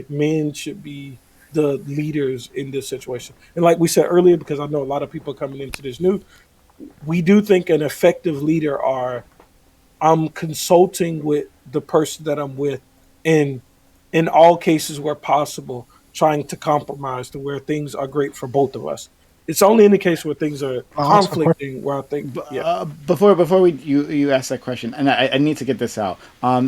men should be the leaders in this situation. And like we said earlier, because I know a lot of people coming into this new, we do think an effective leader are I'm consulting with the person that I'm with, and in all cases where possible, trying to compromise to where things are great for both of us. It's only in the case where things are I'll ask a question. conflicting where I think, yeah, Before you ask that question, and I need to get this out.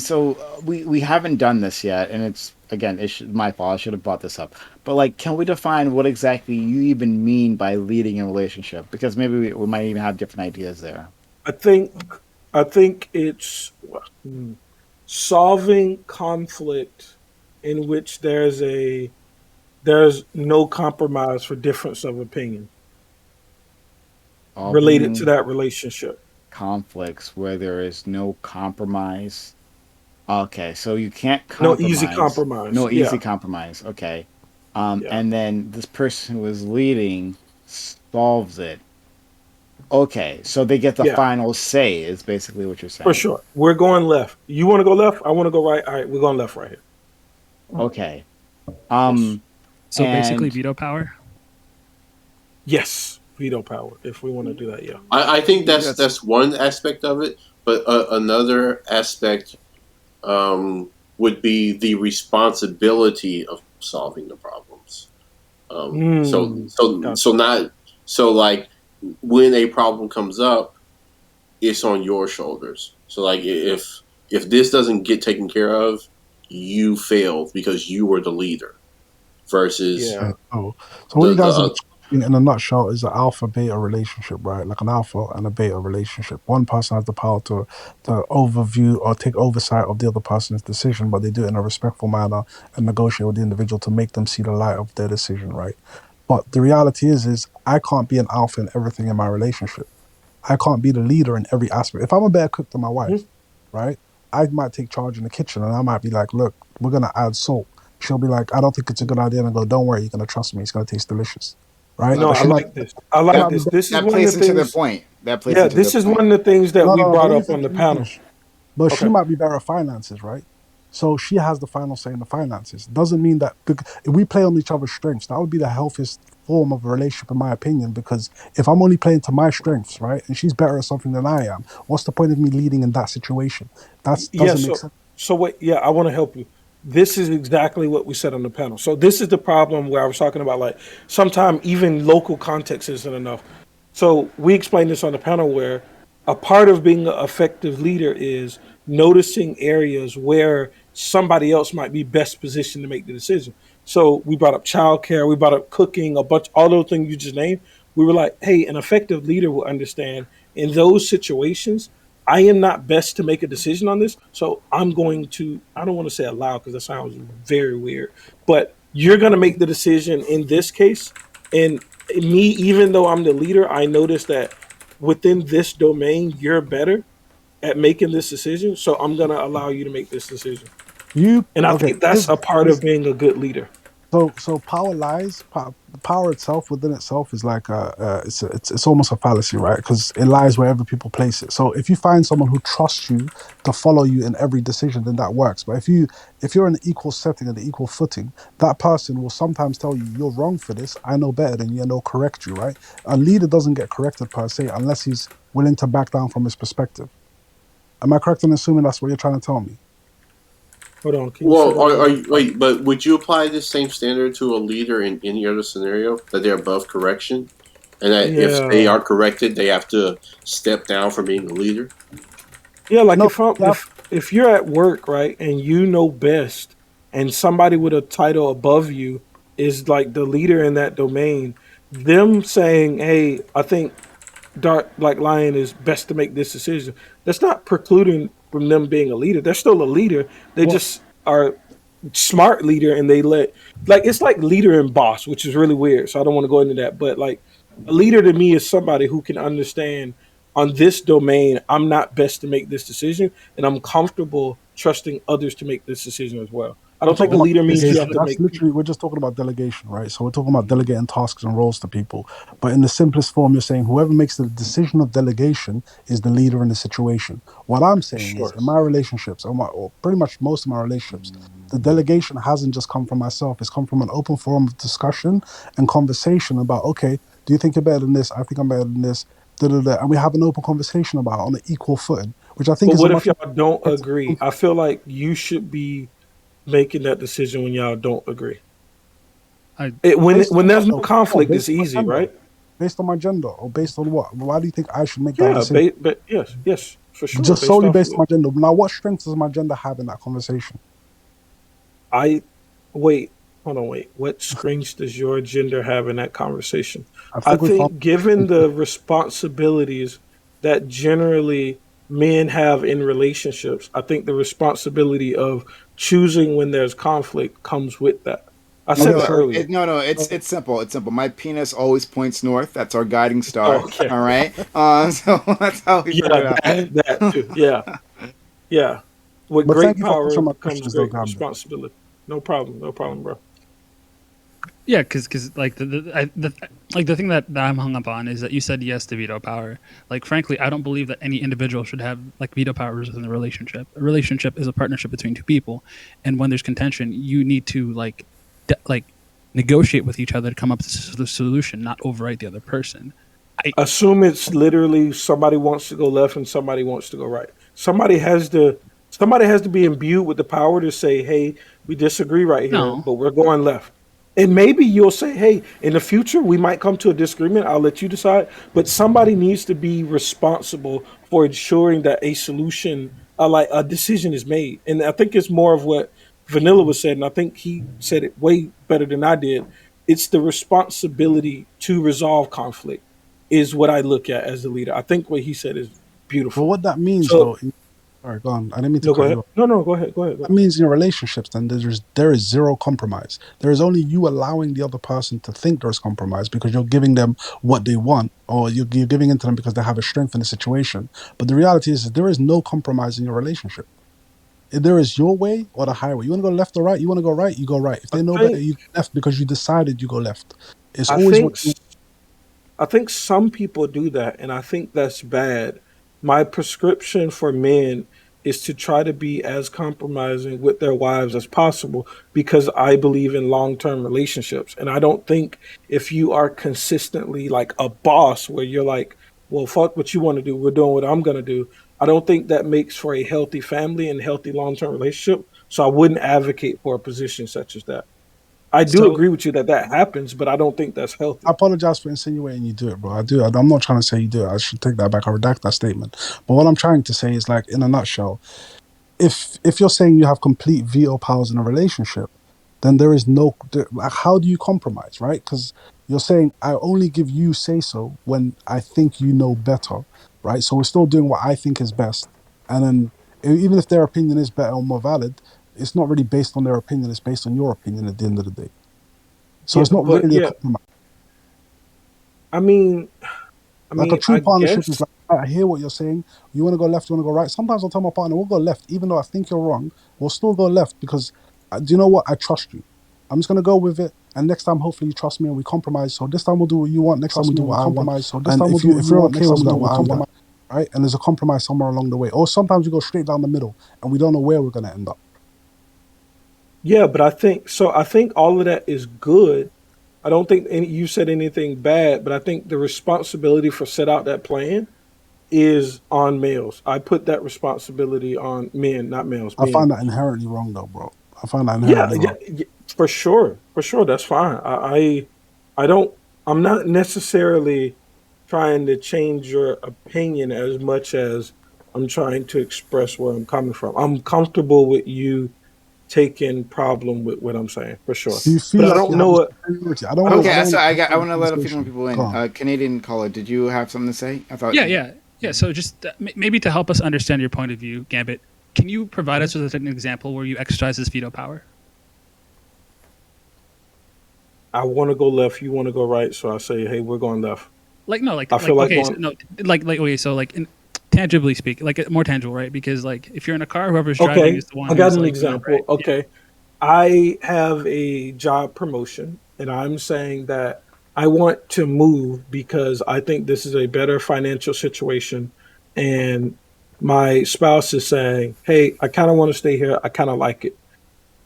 So we haven't done this yet, and it's again my fault. I should have brought this up. But like, can we define what exactly you even mean by leading a relationship? Because maybe we might even have different ideas there. I think I think it's solving conflict in which there's no compromise for difference of opinion related to Solving that relationship. conflicts where there is no compromise. Okay, so you can't No easy compromise. compromise. No easy Yeah, compromise. Okay. yeah, And then this person who is leading solves it. Okay, so they get the yeah, final say, is basically what you're for saying. sure. We're going left. You want to go left? I want to go right. All right, we're going left right here. Okay. Yes, Um, So basically, and veto power. yes. Veto power. If we want to do that, yeah. I think that's that's one aspect of it, but another aspect would be the responsibility of solving the problems. So Gotcha. not so like when a problem comes up, it's on your shoulders. So like if this doesn't get taken care of, you failed because you were the leader versus Yeah. Okay, so what the you the guys are describing in a nutshell is an alpha beta relationship, right? Like an alpha and a beta relationship. One person has the power to overview or take oversight of the other person's decision, but they do it in a respectful manner and negotiate with the individual to make them see the light of their decision, right? But the reality is I can't be an alpha in everything in my relationship. I can't be the leader in every aspect. If I'm a better cook than my Mhm. wife, right? I might take charge in the kitchen and I might be like, look, we're gonna add salt. She'll be like, I don't think it's a good idea. And I go, don't worry, you're gonna trust me. It's gonna taste delicious. Right? no, No, But I that like this. I she like that might be this. This is that one of plays the into their things. point. That plays Yeah, into their this is point. one of the things that no, we no, no, but brought let me up finish, on the let me panel. finish. But she Okay. might be better at finances, right? So she has the final say in the finances. Doesn't mean that if we play on each other's strengths, that would be the healthiest form of a relationship, in my opinion. Because if I'm only playing to my strengths, right, and she's better at something than I am, what's the point of me leading in that situation? That Yeah. doesn't make So sense. so wait. Yeah, I want to help you. This is exactly what we said on the panel. So this is the problem where I was talking about like sometimes even local context isn't enough. So we explained this on the panel where a part of being an effective leader is noticing areas where somebody else might be best positioned to make the decision. So we brought up childcare, we brought up cooking, a bunch, all those things you just named. We were like, hey, an effective leader will understand in those situations. I am not best to make a decision on this, so I'm going to. I don't want to say allow because that sounds very weird, but you're going to make the decision in this case, and me, even though I'm the leader, I notice that within this domain, you're better at making this decision. So I'm going to allow you to make this decision. You And I okay? think that's Here's a part of here's being a good leader. so power lies. Power itself within itself is like it's almost a fallacy, right? Because it lies wherever people place it. So if you find someone who trusts you to follow you in every decision, then that works. But if you're in an equal setting and an equal footing, that person will sometimes tell you you're wrong for this. I know better than you, and they'll correct you, right? A leader doesn't get corrected per se unless he's willing to back down from his perspective. Am I correct in assuming that's what you're trying to tell me? Hold on, can you say well, that are again? you wait? But would you apply this same standard to a leader in any other scenario that they're above correction, and that if they Yeah, are corrected, they have to step down from being a leader? yeah. Like No, if I'm yeah, if you're at work, right, and you know best, and somebody with a title above you is like the leader in that domain, them saying, "Hey, I think Dark Black Lion is best to make this decision." That's not precluding from them being a leader. They're still a leader. They what just are smart leader, and they let like it's like leader and boss, which is really weird. So I don't want to go into that, but like a leader to me is somebody who can understand on this domain. I'm not best to make this decision, and I'm comfortable trusting others to make this decision as well. I we're don't think talking a about leader means you have delegation. to That's make. literally, we're just talking about delegation, right? So we're talking about delegating tasks and roles to people. But in the simplest form, you're saying whoever makes the decision of delegation is the leader in the situation. What I'm saying is, Sure. in my relationships, or pretty much most of my relationships, the delegation hasn't just come from myself. It's come from an open forum of discussion and conversation about, okay, do you think you're better than this? I think I'm better than this. Da, da, da. And we have an open conversation about it on an equal footing, which I think But is a what if much more y'all don't effective. agree? I feel like you should be making that decision when y'all don't agree. I Based When on what there's no though? conflict, Based it's on my easy, gender. right? Based on my gender, or based on what? Why do you think I should make that Yeah, decision? but yes, yes, for sure. Just Based solely off based of on it. my gender. Now, what strength does my gender have in that conversation? I wait, hold on, wait. What strengths does your gender have in that conversation? I I think we found. think given the responsibilities that generally men have in relationships, I think the responsibility of choosing when there's conflict comes with that. I said Okay, No, that so earlier. no, so, it's simple. It's simple. My penis always points north. That's our guiding Oh, star. okay. All right. So that's how we figured Yeah, it that out. too. Yeah, yeah. With but thank great you for power answering my comes questions, though, great Gambit. responsibility. No problem, bro. Yeah, because like like the thing that I'm hung up on is that you said yes to veto power. Like, frankly, I don't believe that any individual should have like veto powers within a relationship. A relationship is a partnership between two people, and when there's contention, you need to like negotiate with each other to come up with a solution, not overwrite the other person. I Assume it's literally somebody wants to go left and somebody wants to go right. Somebody has to be imbued with the power to say, "Hey, we disagree right here, no, but we're going left." And maybe you'll say, "Hey, in the future we might come to a disagreement. I'll let you decide." But somebody needs to be responsible for ensuring that a solution, like a decision, is made. And I think it's more of what Vanilla was said, and I think he said it way better than I did. It's the responsibility to resolve conflict is what I look at as the leader. I think what he said is But beautiful. what that means, So though, sorry, go on. I didn't mean to no, go cut ahead. you off. No, go ahead. Go ahead. Go That ahead. means in your relationships, then there is zero compromise. There is only you allowing the other person to think there's compromise because you're giving them what they want, or you're giving into them because they have a strength in the situation. But the reality is there is no compromise in your relationship. There is your way or the highway. You want to go left or right? You want to go right? You go right. If I they know better, think you go left because you decided you go left. It's I always what think you. I think some people do that, and I think that's bad. My prescription for men is to try to be as compromising with their wives as possible because I believe in long term relationships. And I don't think if you are consistently like a boss where you're like, well, fuck what you want to do, we're doing what I'm going to do. I don't think that makes for a healthy family and healthy long term relationship. So I wouldn't advocate for a position such as that. I do so agree with you that that happens, but I don't think that's I healthy. apologize for insinuating you do it, bro. I do. I'm not trying to say you do it. I should take that back. I redact that statement. But what I'm trying to say is, like, in a nutshell, if you're saying you have complete veto powers in a relationship, then there is no. Like, how do you compromise, right? Because you're saying I only give you say so when I think you know better, right? So we're still doing what I think is best, and then even if their opinion is better or more valid, it's not really based on their opinion. It's based on your opinion at the end of the day. So Yeah, it's not but really a yeah, compromise. I mean, Like a true I partnership is guess like, I hear what you're saying. You want to go left, you want to go right. Sometimes I'll tell my partner, we'll go left, even though I think you're wrong. We'll still go left because, do you know what? I trust you. I'm just going to go with it. And next time, hopefully, you trust me and we compromise. So this time, we'll do what you want. Next time, we do what I want. And if you're okay with that, we'll compromise. Right? And there's a compromise somewhere along the way. Or sometimes we go straight down the middle and we don't know where we're going to end up. yeah, but I think so. I think all of that is good. I don't think you said anything bad, but I think the responsibility for set out that plan is on males. I put that responsibility on men, not males. I Men. find that inherently wrong, though, bro. I find that Yeah, inherently yeah, wrong. yeah, for sure, for sure. That's fine. I don't. I'm not necessarily trying to change your opinion as much as I'm trying to express where I'm coming from. I'm comfortable with you taking problem with what I'm saying for sure, Do you but feel I like don't you know have a what. superiority? I don't. Okay, so I The want to let a few more conversation. people Go in. on. Canadian caller, did you have something to say? I thought. yeah. So just maybe to help us understand your point of view, Gambit, can you provide us with an example where you exercise this veto power? I want to go left. You want to go right. So I say, hey, we're going left. Like no, I feel like okay, so going. no, like okay, so tangibly speak, like more tangible, right? Because like if you're in a car, whoever's driving Okay, is the one I got who's an like doing it right. example. Yeah. Okay, I have a job promotion, and I'm saying that I want to move because I think this is a better financial situation. And my spouse is saying, hey, I kind of want to stay here. I kind of like it.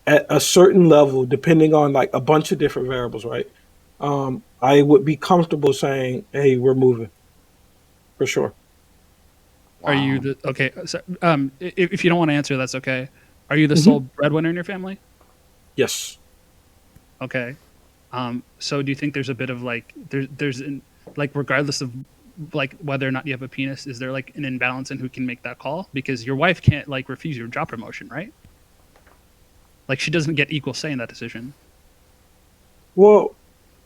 At a certain level, depending on like a bunch of different variables, right? I would be comfortable saying, hey, we're moving for sure. Are you Wow. the okay? So, if you don't want to answer, that's okay. Are you the sole Hmm. breadwinner in your family? Yes. Okay. So do you think there's a bit of like like regardless of like whether or not you have a penis, is there like an imbalance in who can make that call? Because your wife can't like refuse your job promotion, right? Like she doesn't get equal say in that decision. Well,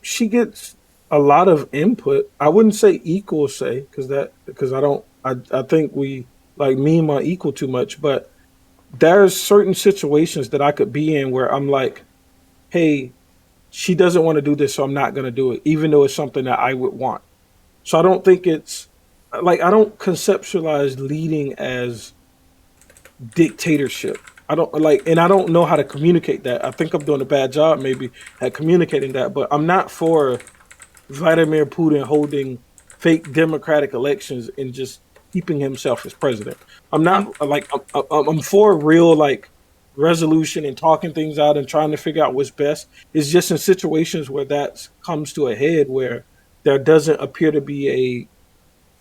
she gets a lot of input. I wouldn't say equal say because I don't I think we like meme on equal too much, but there's certain situations that I could be in where I'm like, hey, she doesn't want to do this, so I'm not gonna do it, even though it's something that I would want. So I don't think it's like I don't conceptualize leading as dictatorship. I don't like, and I don't know how to communicate that. I think I'm doing a bad job maybe at communicating that, but I'm not for Vladimir Putin holding fake democratic elections and just keeping himself as president. I'm not Um, like I'm for real like resolution and talking things out and trying to figure out what's best. It's just in situations where that comes to a head where there doesn't appear to be a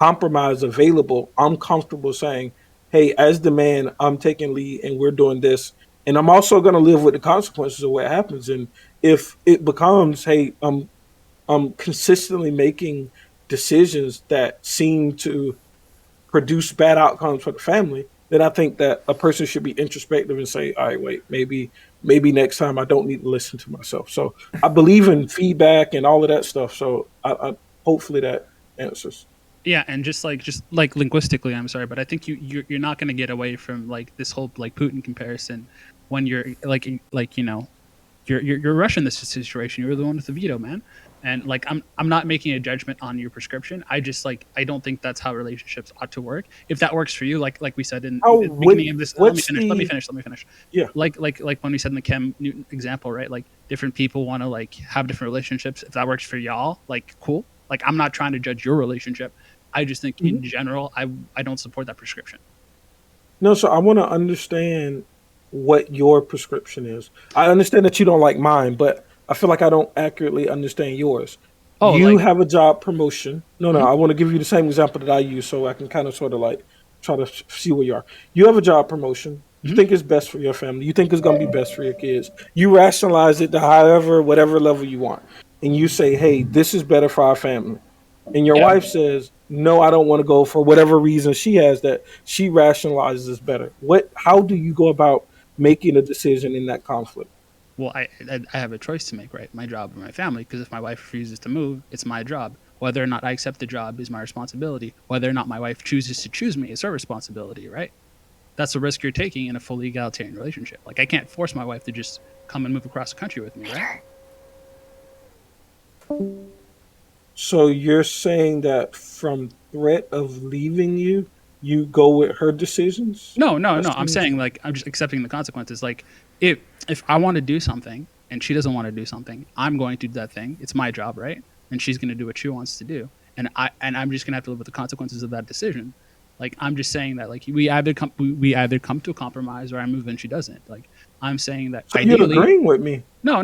compromise available. I'm comfortable saying, "Hey, as the man, I'm taking lead and we're doing this." And I'm also going to live with the consequences of what happens. And if it becomes, "Hey, I'm consistently making decisions that seem to produce bad outcomes for the family, then I think that a person should be introspective and say, all right, wait, maybe next time I don't need to listen to myself. So I believe in feedback and all of that stuff. So I hopefully that answers. yeah, and just like linguistically, I'm sorry, but I think you're not going to get away from like this whole like Putin comparison when you're like you're rushing this situation. You're the one with the veto, man. And like I'm not making a judgment on your prescription. I just like I don't think that's how relationships ought to work. If that works for you, like we said in How the beginning of this, let me what's finish. Let me the finish. Let me finish. yeah. Like when we said in the Chem Newton example, right? Like different people want to like have different relationships. If that works for y'all, like cool. Like I'm not trying to judge your relationship. I just think Mhm. in general, I don't support that prescription. No, so I want to understand what your prescription is. I understand that you don't like mine, but I feel like I don't accurately understand yours. Oh, You like have a job promotion. No, mhm, I want to give you the same example that I use so I can kind of sort of like try to see where you are. You have a job promotion. You mhm, think it's best for your family. You think it's going to be best for your kids. You rationalize it to however, whatever level you want. And you say, hey, this is better for our family, and your yeah. wife says, "No, I don't want to go for whatever reason she has that she rationalizes better." What? How do you go about making a decision in that conflict? Well, I have a choice to make, right? My job or my family. Because if my wife refuses to move, it's my job. Whether or not I accept the job is my responsibility. Whether or not my wife chooses to choose me is her responsibility, right? That's a risk you're taking in a fully egalitarian relationship. Like I can't force my wife to just come and move across the country with me, right? So you're saying that from threat of leaving you, you go with her decisions? No, no, That no. I'm seems saying like I'm just accepting the consequences. Like if I want to do something and she doesn't want to do something, I'm going to do that thing. It's my job, right? And she's going to do what she wants to do, and I'm just going to have to live with the consequences of that decision. Like I'm just saying that like we either come to a compromise or I move and she doesn't. Like I'm saying that so. You're ideally, agreeing with me. no.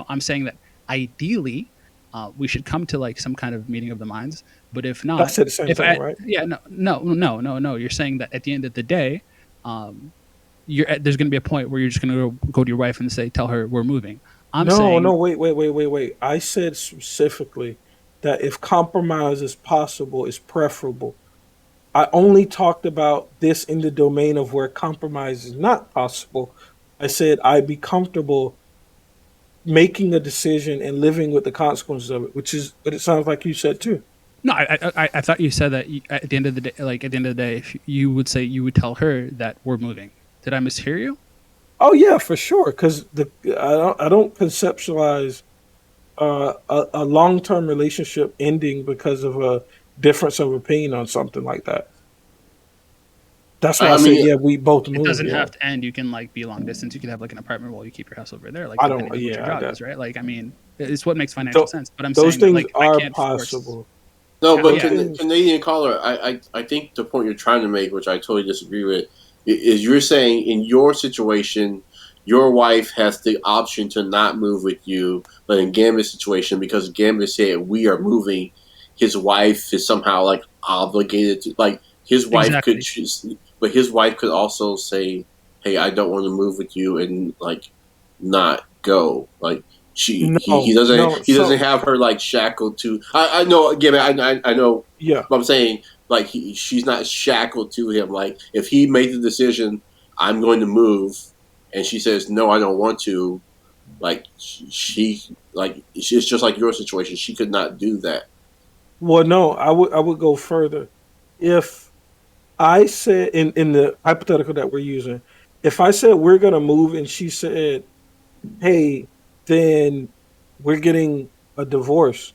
I'm saying that ideally, we should come to like some kind of meeting of the minds. But if I not, said the same if thing, I right? yeah no, you're saying that at the end of the day, um, there's going to be a point where you're just going to go to your wife and say, tell her we're moving. I'm No, saying no, wait. I said specifically that if compromise is possible, it's preferable. I only talked about this in the domain of where compromise is not possible. I said I'd be comfortable making a decision and living with the consequences of it, which is what it sounds like you said too. no. I thought you said that at the end of the day, like at the end of the day, if you would say you would tell her that we're moving. Did I mishear you? Oh yeah, for sure. Because the I don't conceptualize a long term relationship ending because of a difference of opinion on something like that. That's why I I said, mean, yeah, we both It move. doesn't Yeah, have to end. You can like be long distance. You could have like an apartment while you keep your house over there, like I don't. depending on what your Yeah, job that is, right? Like, I mean, it's what makes financial th- sense. But I'm those saying that things like I are can't force. possible. no, Yeah, but Those yeah. things. Canadian caller, I think the point you're trying to make, which I totally disagree with, is you're saying in your situation, your wife has the option to not move with you, but in Gambit's situation, because Gambit said we are moving, his wife is somehow like obligated to like his wife could Exactly. choose, but his wife could also say, "Hey, I don't want to move with you," and like not go. Like he No, doesn't no. he doesn't So have her like shackled to. I know again. I know. yeah, But I'm saying like she's not shackled to him. Like if he made the decision, I'm going to move, and she says no, I don't want to. Like she like it's just like your situation. She could not do that. well, no, I would go further. If I said in the hypothetical that we're using, if I said we're gonna move and she said, "Hey, then we're getting a divorce,"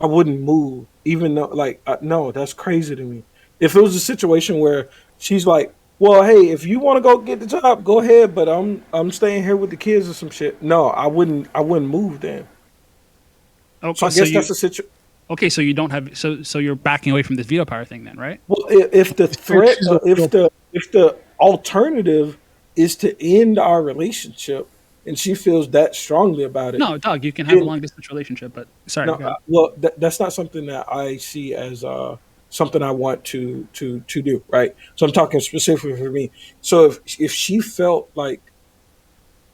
I wouldn't move, even though like no, that's crazy to me. If it was a situation where she's like, "Well, hey, if you want to go get the job, go ahead, but I'm staying here with the kids or some shit." No, I wouldn't move then. So Okay, I so guess you that's a situation. okay, so you don't have so you're backing away from this veto power thing then, right? Well, if the If threat, she's a if the alternative is to end our relationship, and she feels that strongly about it, No, dog, you can have a then long distance relationship, but sorry, no. go ahead. Well, that's not something that I see as something I want to do. Right. So I'm talking specifically for me. So if she felt like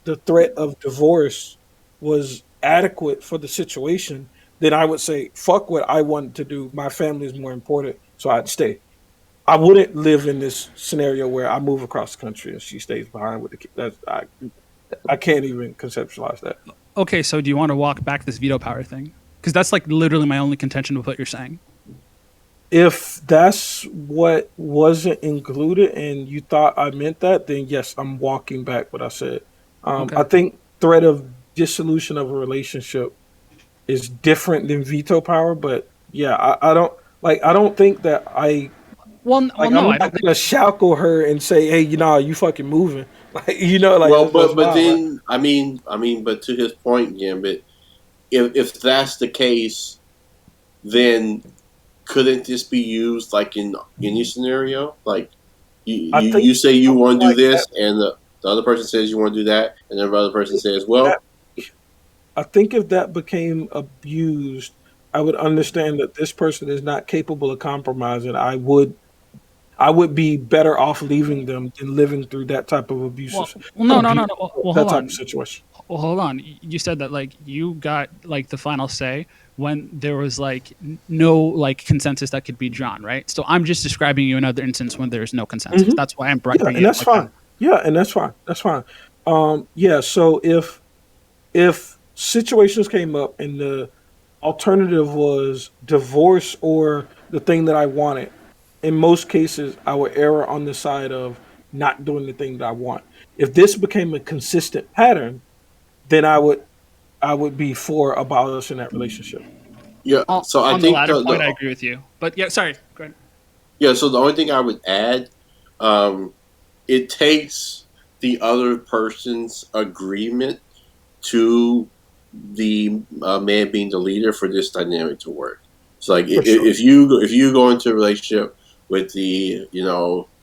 the threat of divorce was adequate for the situation, then I would say, fuck what I want to do. My family is more important, so I'd stay. I wouldn't live in this scenario where I move across the country and she stays behind with the kid. I can't even conceptualize that. Okay, so do you want to walk back this veto power thing? Because that's like literally my only contention with what you're saying. If that's what wasn't included and you thought I meant that, then yes, I'm walking back what I said. Okay. I think threat of dissolution of a relationship is different than veto power, but yeah, I don't like. I don't think that I Well, like. no, I'm I not don't think. gonna shackle her and say, "Hey, you fucking moving." Like, like Well, that's but wild, right? then but to his point, Gambit, if that's the case, then couldn't this be used like in any scenario? Like I think you say you something want to do like that. this, and the other person says you want to do that, and then the other person says, That well, I think if that became abused, I would understand that this person is not capable of compromising. I would be better off leaving them than living through that type of No, no, no, no. Well, that hold type of on. situation. Well, hold on. You said that like you got like the final say when there was like no like consensus that could be drawn, right? So I'm just describing you another instance when there's no consensus. Hmm. That's why I'm Yeah, bringing and it up that's like that. fine. Yeah, and that's fine. That's fine. Yeah. So if situations came up and the alternative was divorce or the thing that I wanted, in most cases, I would err on the side of not doing the thing that I want. If this became a consistent pattern, then I would be for abolishing that relationship. yeah. So I On the think latter point, I agree with you. But yeah, sorry. Go ahead. yeah. So the only thing I would add, um, it takes the other person's agreement to the man being the leader for this dynamic to work. So like For sure. if you go into a relationship with the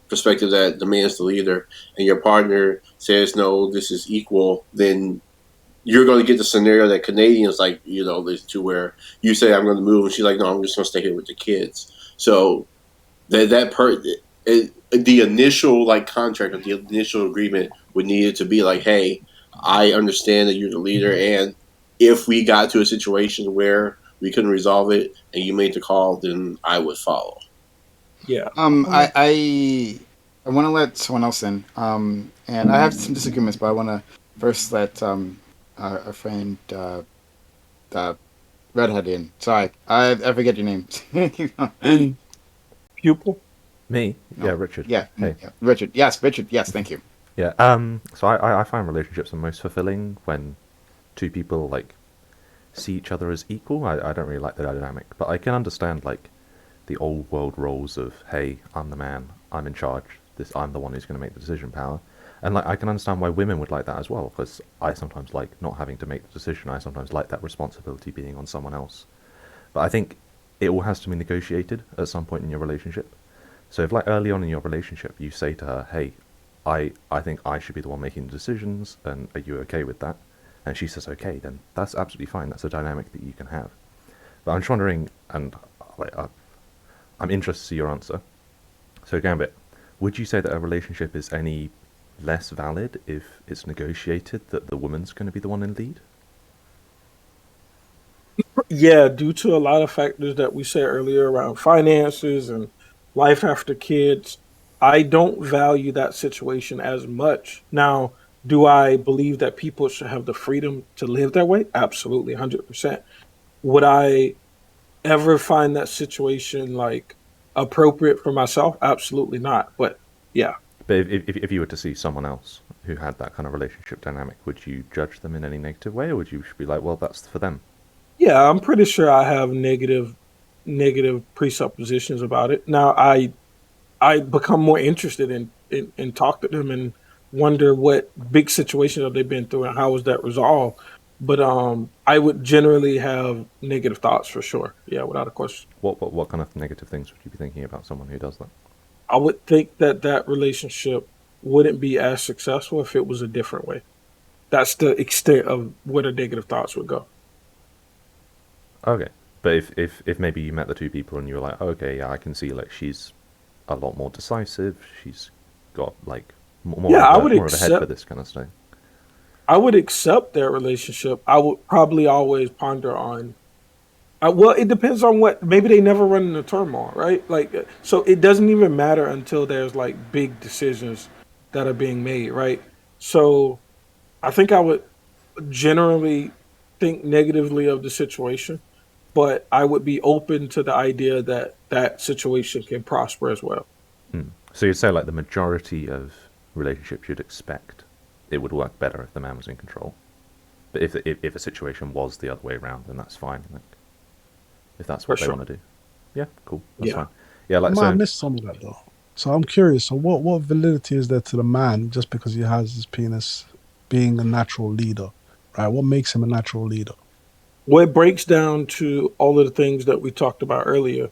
perspective that the man's the leader and your partner says no, this is equal, then you're going to get the scenario that Canadians like there's to where you say I'm going to move and she's like no, I'm just going to stay here with the kids. So the initial like contract or the initial agreement would need it to be like, hey, I understand that you're the leader, and if we got to a situation where we couldn't resolve it and you made the call, then I would follow. Yeah. I Okay. I want to let someone else in. And I have some disagreements, but I want to first let our friend uh, Redhead in. Sorry, I forget your name. Pupil. Me? Yeah, No. Richard. Yeah, Hey. yeah, Richard. Yes, Richard. Yes, thank you. Yeah. So I find relationships are most fulfilling when two people like see each other as equal. I don't really like the dynamic, but I can understand like the old world roles of hey, I'm the man, I'm in charge. this I'm the one who's going to make the decision power. And like I can understand why women would like that as well, because I sometimes like not having to make the decision. I sometimes like that responsibility being on someone else. But I think it all has to be negotiated at some point in your relationship. So if like early on in your relationship you say to her, "Hey, I think I should be the one making the decisions, and are you okay with that?" And she says okay, then that's absolutely fine. That's a dynamic that you can have. But I'm just wondering, and like, I'm interested to see your answer. So Gambit, would you say that a relationship is any less valid if it's negotiated that the woman's going to be the one in lead? Yeah, due to a lot of factors that we said earlier around finances and life after kids, I don't value that situation as much. Now, do I believe that people should have the freedom to live that way? Absolutely, 100%. Would I ever find that situation like appropriate for myself? Absolutely not. But yeah, But if you were to see someone else who had that kind of relationship dynamic, would you judge them in any negative way, or would you be like, well, that's for them? yeah, I'm pretty sure I have negative presuppositions about it. Now, I become more interested in talk to them and wonder what big situations have they been through and how was that resolved. But I would generally have negative thoughts for sure. Yeah, without a question. What kind of negative things would you be thinking about someone who does that? I would think that that relationship wouldn't be as successful if it was a different way. That's the extent of where the negative thoughts would go. Okay, but if maybe you met the two people and you were like, okay, yeah, I can see like she's a lot more decisive. She's got like Yeah, more of a head for this kind of stuff. I would accept their relationship. I would probably always ponder on. Well, it depends on what. Maybe they never run into turmoil, right? Like, so it doesn't even matter until there's like big decisions that are being made, right? So I think I would generally think negatively of the situation, but I would be open to the idea that that situation can prosper as well. So you'd say like the majority of relationships you'd expect it would work better if the man was in control. But if a situation was the other way around, then that's fine. Like, if that's For what they sure. want to do, yeah, cool, that's Yeah. fine. Yeah, I like might have so. missed some of that though. So I'm curious. So what validity is there to the man just because he has his penis being a natural leader, right? What makes him a natural leader? Well, it breaks down to all of the things that we talked about earlier.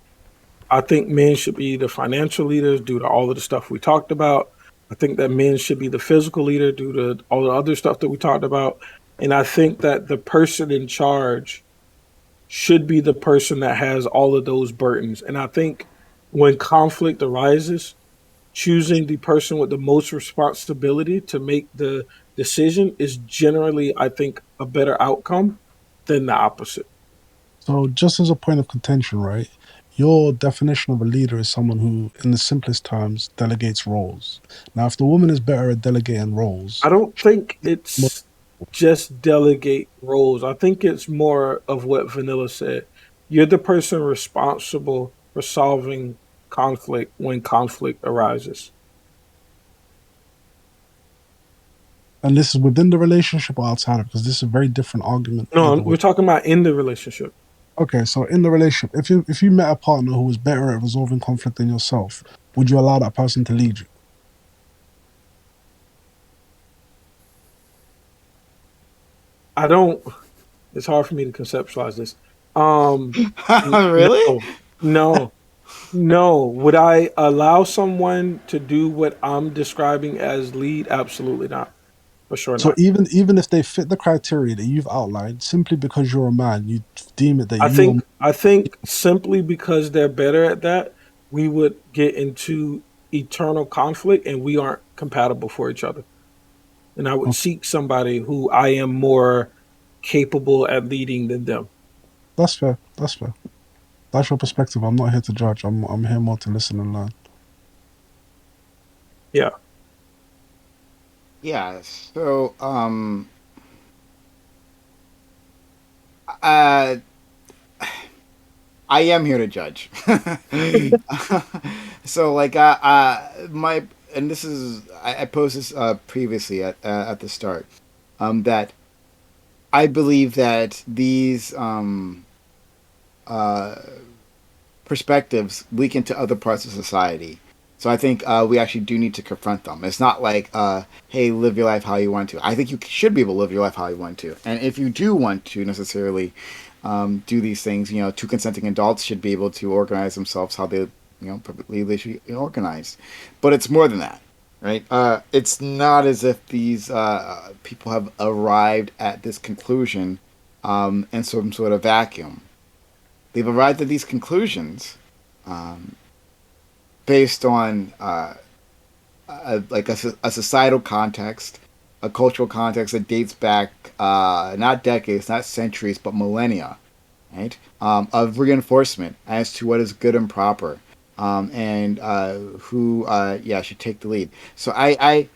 I think men should be the financial leaders due to all of the stuff we talked about. I think that men should be the physical leader due to all the other stuff that we talked about. And I think that the person in charge should be the person that has all of those burdens. And I think when conflict arises, choosing the person with the most responsibility to make the decision is generally, I think, a better outcome than the opposite. So just as a point of contention, right? Your definition of a leader is someone who, in the simplest terms, delegates roles. Now, if the woman is better at delegating roles, I don't think it's just delegate roles. I think it's more of what Vanilla said. You're the person responsible for solving conflict when conflict arises. and this is within the relationship or outside of, because this is a very different argument No, either way. we're talking about in the relationship. Okay, so in the relationship, if you met a partner who was better at resolving conflict than yourself, would you allow that person to lead you? I don't. It's hard for me to conceptualize this. Um, Really? no, no, no. Would I allow someone to do what I'm describing as lead? Absolutely not. For sure So not. even if they fit the criteria that you've outlined, simply because you're a man, you deem it that you are. I think simply because they're better at that, we would get into eternal conflict and we aren't compatible for each other. And I would Okay, seek somebody who I am more capable at leading than them. that's fair. That's fair. That's your perspective. I'm not here to judge. I'm here more to listen and learn. Yeah. Yeah. So, uh, I am here to judge. So, like, my and this is I posed this previously at the start. That I believe that these uh perspectives leak into other parts of society. So I think we actually do need to confront them. It's not like, hey, live your life how you want to. I think you should be able to live your life how you want to. And if you do want to necessarily do these things, two consenting adults should be able to organize themselves how perfectly they should be organized. But it's more than that, right? It's not as if these people have arrived at this conclusion in some sort of vacuum. They've arrived at these conclusions based on like a societal context, a cultural context that dates back not decades, not centuries, but millennia, right? Of reinforcement as to what is good and proper, and who, should take the lead. So I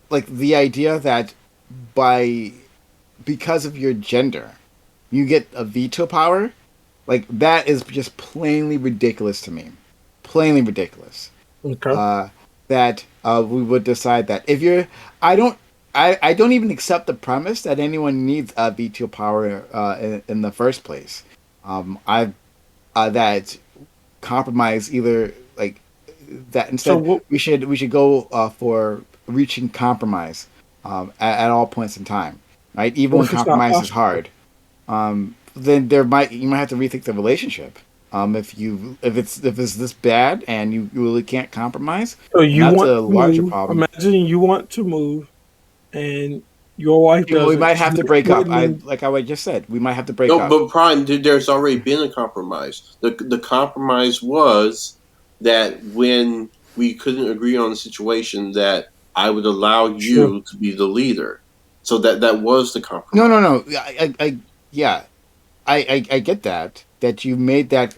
like the idea that by because of your gender, you get a veto power. Like that is just plainly ridiculous to me. Plainly ridiculous. Okay. That we would decide that if you're, I don't even accept the premise that anyone needs a veto power in the first place. I that compromise either like that So instead what? we should go for reaching compromise at all points in time, right? Even What when if it's not compromise is possible? hard, then you might have to rethink the relationship. If it's this bad and you really can't compromise, So and you that's want a to larger move? problem. Imagine you want to move, and your wife We doesn't. might She's have to more break up. important than. Like I just said, we might have to break No, up. but Brian, there's already been a compromise. The compromise was that when we couldn't agree on the situation, that I would allow Sure. you to be the leader. So that was the No, compromise. no, no. Yeah, I get that you made that.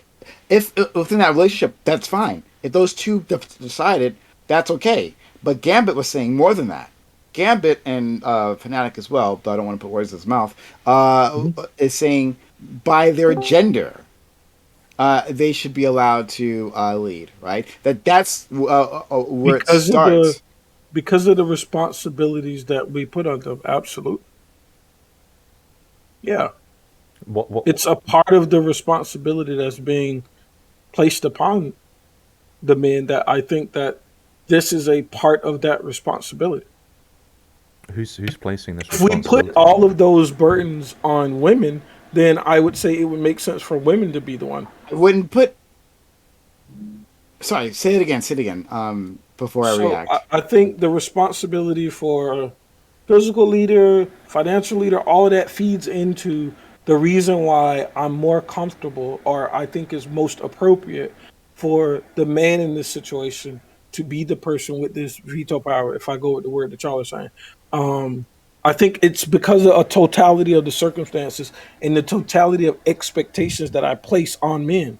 If within that relationship, that's fine. If those two decided, that's okay. But Gambit was saying more than that. Gambit and Fnatic as well, though I don't want to put words in his mouth, Mhm. is saying by their gender, they should be allowed to lead. Right? That's where it Because of the starts. because of the responsibilities that we put on them. Absolutely. Yeah. What It's a part of the responsibility that's being placed upon the men that I think that this is a part of that responsibility. who's placing this If we put responsibility all upon of them? those burdens on women, then I would say it would make sense for women to be the one. I wouldn't put. Sorry, say it again. Say it again. Before I So react. I think the responsibility for physical leader, financial leader, all of that feeds into the reason why I'm more comfortable or I think is most appropriate for the man in this situation to be the person with this veto power, if I go with the word that y'all are saying. Um, I think it's because of a totality of the circumstances and the totality of expectations that I place on men.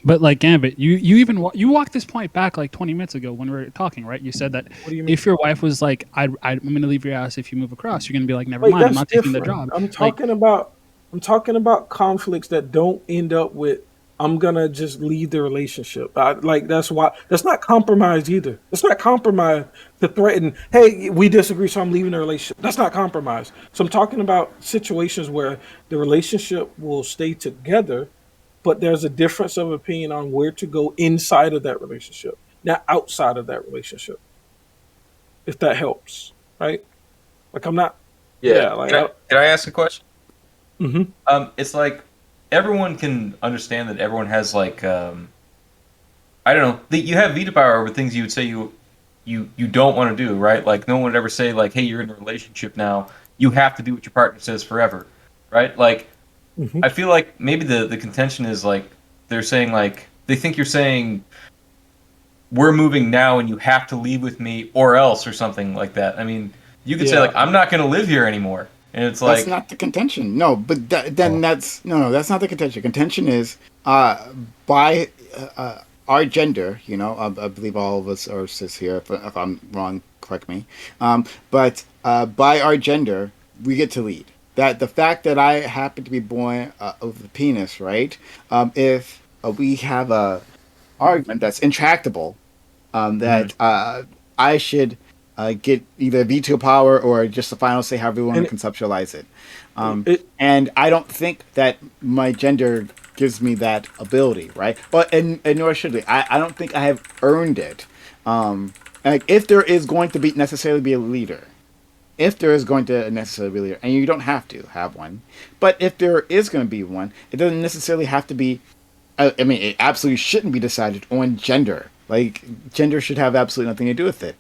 But like Gambit, you even you walked this point back like 20 minutes ago when we were talking, right? You said that What do you mean? if your wife was like, I'm going to leave your house if you move across, you're going to be like, never Wait, mind, I'm that's not taking the different. job. I'm Like, talking about conflicts that don't end up with I'm gonna just leave the relationship. Like that's why that's not compromise either. It's not compromise to threaten. Hey, we disagree, so I'm leaving the relationship. That's not compromise. So I'm talking about situations where the relationship will stay together, but there's a difference of opinion on where to go inside of that relationship, not outside of that relationship. If that helps, right? Like I'm not. Yeah. Yeah, like Can I ask a question? mhm. It's like everyone can understand that everyone has like I don't know that you have veto power over things you would say you don't want to do, right? Like no one would ever say like, hey, you're in a relationship now, you have to do what your partner says forever, right? Like Mhm. I feel like maybe the contention is like they're saying like they think you're saying we're moving now and you have to leave with me or else or something like that. I mean, you could say like Yeah. I'm not going to live here anymore, and it's That's like not the contention. No, but then Well, that's no. That's not the contention. Contention is by our gender. I believe all of us are cis here. If I'm wrong, correct me. But by our gender, we get to lead. That the fact that I happen to be born of the penis, right? If we have a argument that's intractable, mhm. that I should get either veto power or just the final say, however you want And to conceptualize it. Um, it and I don't think that my gender gives me that ability, right? But and nor should we. I don't think I have earned it. Like if there is going to be necessarily be a leader, if there is going to necessarily be a leader, and you don't have to have one, but if there is going to be one, it doesn't necessarily have to be. I mean, it absolutely shouldn't be decided on gender. Like gender should have absolutely nothing to do with it.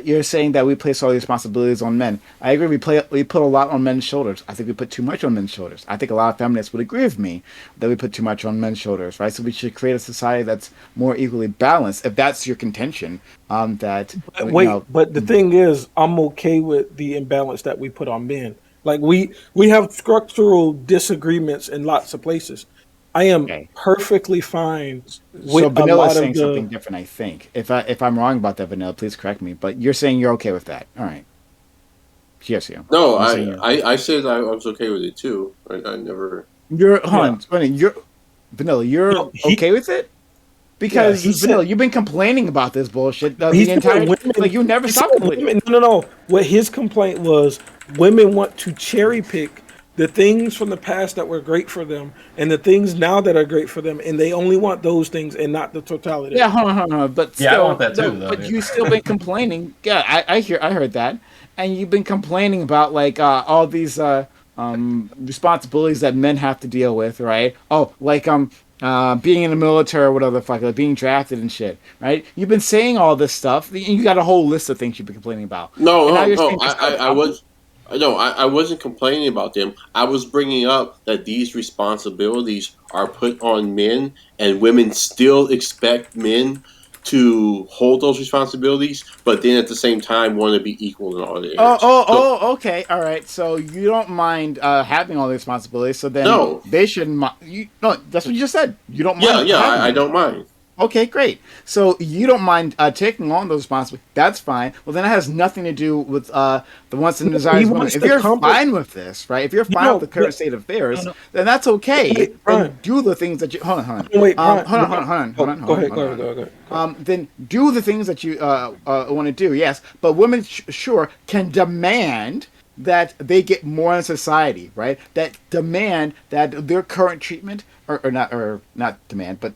You're saying that we place all the responsibilities on men. I agree. We put a lot on men's shoulders. I think we put too much on men's shoulders. I think a lot of feminists would agree with me that we put too much on men's shoulders, right? So we should create a society that's more equally balanced. If that's your contention, that you Wait, know, but the thing is, I'm okay with the imbalance that we put on men. Like we have structural disagreements in lots of places. I am okay. perfectly fine So with a Vanilla is lot of saying the. something different. I think if I'm wrong about that, Vanilla, please correct me. But you're saying you're okay with that. All right. Yes, you. No, You're saying you're I said I was okay with it too. I never. you're hold Yeah, on, you're Vanilla. You're no, okay with it yeah, because he said Vanilla, you've been complaining about this bullshit he the said entire like women. you never He said stop complaining. women. No, no, no. What his complaint was, women want to cherry pick the things from the past that were great for them and the things now that are great for them, and they only want those things and not the totality of Yeah, it. hold on. But Yeah, I want still, that no, too, though. but Yeah. you still been complaining. Yeah, I heard that, and you've been complaining about like all these responsibilities that men have to deal with, right? Oh, like being in the military or whatever the fuck, like being drafted and shit, right? You've been saying all this stuff. You got a whole list of things you've been complaining about, No, and now no, you're no. saying there's no I problem. was. No, I wasn't complaining about them. I was bringing up that these responsibilities are put on men, and women still expect men to hold those responsibilities, but then at the same time want to be equal in all the areas. So, Okay, all right. So you don't mind having all the responsibilities. So then no, they shouldn't. You no, that's what you just said. You don't yeah, mind yeah, having I them. don't mind. Okay, great. So you don't mind taking on those responsibilities. That's fine. Well, then it has nothing to do with the wants and He desires of women. wants If to you're compromise. fine with this, right? If you're You fine with know, the current state of No, affairs, no. then that's okay. wait, Then Brian. do the things that you Wait, Brian. Brian. Oh, go ahead. Go hold ahead. on. Go ahead. Go ahead. Go ahead. Then do the things that you want to do. Yes, but women sure can demand that they get more in society, right? That demand that their current treatment, or not demand, but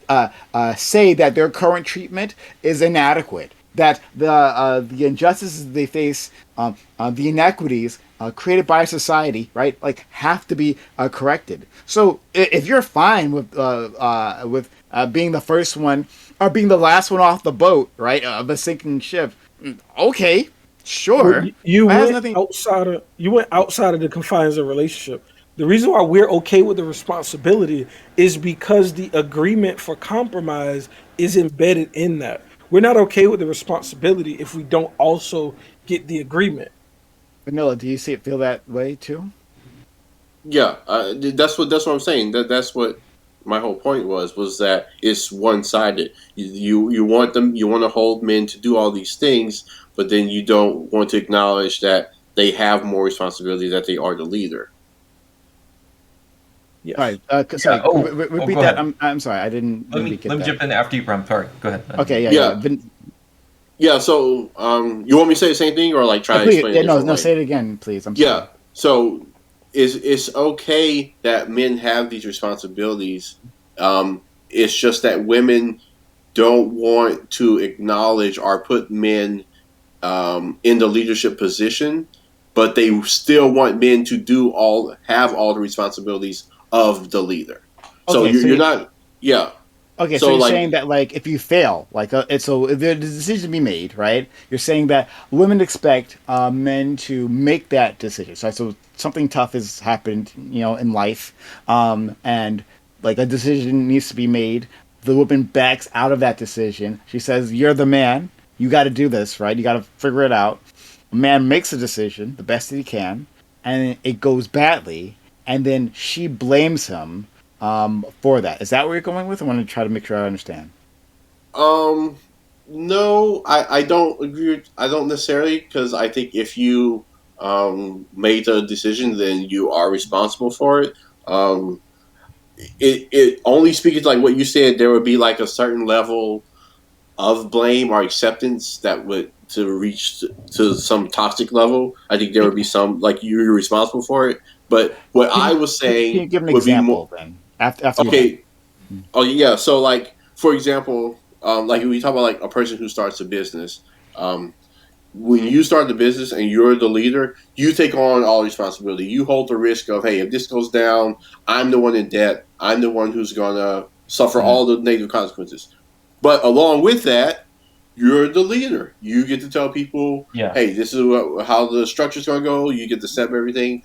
say that their current treatment is inadequate. That the injustices they face, the inequities created by society, right, like have to be corrected. So if you're fine with being the first one or being the last one off the boat, right, of a sinking ship, okay, Well, sure, you that has went nothing. outside of the confines of a relationship. The reason why we're okay with the responsibility is because the agreement for compromise is embedded in that. We're not okay with the responsibility if we don't also get the agreement. Vanilla, do you see it feel that way too? Yeah, that's what I'm saying. That's what my whole point was that it's one sided. You want them, you want to hold men to do all these things, but then you don't want to acknowledge that they have more responsibility, that they are the leader. All Yes. right, Yeah. sorry, Oh, repeat go that. ahead. I'm sorry, I didn't really get Let me that. jump in after you, Bram. Sorry. Go ahead. Okay, yeah. Yeah, yeah. So, you want me to say the same thing or like try to Please, explain a yeah, no, different no, way? say it again, please. I'm Yeah. sorry. So, it's okay that men have these responsibilities. It's just that women don't want to acknowledge or put men in the leadership position, but they still want men to have all the responsibilities of the leader. So Okay, you're not, yeah. so So you're saying like, that like if you fail, like so if there's a decision to be made, right? You're saying that women expect men to make that decision. So something tough has happened, in life, and like a decision needs to be made. The woman backs out of that decision. She says, "You're the man. You got to do this, right? You got to figure it out." A man makes a decision the best that he can, and it goes badly, and then she blames him for that. Is that where you're going with? I want to try to make sure I understand. um, no, I don't agree. I don't necessarily because I think if you made a decision, then you are responsible for it. Um, it only speaks like what you said. There would be like a certain level of blame or acceptance that would to reach to some toxic level. I think there would be some like you're responsible for it. But what Can I you, was can you saying give an would be more. example then? After you're done. Okay. Oh yeah. So like for example, like we talk about like a person who starts a business. Um, when you start the business and you're the leader, you take on all responsibility. You hold the risk of, hey, if this goes down, I'm the one in debt. I'm the one who's gonna suffer Mm. all the negative consequences. But along with that, you're the leader. You get to tell people, Yeah. hey, this is how the structure's gonna go. You get to set up everything.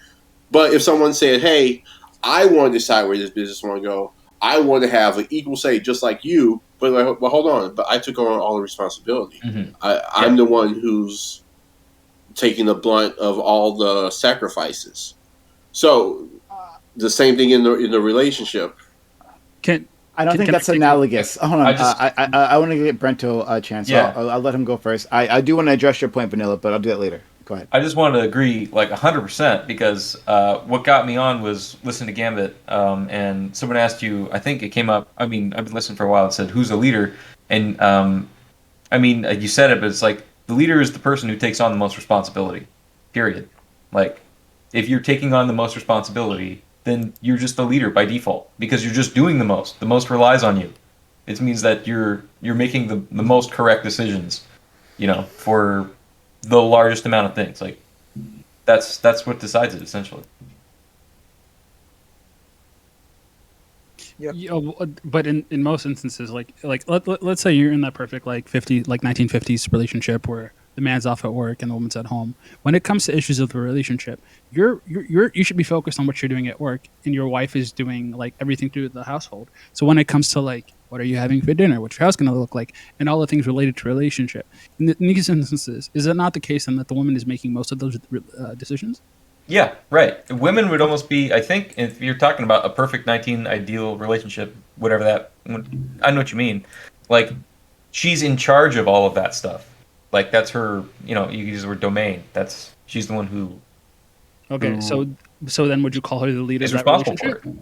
But if someone said, hey, I want to decide where this business want to go, I want to have an equal say just like you, but hold on, but I took on all the responsibility. Hmm. I'm Yeah. the one who's taking the blunt of all the sacrifices. So the same thing in the relationship. Can I don't think can I that's take analogous. Hold I on. just I want to get Brento a chance. So yeah. I'll let him go first. I do want to address your point, Vanilla, but I'll do that later. Go ahead. I just wanted to agree like 100% because what got me on was listening to Gambit, and someone asked you. I think it came up. I mean, I've been listening for a while. It said, "Who's the leader?" And I mean, you said it, but it's like the leader is the person who takes on the most responsibility. Period. Like, if you're taking on the most responsibility, then you're just the leader by default because you're just doing the most. The most relies on you. It means that you're making the most correct decisions. For the largest amount of things. Like that's what decides it essentially. Yeah. but in most instances, let's say you're in that perfect like 1950s relationship where the man's off at work and the woman's at home. When it comes to issues of the relationship, you should be focused on what you're doing at work, and your wife is doing like everything through the household. So when it comes to like what are you having for dinner, what's your house going to look like, and all the things related to relationship, in these instances, is it not the case then that the woman is making most of those decisions? Yeah, right. Women would almost be. I think if you're talking about a perfect 19 ideal relationship, whatever that. I know what you mean. Like she's in charge of all of that stuff. Like that's her. You use the word domain. She's the one Okay, who so then would you call her the leader of is that responsible for relationship? it.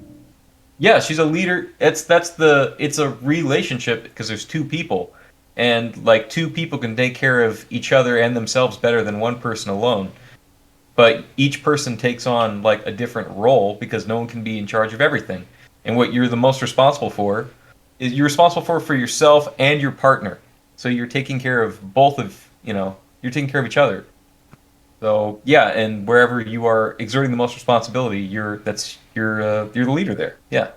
Yeah, she's a leader. It's a relationship because there's two people, and like two people can take care of each other and themselves better than one person alone. But each person takes on like a different role because no one can be in charge of everything. And what you're the most responsible for is you're responsible for yourself and your partner. So you're taking care of both of you're taking care of each other. So yeah, and wherever you are exerting the most responsibility, you're the leader there. Yeah.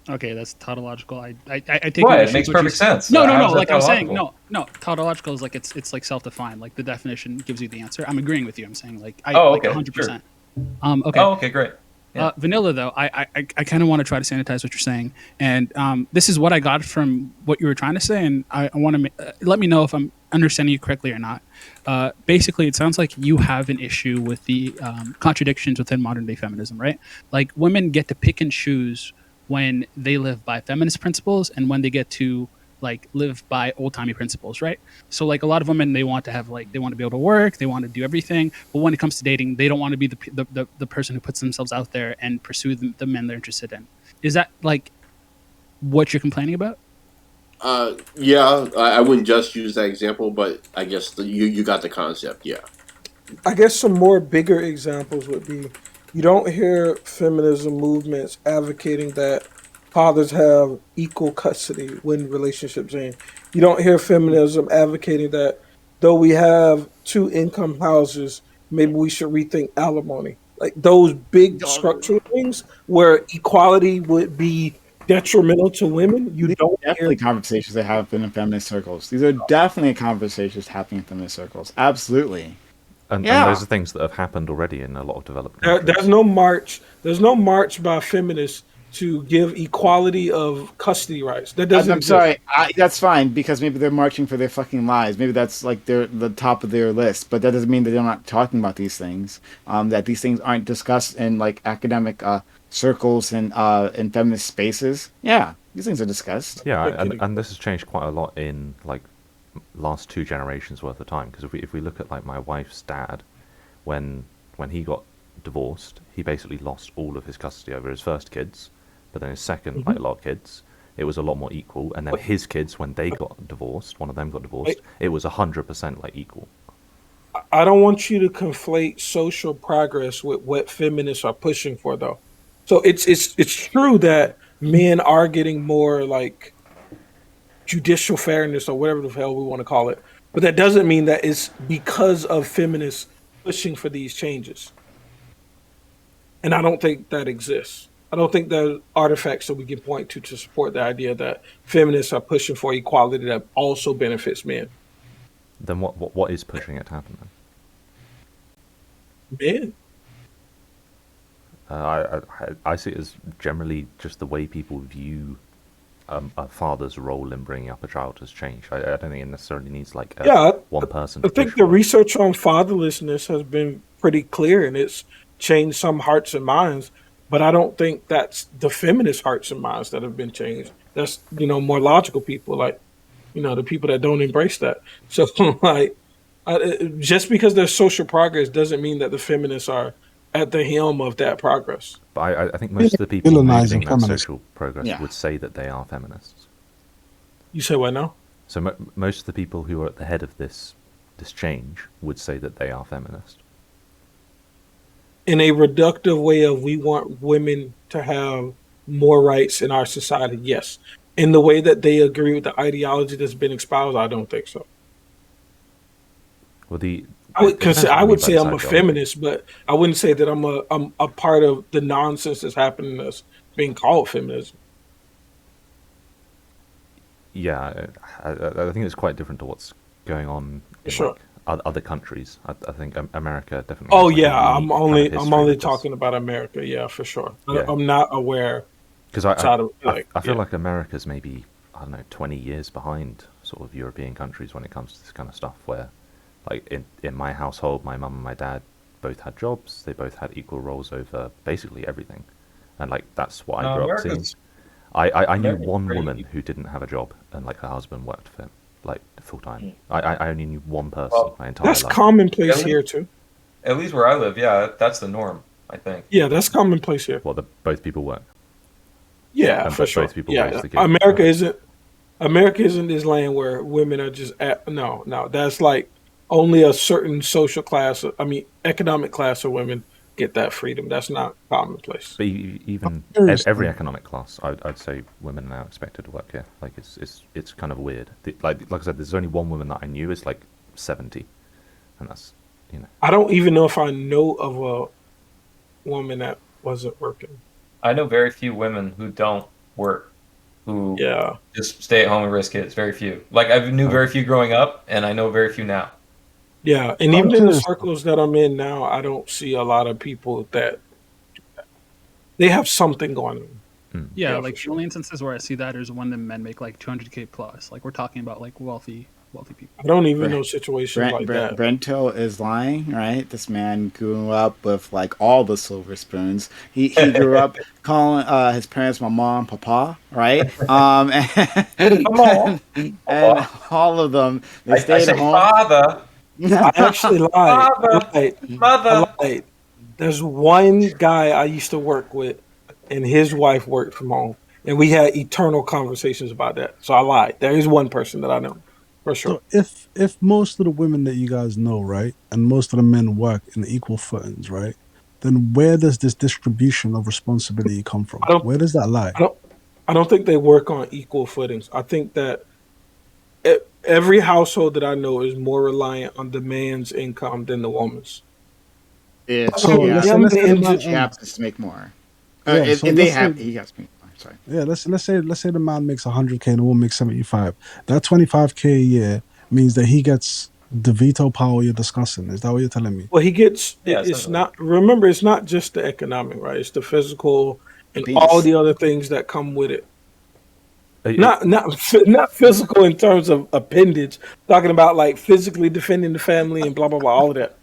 Okay, that's tautological. I take no Why? It issue with makes what you perfect said. sense. No, no, How no. is that Like I'm saying, tautological? no. Tautological is like it's like self-defined. Like the definition gives you the answer. I'm agreeing with you. I'm saying like I Oh, like okay, sure. 100%. Okay. Oh, okay, great. Yeah. Vanilla though, I kind of want to try to sanitize what you're saying, and this is what I got from what you were trying to say, and I want to let me know if I'm understanding you correctly or not. Basically, it sounds like you have an issue with the contradictions within modern day feminism, right? Like women get to pick and choose when they live by feminist principles and when they get to like live by old timey principles, right? So like a lot of women, they want to have like they want to be able to work, they want to do everything, but when it comes to dating, they don't want to be the person who puts themselves out there and pursue the men they're interested in. Is that like what you're complaining about? Yeah, I wouldn't just use that example, but I guess you got the concept. Yeah. I guess some more bigger examples would be you don't hear feminism movements advocating that fathers have equal custody when relationships end. You don't hear feminism advocating that though we have two income houses, maybe we should rethink alimony. Like those big structural things where equality would be detrimental to women, you These don't are hear. definitely conversations that happen in feminist circles. These are definitely conversations happening in feminist circles. Absolutely. And Yeah. those are things that have happened already in a lot of developed There's countries. no march. There's no march by feminists to give equality of custody rights. That doesn't I'm exist. sorry. That's fine because maybe they're marching for their fucking lives. Maybe that's like the top of their list. But that doesn't mean that they're not talking about these things. That these things aren't discussed in like academic circles and in feminist spaces. Yeah, these things are discussed. Yeah, They're and, kidding. and this has changed quite a lot in like last two generations worth of time. Because if we look at like my wife's dad, when he got divorced, he basically lost all of his custody over his first kids, but then his second like Mhm. lot of kids, it was a lot more equal. And then his kids, when they got divorced, one of them got divorced, Wait, it was 100% like equal. I don't want you to conflate social progress with what feminists are pushing for, though. So it's true that men are getting more like judicial fairness or whatever the hell we want to call it, but that doesn't mean that it's because of feminists pushing for these changes. And I don't think that exists. I don't think there are artifacts that we can point to support the idea that feminists are pushing for equality that also benefits men. Then what is pushing it to happen then? Men. I see it as generally just the way people view a father's role in bringing up a child has changed. I don't think it necessarily needs like Yeah, one person I to push think the for it. research on fatherlessness has been pretty clear and it's changed some hearts and minds, but I don't think that's the feminist hearts and minds that have been changed. That's, more logical people like, the people that don't embrace that. So, like, just because there's social progress doesn't mean that the feminists are at the helm of that progress. But I think most of the people Villainizing moving that feminists. social progress Yeah. would say that they are feminists. You say what now? So most of the people who are at the head of this change would say that they are feminist. In a reductive way of we want women to have more rights in our society, yes. In the way that they agree with the ideology that's been espoused, I don't think so. Well, I would it depends what I you mean would by say this I'm a ideology. feminist, but I wouldn't say that I'm a part of the nonsense that's happening that's being called feminism. Yeah, I think it's quite different to what's going on in Sure. like other countries. I think America definitely Oh has like a yeah, unique kind of I'm history only with this. talking about America. Yeah, for sure. Yeah, I'm not aware because outside of like I feel yeah. like America's maybe, I don't know, 20 years behind sort of European countries when it comes to this kind of stuff. Where, like in my household, my mum and my dad both had jobs. They both had equal roles over basically everything, and like that's what I No, grew up seeing. America's I knew America's one woman crazy. who didn't have a job and like her husband worked for him like full time. Mm. I only knew one person Well, my entire That's life. commonplace at here least, too. at least where I live, yeah, that's the norm. I think. Yeah, that's commonplace here. Well, both people work Yeah, and for both sure. people raise Yeah, the kid. America isn't this land where women are just at, no. That's like only a certain social class. I mean, economic class of women get that freedom. That's not commonplace. But even Curious, every economic class, I'd say women are now expected to work here. Like it's kind of weird. Like I said, there's only one woman that I knew is like 70, and that's you know. I don't even know if I know of a woman that wasn't working. I know very few women who don't work, who Yeah. just stay at home and raise kids. Very few. Like I knew very few growing up, and I know very few now. Yeah, and I'm even in the curious. circles that I'm in now, I don't see a lot of people that they have something going on. Yeah, Yeah, for like the sure. only instances where I see that is when the men make like 200K plus. Like we're talking about like wealthy people. I don't even Bre- know situations like that. Brento is lying, right? This man grew up with like all the silver spoons. He grew up calling his parents my mom, papa, right? And, Come on, and Papa. all of them they I stayed say home. father, I actually lied. father, I mother. lied. There's one guy I used to work with, and his wife worked from home, and we had eternal conversations about that. So I lied. There is one person that I know for sure. So if most of the women that you guys know, right, and most of the men work in equal footings, right, then where does this distribution of responsibility come I from? don't. Where does that lie? I don't. I don't think they work on equal footings. I think that every household that I know is more reliant on the man's income than the woman's. If So he let's Yeah, say I'm let's say the in, man she earns, happens to make more, yeah. So if they let's say have, he has to make more. Sorry. yeah, let's say the man makes 100K and the woman makes 75. That 25K a year means that he gets the veto power you're discussing. Is that what you're telling me? well, he gets. Yeah, It's essentially. not. Remember, it's not just the economic, right? It's the physical The and all penis. the other things that come with it. It, Not physical in terms of appendage. Talking about like physically defending the family and blah blah blah. All of that.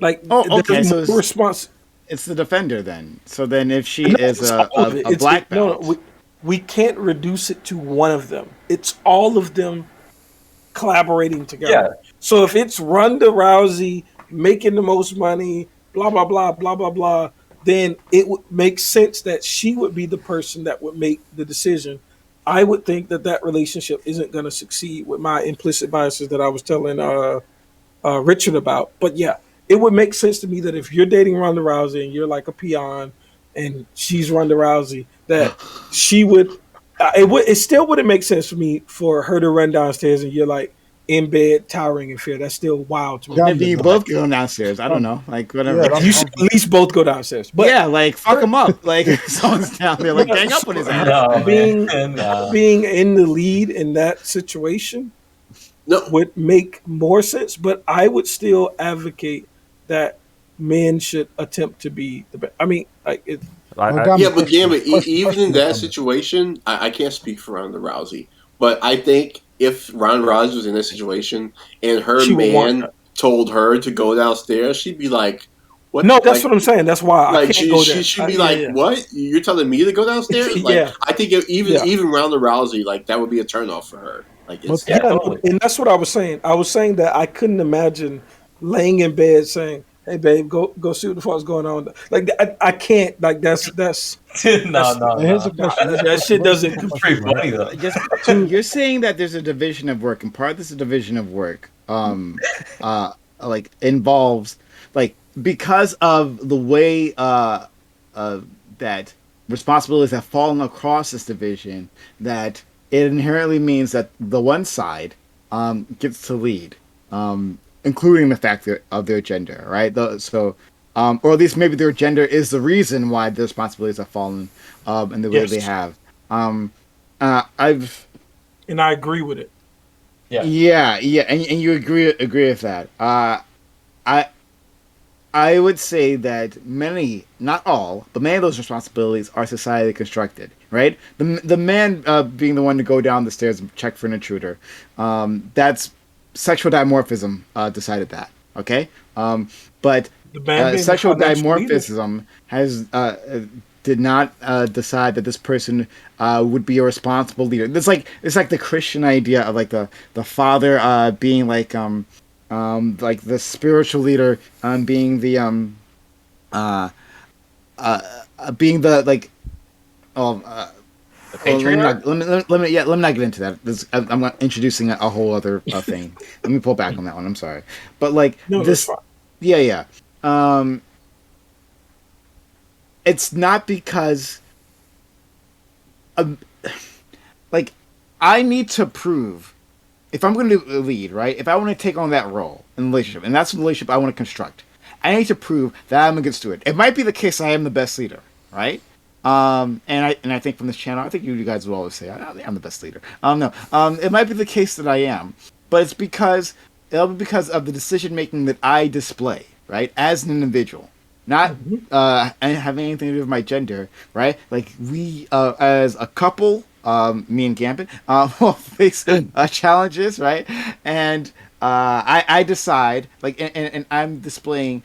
Like Oh, there's okay. So more response. it's the defender then. So then, if she No, is it's all of it. a black No, no. belt, We can't reduce it to one of them. It's all of them collaborating Yeah, together. So if it's Ronda Rousey making the most money, blah blah blah blah blah blah, then it would make sense that she would be the person that would make the decision. I would think that that relationship isn't going to succeed with my implicit biases that I was telling Richard about. But yeah, it would make sense to me that if you're dating Ronda Rousey and you're like a peon, and she's Ronda Rousey, that she would. It still wouldn't make sense for me for her to run downstairs and you're like in bed, towering in fear. That's still wild to me. Gambling, Maybe you though. both go downstairs. I don't Gambling. know, like Yeah, whatever. that's You should at least both go downstairs. But Yeah, like fuck him up. Like if someone's down there, like gang up on his ass. No, being man. Nah. being in the lead in that situation No, would make more sense. But I would still advocate that men should attempt to be the best. I mean, like it, Well, I, Gambling, yeah, but damn it, question, even question, in that Gambling. situation, I can't speak for Ronda Rousey, but I think if Ronda Rousey was in that situation and her she would want man that. told her to go downstairs, she'd be like, "What?" No, that's Like, what I'm saying. That's why I like can't go she there. should be Yeah, like, yeah, "What? You're telling me to go downstairs?" Like, yeah, I think yeah. even Ronda Rousey, like that would be a turnoff for her. Like, But it's Yeah, Yeah, totally. and that's what I was saying. I was saying that I couldn't imagine laying in bed saying, "Hey, babe, go see what the fuck's going on." Like I can't. Like No, no, here's a no. question. Here's a that question. shit Very doesn't simple It's compute. pretty question, right? funny though. Just Two. you're saying that there's a division of work, and part of this division of work, like involves like because of the way that responsibilities have fallen across this division, that it inherently means that the one side gets to lead, including the fact of their gender, right? Or at least maybe their gender is the reason why the responsibilities have fallen in the way they Yes, have. Um, I've and I agree with it. Yeah. yeah, and you agree with that. I I would say that many, not all, but many of those responsibilities are society constructed, right? The man being the one to go down the stairs and check for an intruder, that's sexual dimorphism decided that, okay? But The man being the sexual financial leader. dimorphism has did not decide that this person would be a responsible leader. It's like the Christian idea of like the father being like the spiritual leader, uh, being the like oh The well, patriarch. let me not get into that. I'm not introducing a whole other thing. Let me pull back on that one. I'm sorry, but like No, that's this, fine. yeah. It's not because, um, like, I need to prove if I'm going to lead, right? If I want to take on that role in the relationship, and that's the relationship I want to construct, I need to prove that I'm a good steward. It might be the case I am the best leader, right? And I think from this channel, I think you guys will always say I'm the best leader. No, it might be the case that I am, but it'll be because of the decision making that I display, right, as an individual, not having anything to do with my gender, right? Like we, as a couple, me and Gambit, will face challenges, right? And I decide, like, and I'm displaying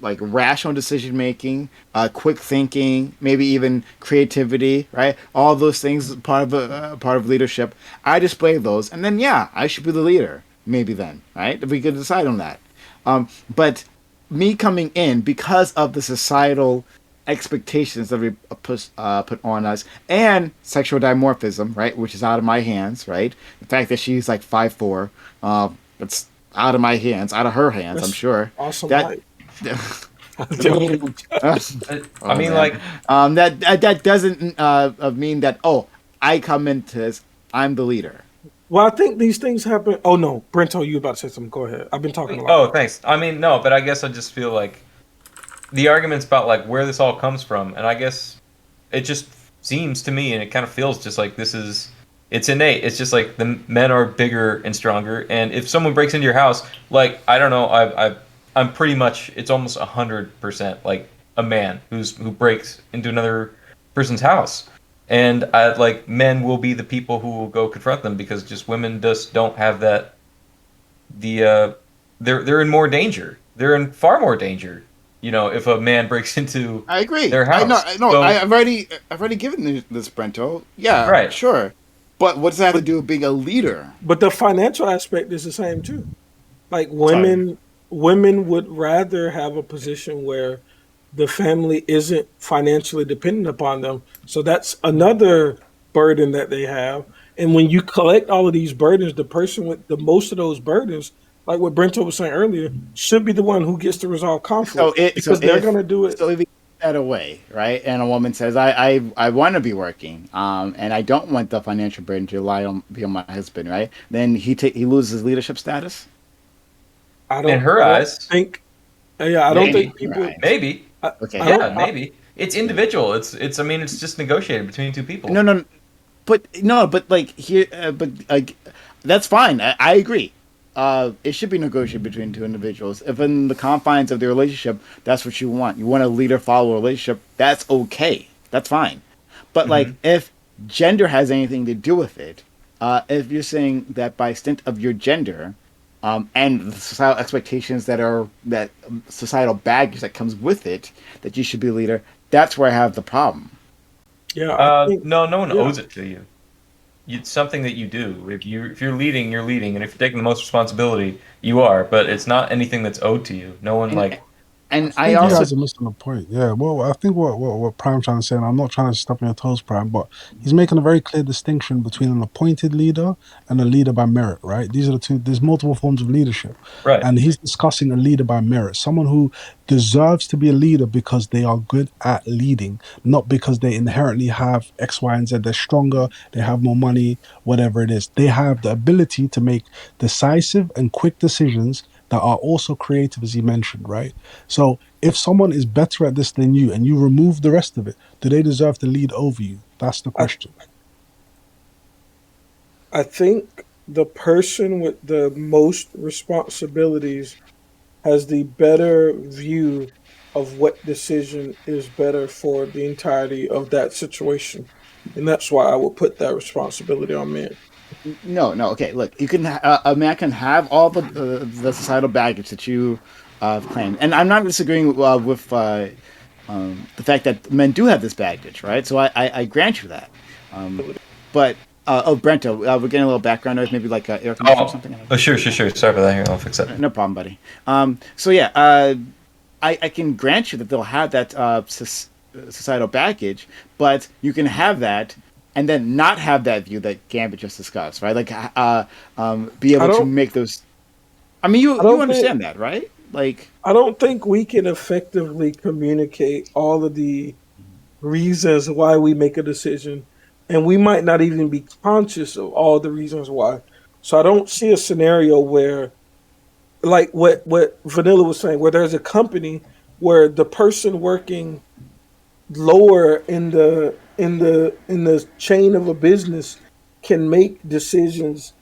like rational decision making, quick thinking, maybe even creativity, right? All those things part of leadership. I display those, and then yeah, I should be the leader. Maybe then, right? If we could decide on that. But me coming in because of the societal expectations that we put on us, and sexual dimorphism, right, which is out of my hands, right? The fact that she's like 5'4", it's out of my hands, out of her hands, I'm That's sure. awesome. That, Height. I mean, man. like, That doesn't mean that I come into this, I'm the leader. Well, I think these things happen. Oh no, Brento, you about to say something? Go ahead. I've been talking a lot. oh, thanks. I mean, no, but I guess I just feel like the arguments about like where this all comes from, and I guess it just seems to me, and it kind of feels just like it's innate. It's just like the men are bigger and stronger, and if someone breaks into your house, like I don't know, I'm pretty much it's almost 100% like a man who breaks into another person's house. And like men will be the people who will go confront them because just women just don't have that. They're in more danger. They're in far more danger. You know, if a man breaks into I agree. their I know. house. No, So- I've already given this, Brento. Yeah, Right. sure. But what does that have to do with being a leader? But the financial aspect is the same too. Like Sorry. women would rather have a position where the family isn't financially dependent upon them. So that's another burden that they have. And when you collect all of these burdens, the person with the most of those burdens, like what Brento was saying earlier, should be the one who gets to resolve So conflict it so because they're if going to do it. so if that away, right? And a woman says, I want to be working, and I don't want the financial burden to be on my husband, right? Then he loses leadership status. In her I don't eyes, think, yeah, I don't think maybe, Right. people, maybe, I, Okay. I don't, yeah, maybe. It's individual. It's. I mean, it's just negotiated between two No, people. no, but no, but like here, but like that's fine. I agree. It should be negotiated between two individuals. If in the confines of the relationship, that's what you want. You want a leader follower relationship. That's okay. That's fine. But like, Hmm. if gender has anything to do with it, if you're saying that by stint of your gender, and the societal expectations that societal baggage that comes with it, that you should be a leader, that's where I have the problem. yeah, I think, No, no one yeah, owes it to you. It's something that you do. If you're leading, you're leading, and if you're taking the most responsibility, you are. But it's not anything that's owed to you. No one And like, I and I think you yeah. also guys are missing the point. Yeah, well, I think what Prime trying to say, and I'm not trying to step on your toes, Prime, but he's making a very clear distinction between an appointed leader and a leader by merit, right? These are the two. There's multiple forms of leadership, Right. and he's discussing a leader by merit, someone who deserves to be a leader because they are good at leading, not because they inherently have X, Y, and Z. They're stronger, they have more money, whatever it is. They have the ability to make decisive and quick decisions that are also creative, as he mentioned, right? So if someone is better at this than you and you remove the rest of it, do they deserve to lead over you? That's the I, question. I think the person with the most responsibilities has the better view of what decision is better for the entirety of that situation. And that's why I would put that responsibility on men. no, no. Okay, look, you can a man can have all the societal baggage that you claim, and I'm not disagreeing with the fact that men do have this baggage, right? So I grant you that. Um, but oh, Brento, we're getting a little background noise, maybe like air conditioner or Oh, something. oh, sure, sure, sure. Sorry for that. Here, I'll fix that. No problem, buddy. So yeah, I can grant you that they'll have that societal baggage, but you can have that and then not have that view that Gambit just discussed, right? Like, be I able to don't make those. I mean, I you don't think understand that, right? Like, I don't think we can effectively communicate all of the reasons why we make a decision, and we might not even be conscious of all the reasons why. So I don't see a scenario where, like what Vanilla was saying, where there's a company where the person working lower in the chain of a business can make decisions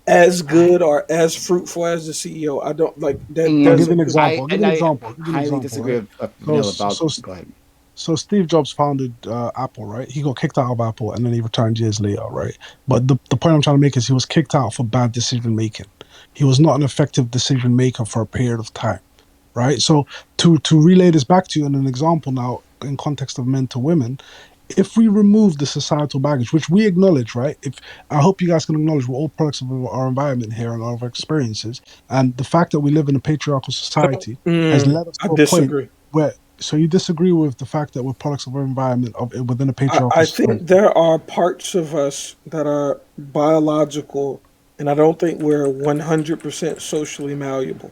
as I, good or as fruitful as the CEO. I don't like that I'll give you and an doesn't example. I'll give you an I example. I'll give you an highly example, disagree right? with So, Vanilla about. so, Go ahead. so Steve Jobs founded Apple, right? He got kicked out of Apple and then he returned years later, right? But the point I'm trying to make is he was kicked out for bad decision making. He was not an effective decision maker for a period of time, right? So to relay this back to you in an example now in context of men to women, if we remove the societal baggage, which we acknowledge, right? If I hope you guys can acknowledge we're all products of our environment here and our experiences, and the fact that we live in a patriarchal society has led us I to a point disagree. where. So you disagree with the fact that we're products of our environment within a patriarchal I think society? there are parts of us that are biological, and I don't think we're 100% socially malleable.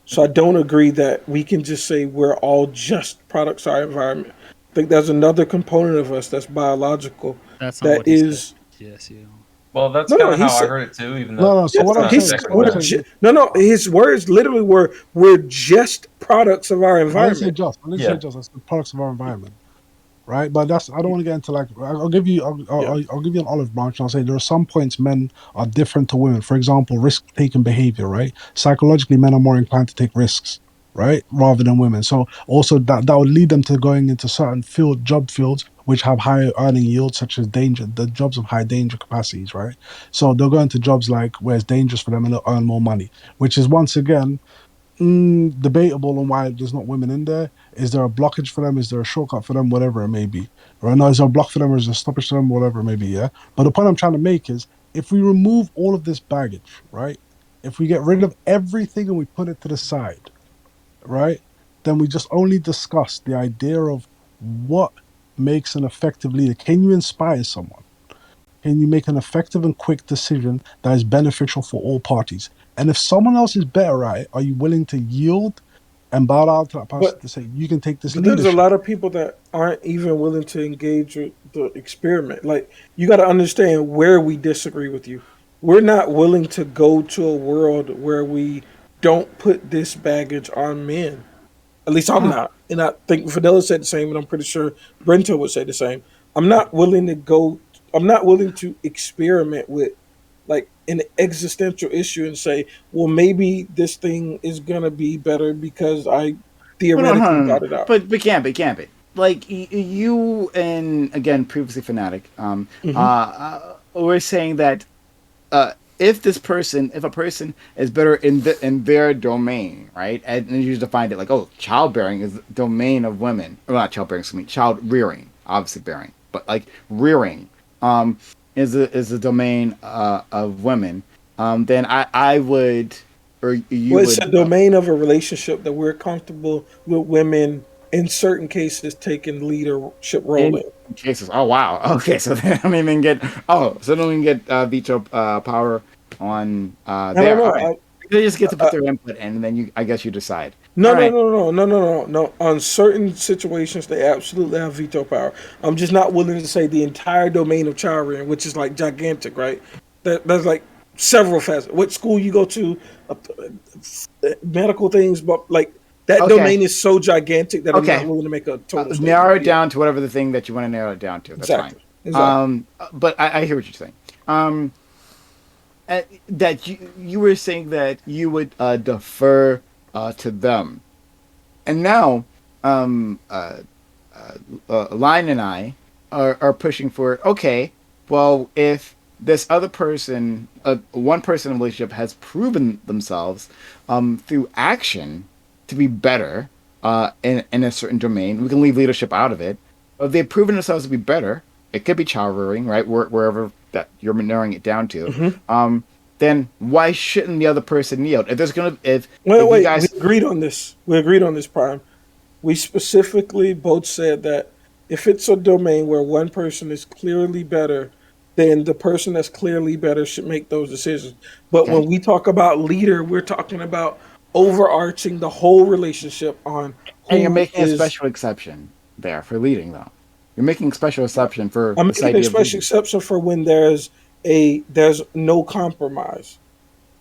So I don't agree that we can just say we're all just products of our environment. I think there's another component of us that's biological That's not that what he said. is Yes, you. Well, that's no, kind no. of He how I said heard it too, even No, though no. So yeah, what it's no. I'm not He saying, said exactly what I'm we're that. saying is, no, no. His words literally were we're just products of our I didn't say environment. just. I didn't say Yeah. just. I said products of our environment. Right? But that's I don't want to get into like I'll give you Yeah, I'll give you an olive branch and I'll say there are some points men are different to women. For example, risk taking behavior, right? Psychologically, men are more inclined to take risks, right, rather than women. So also that would lead them to going into certain job fields which have higher earning yields, such as the jobs of high danger capacities, right? So they'll go into jobs like where it's dangerous for them and they'll earn more money, which is once again debatable on why there's not women in there. Is there a blockage for them? Is there a shortcut for them? Whatever it may be. Right now, is there a block for them or is there a stoppage for them? Whatever it may be. Yeah. But the point I'm trying to make is if we remove all of this baggage, right? If we get rid of everything and we put it to the side, right? Then we just only discuss the idea of what makes an effective leader. Can you inspire someone? Can you make an effective and quick decision that is beneficial for all parties? And if someone else is better at it, are you willing to yield and bow down to that person But to say, you can take this But there's a leadership. lot of people that aren't even willing to engage with the experiment. Like, you got to understand where we disagree with you. We're not willing to go to a world where we don't put this baggage on men. At least I'm not. And I think Fidel said the same, and I'm pretty sure Brento would say the same. I'm not willing to go, I'm not willing to experiment with like an existential issue and say, well, maybe this thing is going to be better because I Hold on, hold theoretically on, hold thought on. it out. But Gambit. Like you and again previously fanatic, Hmm. were saying that if a person is better in their domain, right? And you defined it like, oh, childbearing is the domain of women. Well, not childbearing, excuse me, child rearing, obviously bearing, but like rearing, um, is the domain of women. Then I would, or you Well, it's a would. domain of a relationship that we're comfortable with women in certain cases taking leadership role In in. cases. Oh wow. Okay, so they don't even get. Oh, so they don't even get veto power on I don't there. All right. know. They just get to I, put their input in, and then I guess you decide. All No, no, right. no, no, no, no, no, no. On certain situations, they absolutely have veto power. I'm just not willing to say the entire domain of child rearing, which is like gigantic, right? There's like several facets. What school you go to, uh, medical things, but like that Okay. domain is so gigantic that I'm not Okay. willing to make a total statement. Narrow it Yeah, down to whatever the thing that you want to narrow it down to. That's fine. exactly, exactly. But I hear what you're saying. Um, that you were saying that you would defer to them, and now um, uh, Line and I are pushing for okay. Well, if this other person, one person in a relationship, has proven themselves through action to be better in a certain domain, we can leave leadership out of it. But if they've proven themselves to be better, it could be child rearing, right? Wherever that you're narrowing it down to. Hmm. Then why shouldn't the other person yield? If there's gonna Wait, if you wait. We guys agreed on this. We agreed on this, Prime. We specifically both said that if it's a domain where one person is clearly better, then the person that's clearly better should make those decisions. But okay, when we talk about leader, we're talking about overarching the whole relationship on and you're who making a is. special exception there for leading, though. You're making a special exception for I'm this making a idea of special leading. exception for when there's no compromise,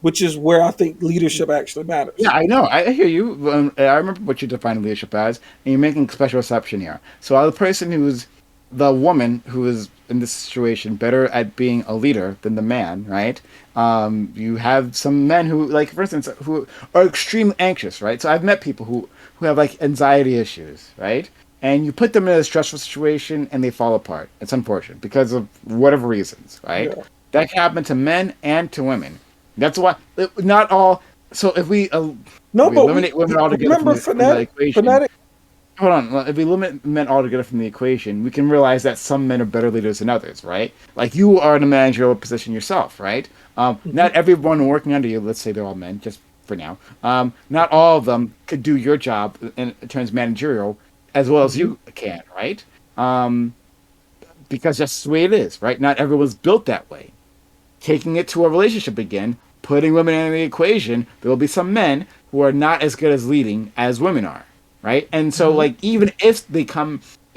which is where I think leadership actually Yeah, matters. I know. I hear you. I remember what you define leadership as, and you're making a special exception here. So, the person who's the woman who is in this situation better at being a leader than the man, right? You have some men who, like, for instance, who are extremely anxious, right? So, I've met people who have like anxiety issues, right? And you put them in a stressful situation and they fall apart. It's unfortunate because of whatever reasons, right? Yeah. That can happen to men and to women. That's why not all. So No, we but eliminate women altogether remember from the fanatic. equation. Fanatic. Hold on, well, if we eliminate men altogether from the equation, we can realize that some men are better leaders than others, right? Like you are in a managerial position yourself, right? Not Mhm. everyone working under you. Let's say they're all men, just for now. Not all of them could do your job in terms of managerial as well as Mhm. you can, right? Um, because that's the way it is, right? Not everyone's built that way. Taking it to a relationship again, putting women in the equation, there will be some men who are not as good as leading as women are, right? And so, Mhm. like, even if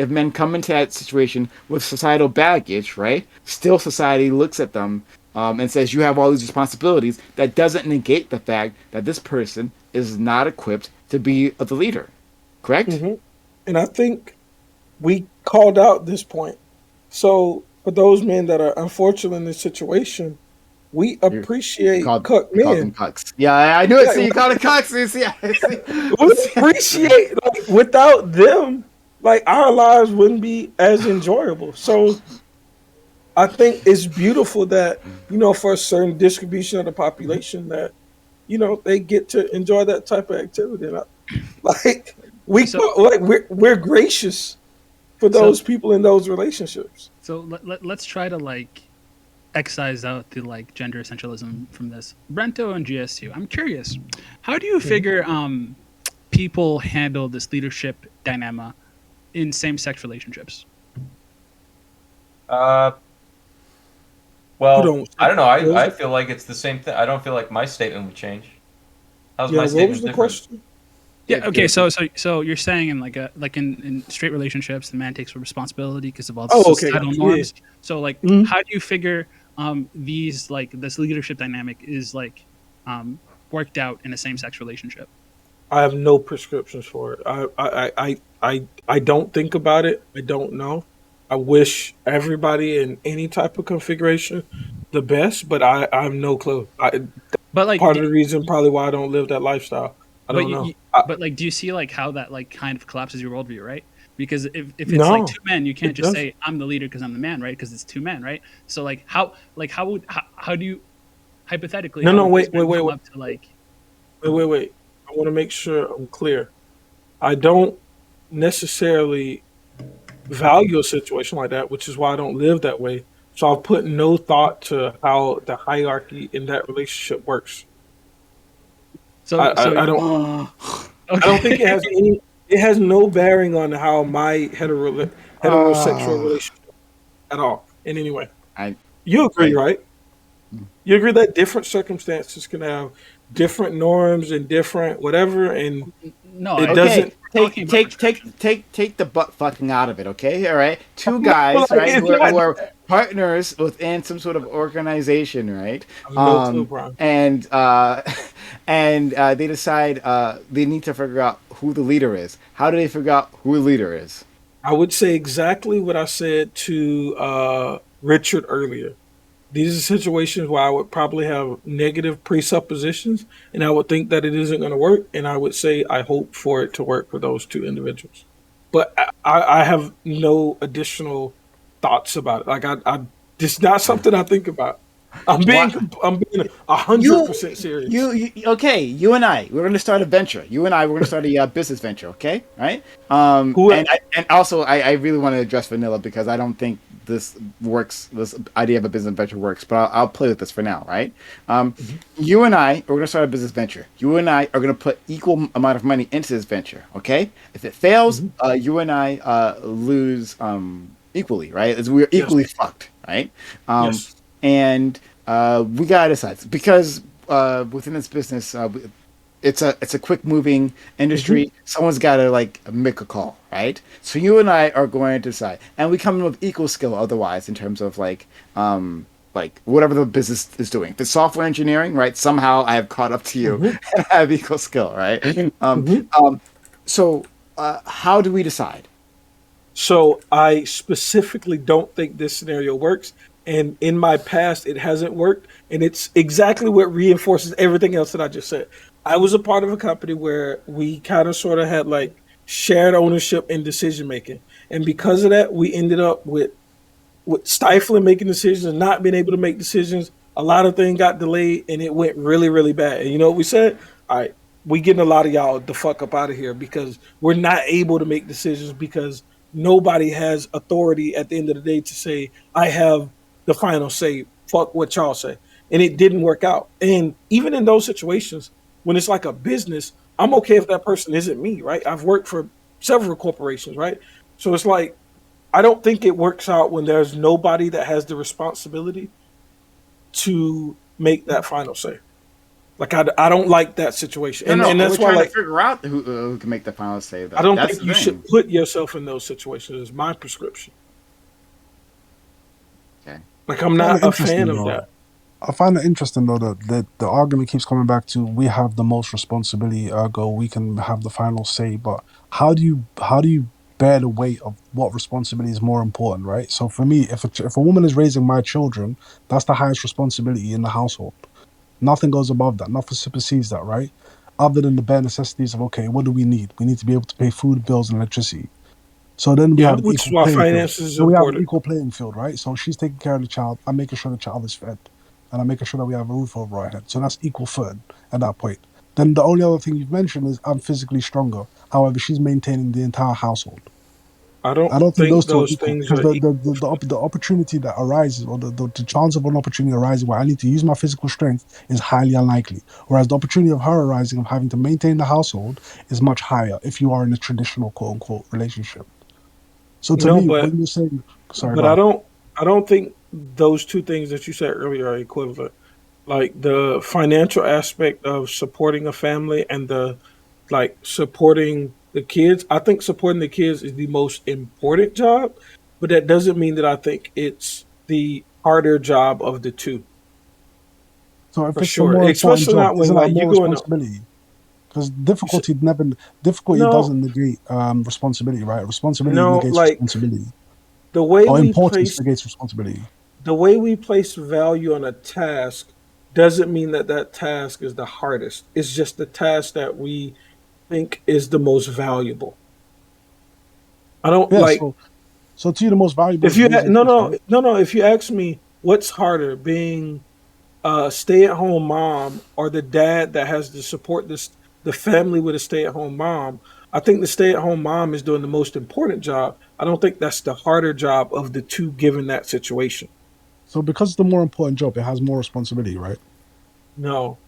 men come into that situation with societal baggage, right? Still, society looks at them and says, you have all these responsibilities. That doesn't negate the fact that this person is not equipped to be the leader, correct? Mhm. And I think we called out this point. So for those men that are unfortunate in this situation, we You, appreciate cook you called them men. cucks. Yeah, I knew it. Yeah, See, you called it cucks. You see, I see. we appreciate like without them, like our lives wouldn't be as enjoyable. So I think it's beautiful that for a certain distribution of the population that they get to enjoy that type of activity. And like So we're gracious for so those people in those relationships. let's try to like excise out the like gender essentialism from this. Brento and GSU. I'm curious, how do you Mhm. figure people handle this leadership dilemma in same-sex relationships? Uh, Hold well, on. I don't know. What was I the, feel like it's the same thing. I don't feel like my statement would change. How's yeah, my what was statement the different? question? Yeah. Get Okay. your So you're saying in in straight relationships, the man takes responsibility because of all the Oh, okay, societal gotcha. Yeah. norms. So like, Mhm. how do you figure these like this leadership dynamic is like worked out in a same sex relationship? I have no prescriptions for it. I don't think about it. I don't know. I wish everybody in any type of configuration the best, but I have no clue. But like, Part of the reason probably why I don't live that lifestyle. I but don't you, know. you but like, do you see like how that like kind of collapses your worldview, right? Because if it's like No, two men, you can't it just doesn't. say I'm the leader because I'm the man, right? Because it's two men, right? So how do you hypothetically No, how no, would these wait, men wait, wait, come wait, up to like wait, wait, wait. I want to make sure I'm clear. I don't necessarily value a situation like that, which is why I don't live that way. So I've put no thought to how the hierarchy in that relationship works. so so I don't I don't think okay. it has any. It has no bearing on how my heterosexual ah. relationship at all in any way. I You agree, I right? You agree that different circumstances can have different norms and different whatever, and No, it Okay, doesn't. talking about prescription. take the butt fucking out of it, okay? All right, two No, like guys, right, it's who not. are partners within some sort of organization, right? I have no clue, Um, Brian. and and they decide they need to figure out who the leader is. How do they figure out who the leader is? I would say exactly what I said to Richard earlier. These are situations where I would probably have negative presuppositions, and I would think that it isn't going to work, and I would say I hope for it to work for those two individuals. But I have no additional thoughts about it. It's not something I think about. What? I'm being a hundred You, percent serious. okay? You and I, we're gonna start a venture. You and I, we're gonna start a business venture. Okay, right? Who? And also, I really want to address vanilla because I don't think this works. This idea of a business venture works, but I'll play with this for now, right? Mhm, You and I, we're gonna start a business venture. You and I are gonna put equal amount of money into this venture. Okay, if it fails, mhm. you and I lose equally, right? As we're Yes, equally fucked, right? Um, yes. and we gotta decide because within this business, it's a quick moving Hmm. industry. Someone's got to like make a call, right? So you and I are going to decide, and we come in with equal skill. Otherwise, in terms of like whatever the business is doing, if it's software engineering, right? Somehow I have caught up to you Hmm. and I have equal skill, right? Um, Hmm. um, so how do we decide? So I specifically don't think this scenario works. And in my past, it hasn't worked. And it's exactly what reinforces everything else that I just said. I was a part of a company where we kind of sort of had like shared ownership and decision making. And because of that, we ended up with stifling making decisions and not being able to make decisions. A lot of things got delayed and it went really, really bad. And you know what we said? All right, we getting a lot of y'all the fuck up out of here because we're not able to make decisions because nobody has authority at the end of the day to say, I have the final say. Fuck what y'all say. And it didn't work out. And even in those situations, when it's like a business, I'm okay if that person isn't me, right? I've worked for several corporations, right? So it's like I don't think it works out when there's nobody that has the responsibility to make that final say. Like I don't like that situation, No, no, and we're that's why trying to like figure out who can make the final say, I though. don't That's think the you should thing. put yourself in those situations. Is my prescription. Okay. Like I'm I find it not a fan interesting of though. that. I find it interesting though that the argument keeps coming back to we have the most responsibility, ergo we can have the final say. But how do you bear the weight of what responsibility is more important, right? So for me, if a woman is raising my children, that's the highest responsibility in the household. Nothing goes above that. Nothing supersedes that, right? Other than the bare necessities of okay, what do we need? We need to be able to pay food, bills, and electricity. So then we Yeah, have an which is equal why playing field. finances is So we have an important. equal playing field, right? So she's taking care of the child. I'm making sure the child is fed. And I'm making sure that we have a roof over our head. So that's equal footing at that point. Then the only other thing you've mentioned is I'm physically stronger. However, she's maintaining the entire household. I don't I don't think those think two are those equal things because are the opportunity that arises or the chance of an opportunity arising where I need to use my physical strength is highly unlikely. Whereas the opportunity of her arising of having to maintain the household is much higher if you are in a traditional quote unquote relationship. So to no, me, when you're saying, sorry, but go ahead. I don't think those two things that you said earlier are equivalent. Like the financial aspect of supporting a family and the like supporting the kids. I think supporting the kids is the most important job, but that doesn't mean that I think it's the harder job of the two, So if for it's the sure. more important Especially job, not when isn't that like you more go in a, responsibility? Because you said, difficulty no, doesn't negate responsibility, right? Responsibility no, negates like responsibility, the way or we importance place negates responsibility. the way we place value on a task doesn't mean that that task is the hardest. It's just the task that we think is the most valuable. I don't Yeah. like So to you, the most valuable if is you raising no kids, no right? no no if you ask me what's harder, being a stay-at-home mom or the dad that has to support the family with a stay-at-home mom, I think the stay-at-home mom is doing the most important job. I don't think that's the harder job of the two given that situation. So because it's the more important job, it has more responsibility, right? No,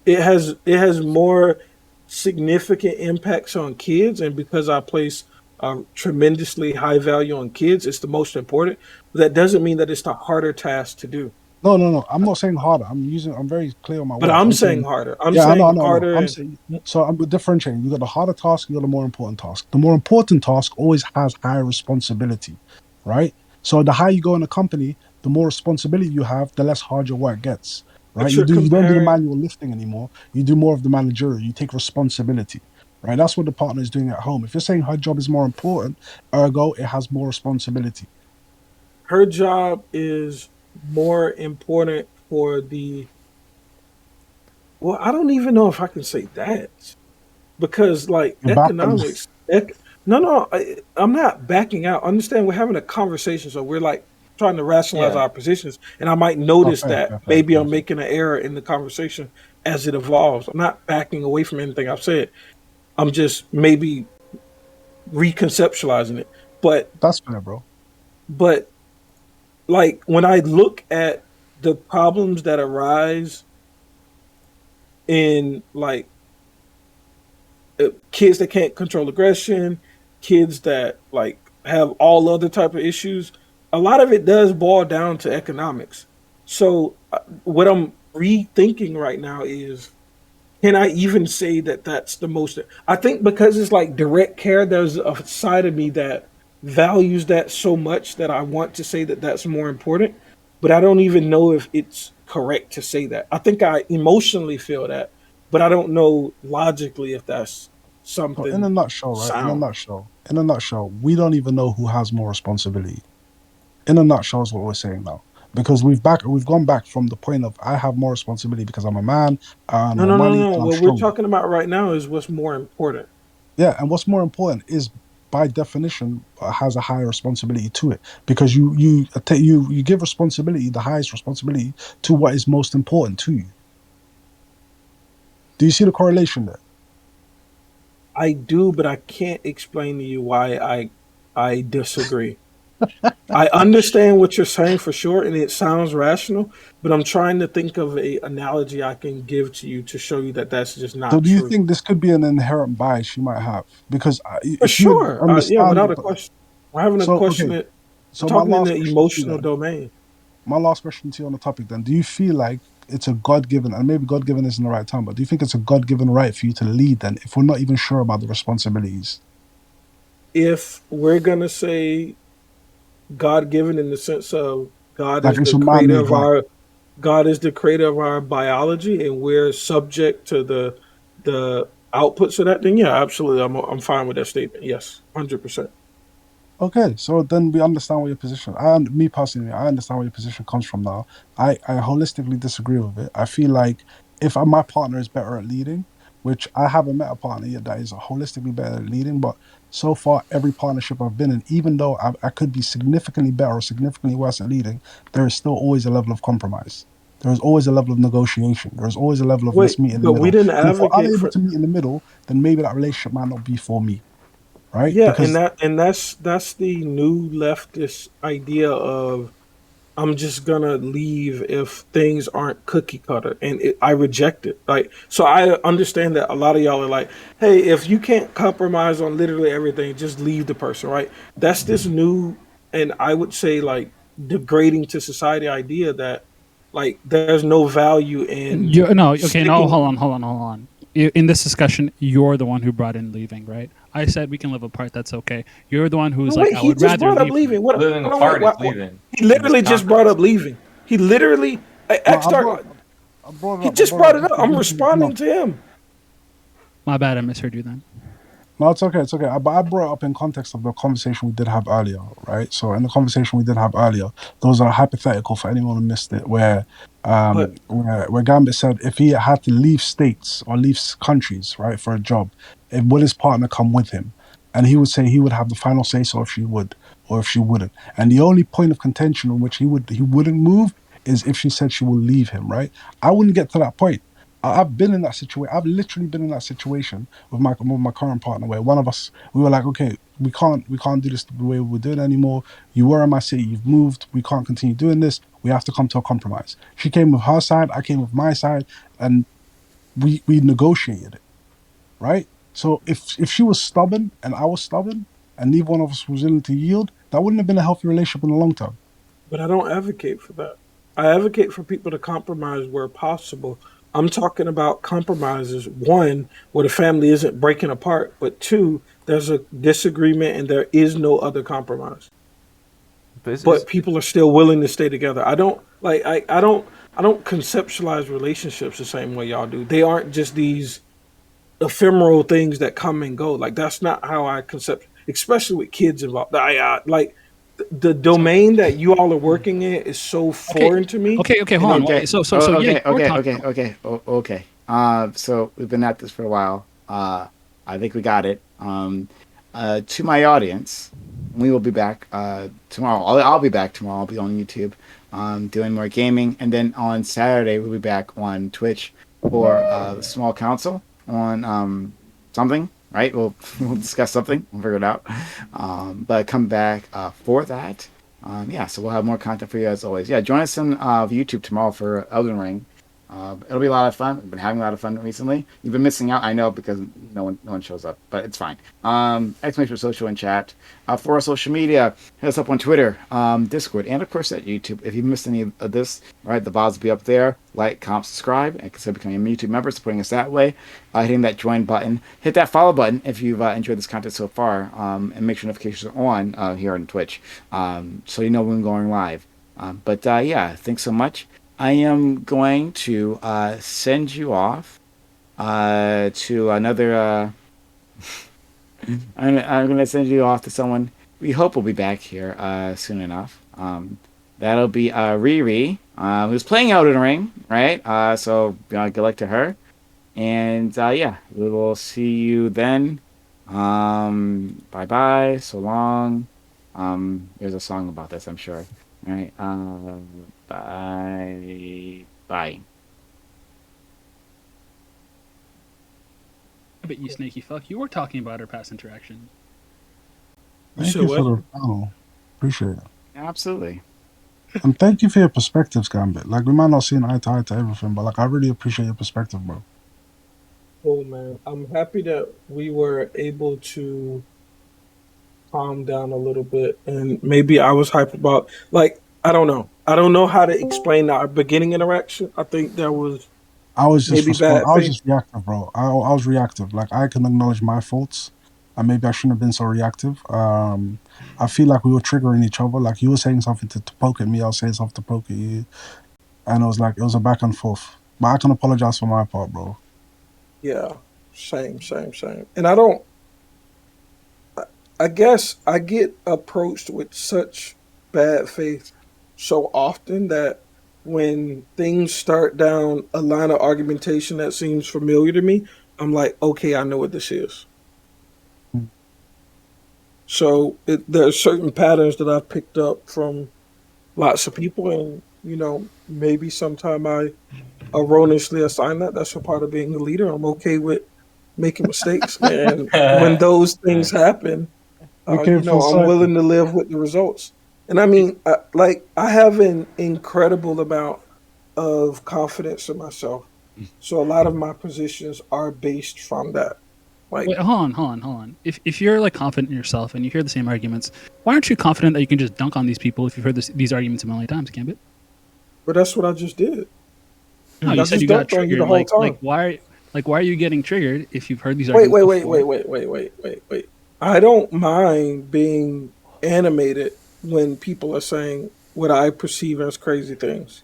it has more significant impacts on kids, and because I place a tremendously high value on kids, it's the most important. But that doesn't mean that it's the harder task to do. No, no, no. I'm not saying harder. I'm very clear on my But words. I'm I'm saying saying, harder. I'm yeah, I saying know, I know. harder, I'm and saying, so I'm differentiating. You got the harder task, you got the more important task. The more important task always has higher responsibility, right? So the higher you go in a company, the more responsibility you have, the less hard your work gets, right? but you're You don't do the comparing. manual lifting anymore. You do more of the managerial. You take responsibility, right? That's what the partner is doing at home. If you're saying her job is more important, ergo it has more responsibility. Her job is more important for the. Well, I don't even know if I can say that because, like, You're back and economics. No, no, I'm not backing out. Understand, we're having a conversation, so we're like trying to rationalize Yeah. our positions, and I might oh, notice fair, that fair, fair, maybe fair, I'm fair. making an error in the conversation as it evolves. I'm not backing away from anything I've said. I'm just maybe reconceptualizing it. But That's fair, bro. but like when I look at the problems that arise in like kids that can't control aggression, kids that like have all other type of issues, a lot of it does boil down to economics. So what I'm rethinking right now is, can I even say that that's the most? I think because it's like direct care, there's a side of me that values that so much that I want to say that that's more important, but I don't even know if it's correct to say that. I think I emotionally feel that, but I don't know logically if that's So in a something nutshell, right? sound. In a nutshell, we don't even know who has more responsibility. In a nutshell, is what we're saying now. Because we've gone back from the point of I have more responsibility because I'm a man, I earn No, more no, no, money, no. and I'm What we're stronger. talking about right now is what's more important. Yeah, and what's more important is by definition has a higher responsibility to it because you give responsibility, the highest responsibility to what is most important to you. Do you see the correlation there? I do, but I can't explain to you why I disagree. I understand what you're saying for sure, and it sounds rational. But I'm trying to think of a analogy I can give to you to show you that that's just So not do you true. think this could be an inherent bias you might have? Because For if you would sure, yeah, understand, without a question. We're having a so question okay. that we're So talking in the emotional then, domain. my last question to you on the topic then, do you feel like it's a God given, and maybe God given isn't the right term, but do you think it's a God given right for you to lead then if we're not even sure about the responsibilities? If we're gonna say God given in the sense of God Like is it's the a creator man-made of right. our God is the creator of our biology, and we're subject to the outputs of that. Then yeah, absolutely, I'm fine with that statement. Yes, 100%. Okay, so then we understand where your position. Me personally, I understand where your position comes from now. I holistically disagree with it. I feel like if my partner is better at leading, which I haven't met a partner yet that is holistically better at leading, but so far every partnership I've been in, even though I could be significantly better or significantly worse at leading, there is still always a level of compromise. There is always a level of negotiation. There is always a level of let's Wait, meet in the but we middle. didn't And if we're advocate unable for. to meet in the middle, then maybe that relationship might not be for me, right? Yeah, and Because that's the new leftist idea of I'm just gonna leave if things aren't cookie cutter, and I reject it. Like, so I understand that a lot of y'all are like, "Hey, if you can't compromise on literally everything, just leave the person." Right? That's this new, and I would say like degrading to society idea that like there's no value in You no, okay, no, sticking. hold on. in this discussion, you're the one who brought in leaving, right? I said we can live apart. That's okay. You're the one who's No, like, wait, I he would just rather brought up leave him. leaving. What? Living Hold on, wait, apart is leaving. he In this literally just brought up context. leaving. He literally, No, Start. I brought it He up. just brought it up. just to I'm give you responding enough. to him. My bad, I misheard you then. No, it's okay. It's okay. But I brought it up in context of the conversation we did have earlier, right? So in the conversation we did have earlier, those are hypothetical for anyone who missed it, But where Gambit said if he had to leave states or leave countries, right, for a job, would his partner come with him? And he would say he would have the final say so if she would or if she wouldn't. And the only point of contention on which he wouldn't move is if she said she will leave him, right? I wouldn't get to that point. I've been in that situation. I've literally been in that situation with my current partner, where one of us, we were like, okay, we can't do this the way we're doing it anymore. You were in my city, you've moved. We can't continue doing this. We have to come to a compromise. She came with her side, I came with my side, and we negotiated it, right? So if she was stubborn and I was stubborn, and neither one of us was willing to yield, that wouldn't have been a healthy relationship in the long term. I don't advocate for that. I advocate for people to compromise where possible. I'm talking about compromises. One, where the family isn't breaking apart, but two, there's a disagreement and there is no other compromise. But But people are still willing to stay together. I don't like I don't conceptualize relationships the same way y'all do. They aren't just these ephemeral things that come and go. Like that's not how I concept, especially with kids involved. Like the So domain that you all are working in is so okay, foreign to me. okay, And hold on. Okay. So yeah, Okay. you're Okay. talking. Okay. Okay. Okay. So we've been at this for a while. I think we got it. To my audience, we will be back tomorrow. I'll be back tomorrow. I'll be on YouTube, doing more gaming, and then on Saturday we'll be back on Twitch for the small council on something. Right? We'll we'll discuss something. We'll figure it out. But come back for that. Yeah, so we'll have more content for you as always. Yeah, join us on YouTube tomorrow for Elden Ring. It'll be a lot of fun. We've been having a lot of fun recently. You've been missing out, I know, because no one shows up, but it's fine. Exclamation social and chat. For our social media, hit us up on Twitter, Discord, and of course at YouTube. If you missed any of this, right, the VODs will be up there. Like, comment, subscribe, and consider becoming a YouTube member, supporting us that way. Hitting that join button. Hit that follow button if you've enjoyed this content so far, and make sure notifications are on here on Twitch, so you know when we're going live. But yeah, thanks so much. I am going to send you off to another. I'm going to send you off to someone we hope will be back here soon enough. That'll be Riri, who's playing Elden Ring, right? So good luck to her. And yeah, we will see you then. Bye bye. So long. There's a song about this, I'm sure. All right. Bye. Bye. But you snaky fuck, you were talking about our past interaction. Thank So you for what? the panel. Appreciate it. Absolutely. And thank you for your perspectives, Gambit. Like we might not see an eye to everything, but like I really appreciate your perspective, bro. Cool, man. I'm happy that we were able to calm down a little bit, and maybe I was hyped about like I don't know. I don't know how to explain our beginning interaction. I think there was I was just maybe bad I was faith. just reactive, bro. I was reactive. Like I can acknowledge my faults, and maybe I shouldn't have been so reactive. I feel like we were triggering each other. Like you were saying something to poke at me, I was saying something to poke at you, and it was a back and forth. But I can apologize for my part, bro. Yeah, same. And I don't. I guess I get approached with such bad faith so often that when things start down a line of argumentation that seems familiar to me, I'm like, okay, I know what this is. Mm. So there are certain patterns that I've picked up from lots of people, and maybe sometime I erroneously assign that. That's a part of being a leader. I'm okay with making mistakes, and when those things happen, We came full I'm circle. willing to live with the results. And I mean, I have an incredible amount of confidence in myself. So a lot of my positions are based from that. Like, Wait, hold on. If you're like confident in yourself and you hear the same arguments, why aren't you confident that you can just dunk on these people if you've heard these arguments a million times, Gambit? but that's what I just did. No, I you said just you got dunked on you the triggered. whole Like time. why? Like, why are you getting triggered if you've heard these Wait, arguments wait, wait, before? wait, wait, wait, wait, wait, wait. I don't mind being animated when people are saying what I perceive as crazy things.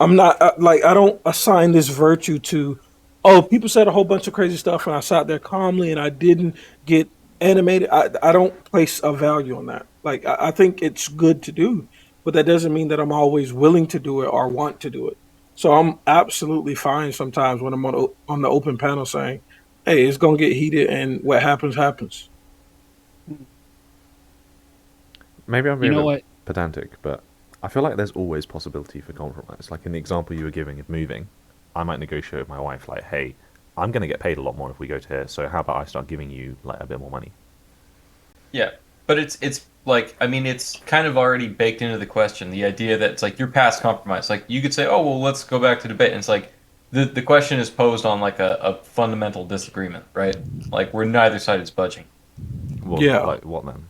I'm not like I don't assign this virtue to. Oh, people said a whole bunch of crazy stuff, and I sat there calmly, and I didn't get animated. I don't place a value on that. Like I think it's good to do, but that doesn't mean that I'm always willing to do it or want to do it. So I'm absolutely fine sometimes when I'm on the open panel saying, "Hey, it's gonna get heated, and what happens happens." Maybe I'm You being a know bit what? pedantic, but I feel like there's always possibility for compromise. Like in the example you were giving of moving, I might negotiate with my wife, like, hey, I'm going to get paid a lot more if we go to here, so how about I start giving you like a bit more money? Yeah, but it's like, I mean, it's kind of already baked into the question. The idea that it's like you're past compromise. Like you could say, oh well, let's go back to debate. And it's like the question is posed on like a fundamental disagreement, right? Like where neither side is budging. Well, Yeah. like what then?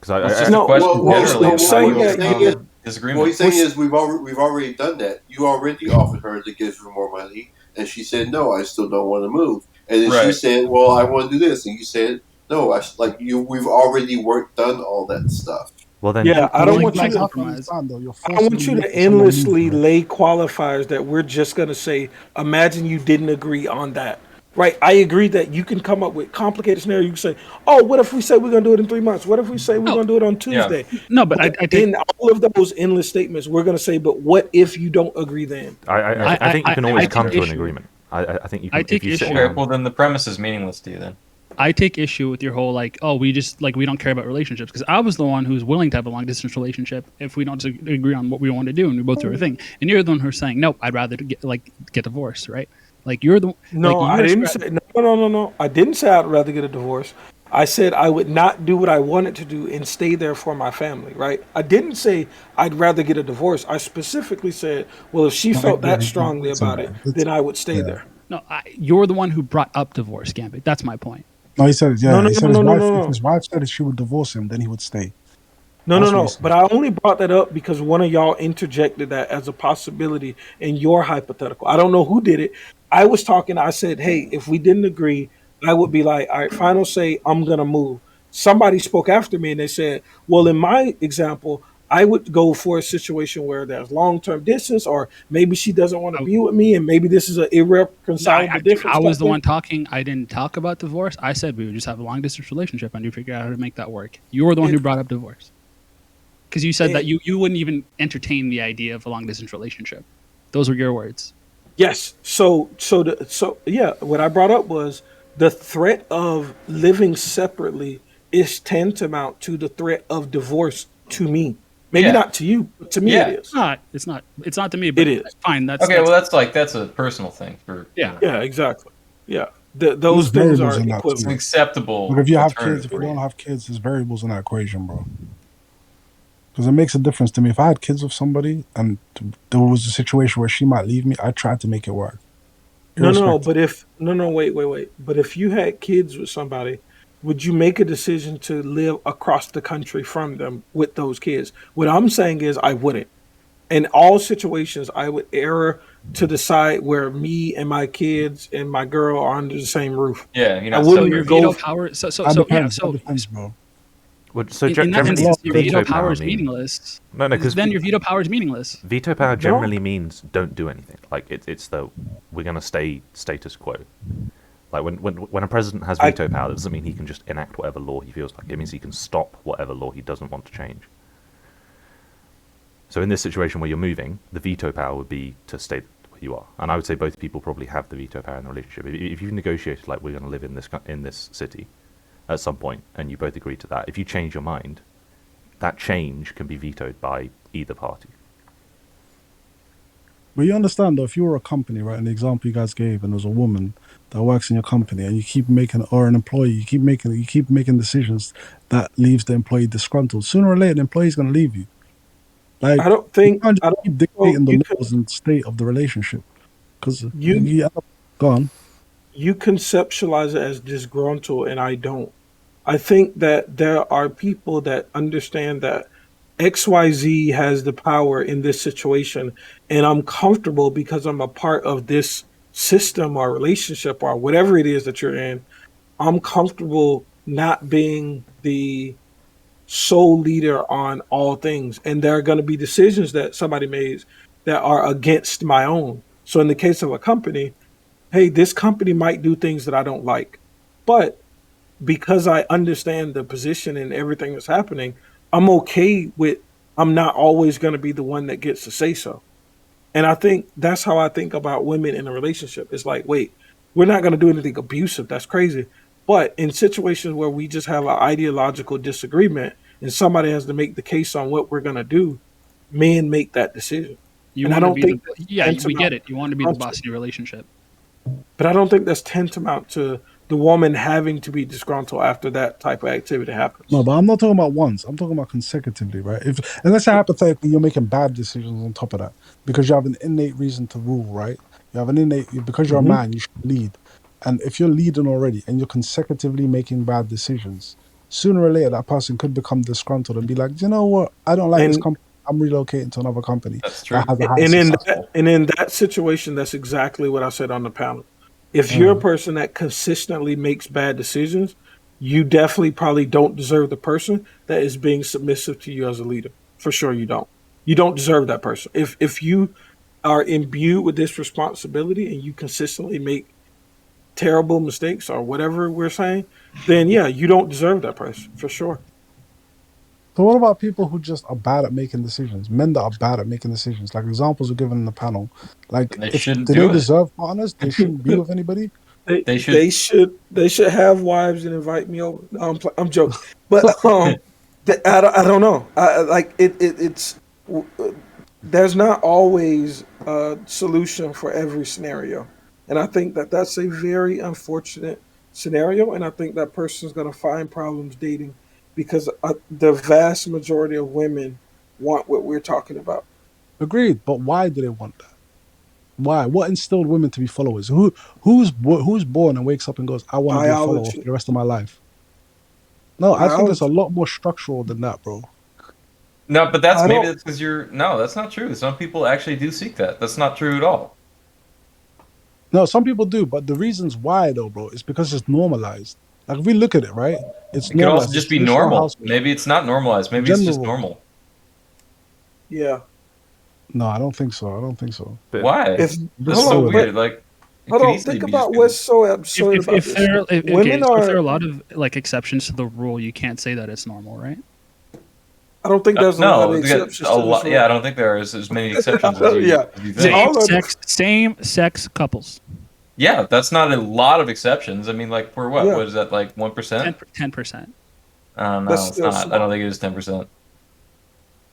Because Well, it's I just a No, question well, generally of it's how saying you that overcome you. What disagreement. he's saying is we've already done that. You already offered her to give her more money, and she said no. I still don't want to move. And then she Right. said, "Well, I want to do this," and you said no. Like you, we've already done all that stuff. well then Yeah, I But don't you Like, want you guys to. have to compromise. understand though, you're I don't want forcibly you to making someone move, endlessly right? lay qualifiers that we're just going to say, imagine you didn't agree on that. Right? I agree that you can come up with complicated scenarios. You can say, oh, what if we say we're going to do it in 3 months? What if we say we're No, going to do it on Yeah. Tuesday? no, but But I take in all of those endless statements, we're going to say, but what if you don't agree then? I think you can always I come take to an issue. agreement. I think you I can if take you sit issue. Okay. down. Well, then the premise is meaningless to you then. I take issue with your whole like, oh, we just like we don't care about relationships because I was the one who's willing to have a long distance relationship if we don't agree on what we want to do and we both do our thing. And you're the one who's saying, nope, I'd rather get divorced, right? Like you're the like No, I you're didn't say, no. I didn't say I'd rather get a divorce. I said I would not do what I wanted to do and stay there for my family, right? I didn't say I'd rather get a divorce. I specifically said, well, if she No, I felt get that it. strongly It's a about it, then I would stay yeah. there. no, you're the one who brought up divorce, Gambit. That's my point. No, he said it. No, Yeah, no, he no, said no, his no, wife. no, If no. his wife said she would divorce him, then he would stay. No, no, That's what he no. said. But I only brought that up because one of y'all interjected that as a possibility in your hypothetical. I don't know who did it. I was talking. I said, hey, if we didn't agree, I would be like, all right, final say, I'm going to move. Somebody spoke after me and they said, well, in my example, I would go for a situation where there's long term distance, or maybe she doesn't want to I, be with me, and maybe this is an irreconcilable dude, difference I type was the thing. one talking. I didn't talk about divorce. I said we would just have a long distance relationship and you figure out how to make that work. You were the one who It, brought up divorce because you said that it, you wouldn't even entertain the idea of a long distance relationship. Those were your words. Yes. So yeah, what I brought up was the threat of living separately is tantamount to the threat of divorce to me. Maybe Yeah. not to you, but to me it Yeah. is. Not. It's not. It's not to me, It but is. fine. Okay. That's Well, that's a personal thing for yeah. Yeah, exactly. Yeah. There's Those things variables are in that it's an too. equivalent. Like acceptable if you have kids, alternative if you for don't you. have kids, there's variables in that equation, bro. Because it makes a difference to me. If I had kids with somebody and there was a situation where she might leave me, I tried to make it work, No, no, no. irrespective. But if no, no, wait. But if you had kids with somebody, would you make a decision to live across the country from them with those kids? What I'm saying is, I wouldn't. In all situations, I would err to the side where me and my kids and my girl are under the same roof. Yeah, you're I not So your wouldn't separating. go. veto power. That So yeah. depends. That So depends, bro. Well, so in that There's a generally, lot instance, of your things. veto veto power power is mean meaningless. no, no, because Then your veto power is meaningless. veto power No, generally means don't do anything. Like it's the we're gonna stay status quo. Like when a president has I veto power, that doesn't mean he can just enact whatever law he feels like. It means he can stop whatever law he doesn't want to change. So in this situation where you're moving, the veto power would be to stay where you are. And I would say both people probably have the veto power in the relationship. If you've negotiated like we're going to live in this city at some point, and you both agree to that, if you change your mind, that change can be vetoed by either party. But you understand though, if you were a company, right, and the example you guys gave, and there's a woman that works in your company, and you keep making, or an employee, you keep making decisions that leaves the employee disgruntled. Sooner or later, the employee's gonna leave you. Like I don't you think can't just I don't. keep So dictating the laws and state of the relationship because you you end up gone. you conceptualize it as disgruntled, and I don't. I think that there are people that understand that XYZ has the power in this situation, and I'm comfortable because I'm a part of this system or relationship or whatever it is that you're in, I'm comfortable not being the sole leader on all things. And there are going to be decisions that somebody makes that are against my own. So in the case of a company, hey, this company might do things that I don't like. But because I understand the position and everything that's happening, I'm okay with I'm not always going to be the one that gets to say so. And I think that's how I think about women in a relationship. It's like, wait, we're not going to do anything abusive. That's crazy. But in situations where we just have an ideological disagreement and somebody has to make the case on what we're going to do, men make that decision. You And I want to don't be the think that's yeah, we tantamount get it. You want to be the boss to, in your relationship. but I don't think that's tantamount to the woman having to be disgruntled after that type of activity No, happens. but I'm not talking about once. I'm talking about consecutively, right? If and let's say hypothetically you're making bad decisions on top of that because you have an innate reason to rule, right? You have an innate because you're a Hmm. man, you should lead. And if you're leading already and you're consecutively making bad decisions, sooner or later that person could become disgruntled and be like, you know what? I don't like this And company. I'm relocating to another company That's that true. has a higher and in success that rate. and in that situation, that's exactly what I said on the panel. If you're a Mm. person that consistently makes bad decisions, you definitely probably don't deserve the person that is being submissive to you as a leader. For sure, you don't. You don't deserve that person. If you are imbued with this responsibility and you consistently make terrible mistakes or whatever we're saying, then yeah, you don't deserve that person for sure. So what about people who just are bad at making decisions? Men that are bad at making decisions, like examples were given in the panel. Like, Then they if shouldn't do they do it. deserve partners? They shouldn't be with anybody. They should. They should have wives and invite me over. No, I'm joking, but I don't know. Like it's there's not always a solution for every scenario, and I think that that's a very unfortunate scenario, and I think that person's going to find problems dating because the vast majority of women want what we're talking about. Agreed, but why do they want that? Why? What instilled women to be followers? Who's born and wakes up and goes, "I want to be a follower for Biology, the rest of my life"? No, I think it's a biology. lot more structural than that, bro. No, but that's I maybe don't. that's because you're. No, that's not true. Some people actually do seek that. That's not true at all. No, some people do, but the reasons why though, bro, is because it's normalized. Like if we look at it, right? It's It could also normalized. It's just be traditional normal. household, Maybe it's not normalized. Maybe it's gender just roles. normal. Yeah. No, I don't think so. I don't think so. But Why? If That's Just hold so on, doing it. but weird. Like, it hold could on. easily Think be just about what's because. so absurd about If this. there okay, Women so if there are are. a lot of like exceptions to the rule, you can't say that it's normal, right? I don't think there's a lot of No, they got exceptions a to this lot. Yeah, rule. I don't think there is as many exceptions Yeah, as you they think. all are. Same sex couples. Yeah, that's not a lot of exceptions. I mean, like for what? Yeah, What is that? Like 1%? 10%. that's No, it's still not. I don't small. think it is 10%.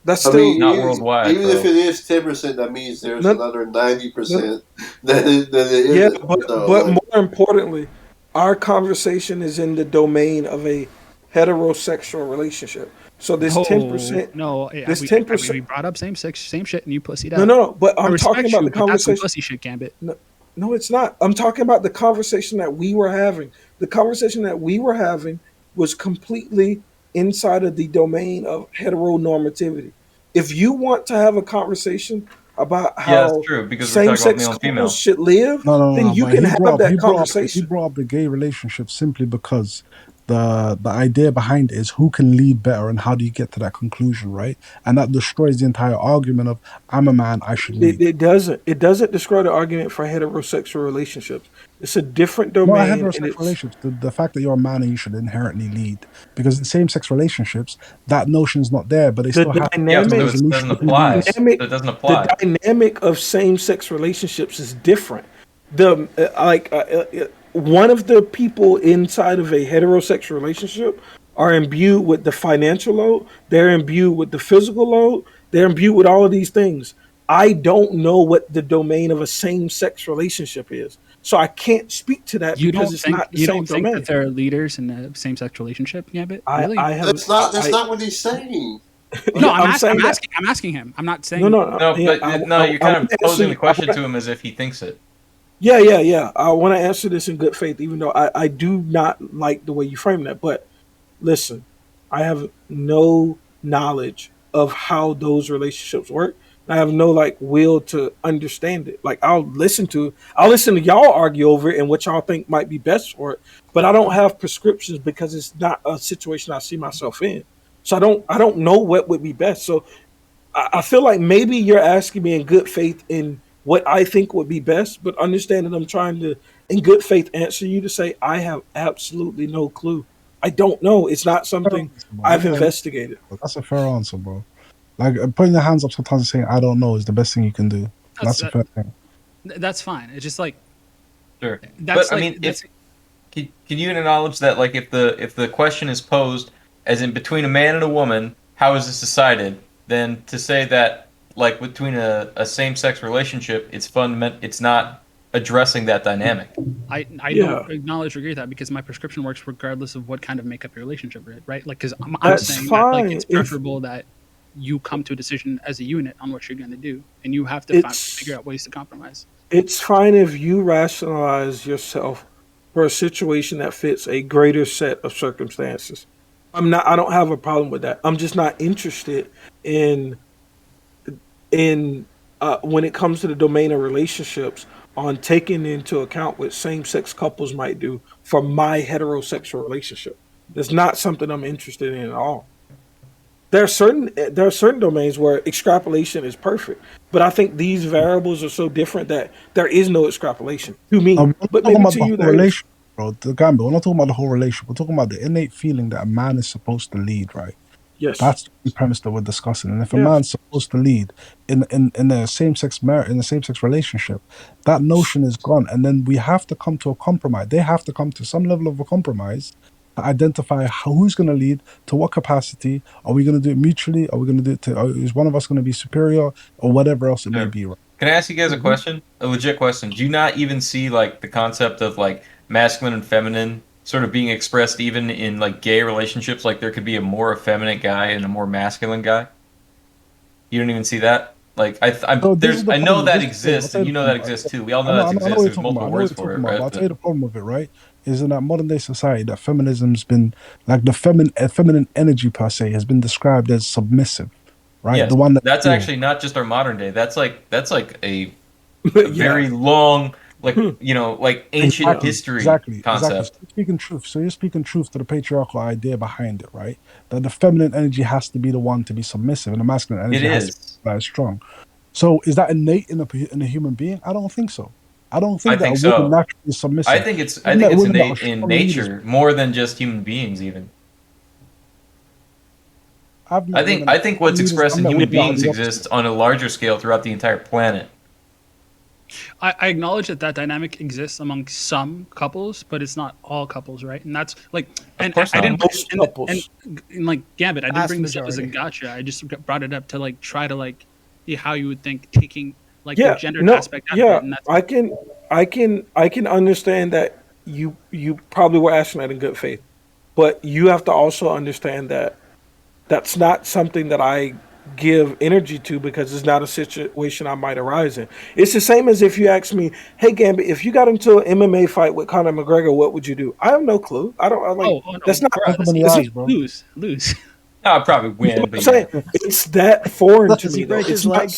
That's I still mean, Not worldwide, even if bro. it is 10%, that means there's no, another no, 90% that it yeah, isn't. So, but like, more importantly, our conversation is in the domain of a heterosexual relationship. So this ten No, percent, no. this We, ten we percent. brought up same sex, same shit, and you pussied No, out. no, no. But I I'm talking respect about you, the but that's some conversation. pussy shit, Gambit. No, no, it's not. I'm talking about the conversation that we were having. The conversation that we were having was completely inside of the domain of heteronormativity. If you want to have a conversation about Yeah, that's how true because we're talking about same-sex male and couples female. should live, No, no, no, then no. you But can have that he conversation. brought up the gay relationship simply because the idea behind it is who can lead better and how do you get to that conclusion, right? And that destroys the entire argument of I'm a man, I should It, lead. it doesn't. It doesn't describe the argument for heterosexual relationships. It's a different Not a domain, and heterosexual it's relationships. The fact that you're a man and you should inherently lead. Because in same sex relationships, that notion's not there, but they the still have Yeah, conflict so dynamic. it doesn't resolution The of who apply. leads. dynamic. So it doesn't The apply. dynamic of same-sex relationships is different. The one of the people inside of a heterosexual relationship are imbued with the financial load. They're imbued with the physical load. They're imbued with all of these things. I don't know what the domain of a same-sex relationship is, so I can't speak to that because it's not the You same don't think that domain. there are leaders in a same sex relationship, Gambit? I Really? I have that's not that's I not what he's saying. No, yeah, Like, I'm saying that. I'm asking him. I'm not No, saying no, no. No, Yeah, but no, you're I kind want of to answer posing you. the question to him as if he thinks it. Yeah, yeah, yeah. I want to answer this in good faith, even though I do not like the way you frame that. But listen, I have no knowledge of how those relationships work. I have no like will to understand it. Like I'll listen to y'all argue over it and what y'all think might be best for it, but I don't have prescriptions because it's not a situation I see myself in. So I don't know what would be best. So I feel like maybe you're asking me in good faith in what I think would be best, but understand that I'm trying to, in good faith, answer you to say I have absolutely no clue. I don't know. It's not Fair something answer, bro. I've Yeah, investigated. that's a fair answer, bro. Like putting your hands up sometimes and saying "I don't know" is the best thing you can do. That's That's a fair thing. that's fine. It's just like Sure. that's But I like mean, that's if can you acknowledge that like if the question is posed as in between a man and a woman, how is this decided? Then to say that like between a same sex relationship, it's not addressing that dynamic. I don't Yeah, acknowledge or agree with that because my prescription works regardless of what kind of makeup your relationship is, right? Like, because I'm that's saying that like it's fine if preferable that you come to a decision as a unit on what you're going to do, and you have to figure it's out ways to compromise. it's fine if you rationalize yourself for a situation that fits a greater set of circumstances. I don't have a problem with that. I'm just not interested in in when it comes to the domain of relationships on taking into account what same-sex couples might do for my heterosexual relationship. That's not something I'm interested in at all. There are certain domains where extrapolation is perfect, but I think these variables are so different that there is no extrapolation to me. We're not But talking maybe about to the you whole there is. relationship, bro. The Gambit. We're not talking about the whole relationship. We're talking about the innate feeling that a man is supposed to lead, right? Yes. That's the premise that we're discussing. And if a Yes. man's supposed to lead in a same sex relationship, that notion is gone. And then we have to come to a compromise. They have to come to some level of a compromise to identify who's going to lead, to what capacity. Are we going to do it mutually? Are we going to do it to? Is one of us going to be superior, or whatever else it may Sure. be? Right? Can I ask you guys a Hmm. question? A legit question. Do you not even see like the concept of like masculine and feminine sort of being expressed even in like gay relationships? Like there could be a more effeminate guy and a more masculine guy. You don't even see that. Like So this is the I know problem. that This is the thing. I'll exists tell and you you the know that problem. exists too. We all I know know, that I know what exists. you're There's talking about. I multiple know what words you're for talking it, about. But right? I'll tell But you the problem with it, right? Is in that modern day society that feminism's been like the feminine energy per se has been described as submissive, right? yes, The one that that's feels. actually not just our modern day. That's like a Yeah. very long like Hmm. like ancient Yeah. Exactly, history exactly. So concept. you're speaking truth. So you're speaking truth to the patriarchal idea behind it, right? That the feminine energy has to be the one to be submissive, and the masculine It energy has to is. be like, strong. So is that innate in a human being? I don't think so. I don't I think that a think woman so. naturally is submissive. I Even think that it's women that are innate in strong leaders. nature more than just human beings even. I've met women that I think are strong what's leaders. expressed I've in met human women that are beings the opposite. exists on a larger scale throughout the entire planet. I acknowledge that that dynamic exists among some couples, but it's not all couples, right? And that's like, Of and course I not. didn't, Most and couples. like Gambit, I didn't Vast bring this up as a majority. gotcha. I just brought it up to like try to like see how you would think taking like the Yeah. gendered No. aspect out of Yeah. it, and that's I can understand that you probably were asking that in good faith, but you have to also understand that that's not something that I give energy to because it's not a situation I might arise in. It's the same as if you ask me, "Hey Gambit, if you got into an MMA fight with Conor McGregor, what would you do?" I have no clue. I don't. I like. oh no, That's not. bro, Look them that's in the It's, eyes, easy. bro. Lose. No, I'd probably but win, I'm but yeah. saying it's that foreign to Does he me though. break his leg?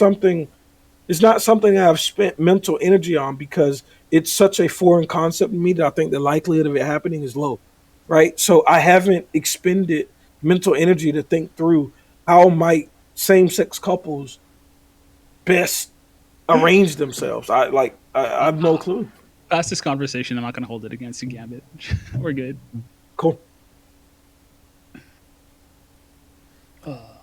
It's not something I've spent mental energy on because it's such a foreign concept to me that I think the likelihood of it happening is low, right? So I haven't expended mental energy to think through how might same-sex couples best arrange themselves. I have no clue. Past this conversation, I'm not going to hold it against you, Gambit. We're good. Cool.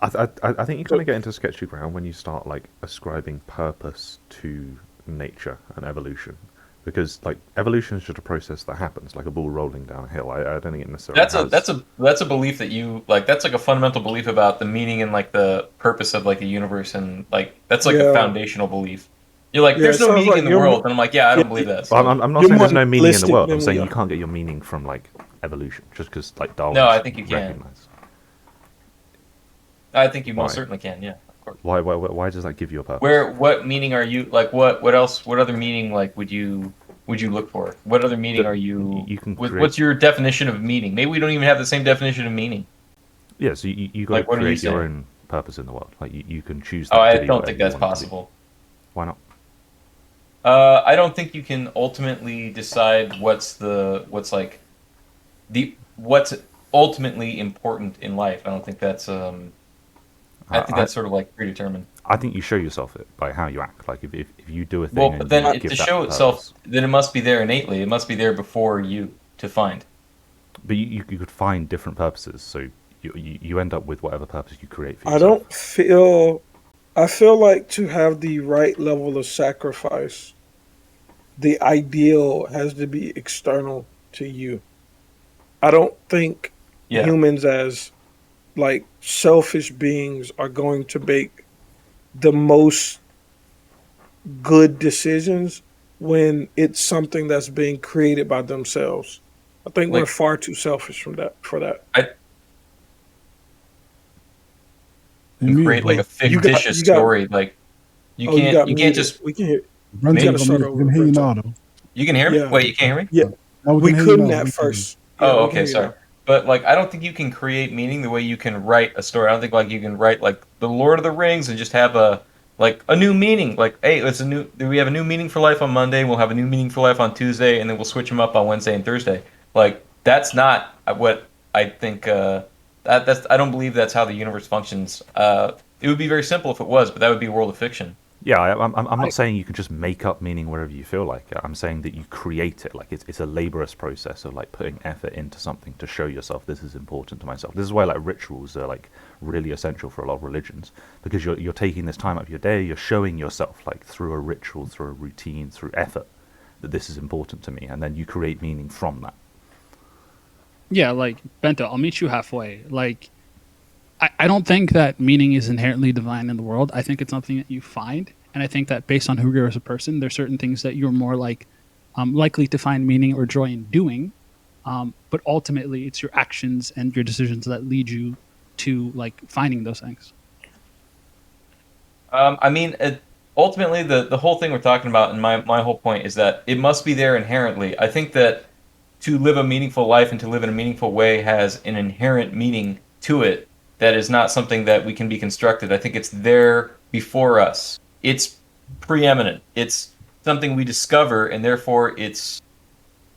I think you kind So, of get into sketchy ground when you start like ascribing purpose to nature and evolution, because like evolution is just a process that happens, like a ball rolling down a hill. I don't think it necessarily has. That's a belief that you like. That's like a fundamental belief about the meaning and like the purpose of like the universe, and like that's like a yeah, foundational belief. You're like, yeah. It there's no sounds meaning like in the world, and I'm like, yeah, I yeah, don't believe that. Well, So I'm not you're saying more there's no meaning in the nihilistic world. I'm than we saying you are. can't get your meaning from like evolution just because like no, I Darwin's think you can. recognized. I think you most Why? certainly can. Yeah, of course. Why does that give you a purpose? What meaning are you like? What else? What other meaning like would you look for? What other meaning That are you? you can create. What's your definition of meaning? Maybe we don't even have the same definition of meaning. Yeah, so you got to Like, what are you create your saying? own purpose in the world. Like you can choose Oh, that to I be don't whatever think you that's want it to be. possible. Why not? I don't think you can ultimately decide what's like what's ultimately important in life. I don't think that's I think I that's sort of like predetermined. I think you show yourself it by how you act. Like if you do a Well, thing but and then you to give that show itself, purpose, then it must be there innately. It must be there before you to find. but you could find different purposes. So you end up with whatever purpose you create for I yourself. don't feel. I feel like to have the right level of sacrifice, the ideal has to be external to you. I don't think Yeah, humans as like selfish beings are going to make the most good decisions when it's something that's being created by themselves. I think we're like far too selfish from that for that. I You can muted, create like bro. a fictitious You got story. Like oh, you got you can't muted. just We can hear you Brento, gotta you're me. start muted. We over, can hear you Brento. now, though. You can hear me. Yeah. Wait, you can't hear me. Yeah. No, we We can hear you couldn't now. at We can hear you. first. Yeah, Oh, we can okay, hear you sorry. now. But like, I don't think you can create meaning the way you can write a story. I don't think like you can write like the Lord of the Rings and just have a new meaning. Like, hey, it's a new. We have a new meaning for life on Monday. We'll have a new meaning for life on Tuesday, and then we'll switch them up on Wednesday and Thursday. Like, that's not what I think. That's I don't believe that's how the universe functions. It would be very simple if it was, but that would be a world of fiction. Yeah, I'm I, not saying you can just make up meaning wherever you feel like it. I'm saying that you create it. Like it's a laborious process of like putting effort into something to show yourself this is important to myself. This is why like rituals are like really essential for a lot of religions because you're taking this time out of your day. You're showing yourself like through a ritual, through a routine, through effort that this is important to me, and then you create meaning from that. Yeah, like Bento, I'll meet you halfway. Like I don't think that meaning is inherently divine in the world. I think it's something that you find, and I think that based on who you're as a person, there's certain things that you're more like likely to find meaning or joy in doing. But ultimately, it's your actions and your decisions that lead you to like finding those things. I mean, ultimately, the whole thing we're talking about, and my whole point is that it must be there inherently. I think that to live a meaningful life and to live in a meaningful way has an inherent meaning to it that is not something that we can be constructed. I think it's there before us. It's preeminent. It's something we discover, and therefore it's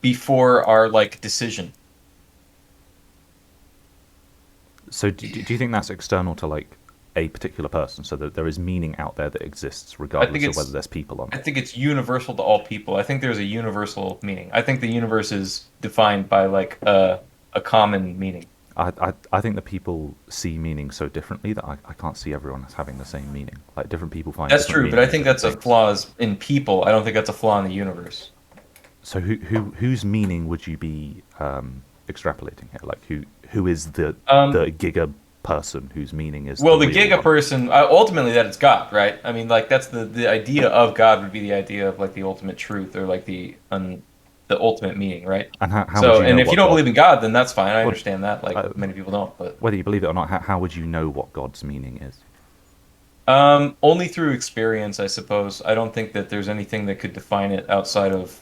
before our like decision. So do you think that's external to like a particular person? So that there is meaning out there that exists I think regardless of whether it's there's people or I not. think it's universal to all people. I think there's a universal meaning. I think the universe is defined by like a common meaning. I think that people see meaning so differently that I can't see everyone as having the same meaning. Like different people find That's different true, but meaning I in think different that's a things. flaw in people. I don't think that's a flaw in the universe. So whose meaning would you be extrapolating here? Like who is Um, the giga person whose meaning is well, the the real giga one? person, ultimately, that it's God, right? I mean, like that's the idea of God would be the idea of like the ultimate truth or like the ultimate meaning, right? And how would So, you and know if you what don't God? believe in God, then that's fine. I Well, understand that. Like uh, many people don't, but whether you believe it or not, how would you know what God's meaning is? only through experience, I suppose. I don't think that there's anything that could define it outside of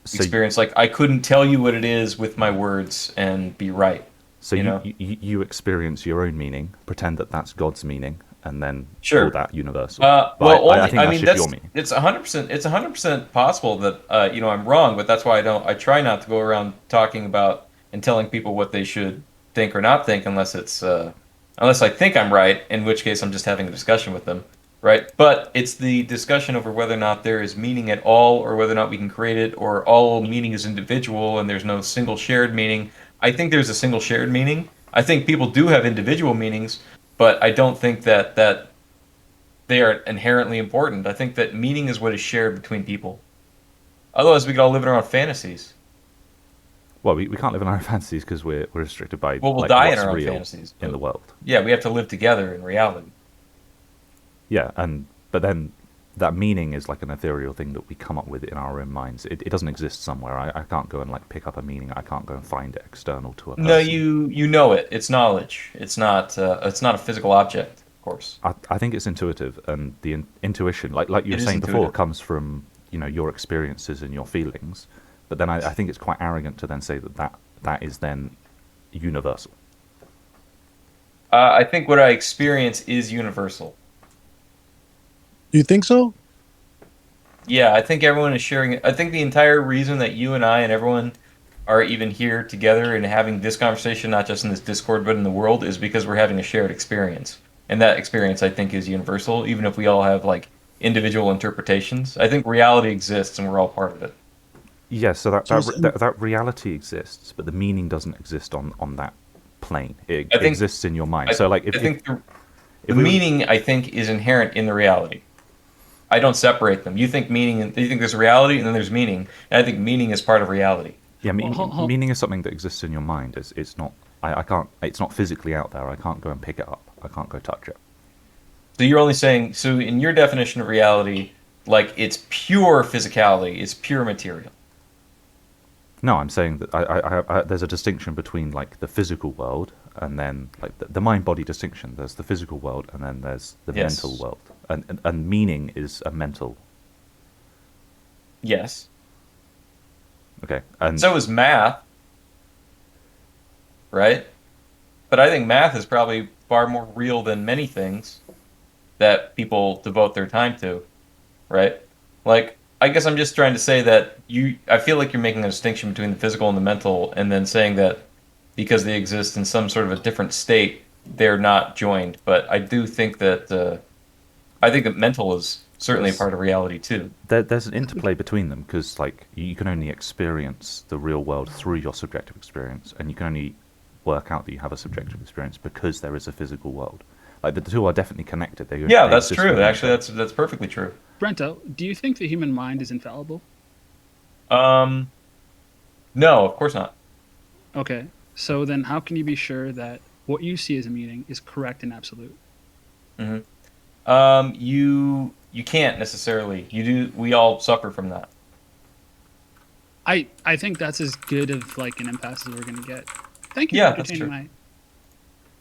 So experience. Like I couldn't tell you what it is with my words and be right. so You know? you experience your own meaning, pretend that that's God's meaning, and then call Sure. that universal. But Well, I only think I that's mean just your that's meaning. it's 100%. It's 100% possible that I'm wrong, but that's why I don't. I try not to go around talking about and telling people what they should think or not think, unless I think I'm right, in which case I'm just having a discussion with them, right? But it's the discussion over whether or not there is meaning at all, or whether or not we can create it, or all meaning is individual and there's no single shared meaning. I think there's a single shared meaning. I think people do have individual meanings, but I don't think that they are inherently important. I think that meaning is what is shared between people. Otherwise, we could all live in our own fantasies. Well, we can't live in our own fantasies because we're restricted by Well, we'll like die in what's our own real fantasies, in the but world. yeah, we have to live together in reality. Yeah, but then that meaning is like an ethereal thing that we come up with in our own minds. It doesn't exist somewhere. I can't go and like pick up a meaning. I can't go and find it external to a No, person. you know it. It's knowledge. It's not a physical object, of course. I think it's intuitive, and the intuition, like you It were is saying before, intuitive. comes from your experiences and your feelings. But then I think it's quite arrogant to then say that is then universal. I think what I experience is universal. You think so? Yeah, I think everyone is sharing it. I think the entire reason that you and I and everyone are even here together and having this conversation, not just in this Discord, but in the world, is because we're having a shared experience. And that experience, I think, is universal, even if we all have like individual interpretations. I think reality exists and we're all part of it. Yes, so So it's in, that reality exists, but the meaning doesn't exist on that plane. It I think exists in your mind. I, So like I think the if we were, meaning, I think, is inherent in the reality. I don't separate them. You think meaning, you think there's reality and then there's meaning, and I think meaning is part of reality. yeah, Well, meaning is something that exists in your mind. It's not. I can't. It's not physically out there. I can't go and pick it up. I can't go touch it. So you're only saying, so in your definition of reality, like it's pure physicality, it's pure material. No, I'm saying that there's a distinction between like the physical world and then like the mind-body distinction. There's the physical world and then there's the mental Yes. world. And meaning is a mental. Yes. Okay. And So is math, right? But I think math is probably far more real than many things that people devote their time to, right? Like, I guess I'm just trying to say that I feel like you're making a distinction between the physical and the mental, and then saying that because they exist in some sort of a different state, they're not joined. But I do think that, I think that mental is certainly a there's part of reality too. there's an interplay between them because like you can only experience the real world through your subjective experience, and you can only work out that you have a subjective experience because there is a physical world. Like the two are definitely connected. Yeah, They that's exist true. within each Actually, other. that's perfectly true. Brento, do you think the human mind is infallible? Um, no, of course not. Okay, so then how can you be sure that what you see as a meaning is correct and absolute? Hmm. You can't necessarily. You do. We all suffer from that. I think that's as good of like an impasse as we're gonna get. Thank you for Yeah, that's entertaining true. my.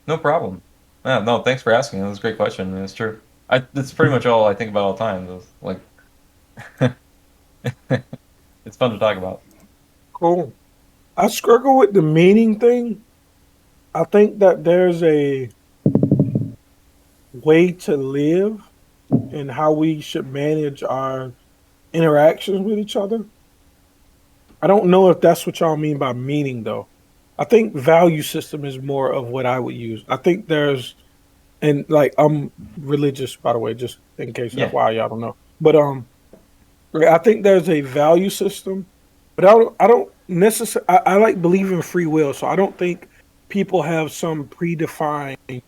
No problem. Yeah, no, thanks for asking. That was a great question. It's true. That's pretty much all I think about all the time. Like, it's fun to talk about. Cool. I struggle with the meaning thing. I think that there's a way to live and how we should manage our interactions with each other. I don't know if that's what y'all mean by meaning, though. I think value system is more of what I would use. I think there's, and like I'm religious, by the way, just in case Yeah. FYI y'all don't know. But I think there's a value system, but I don't necessarily. I like believe in free will, so I don't think people have some predefined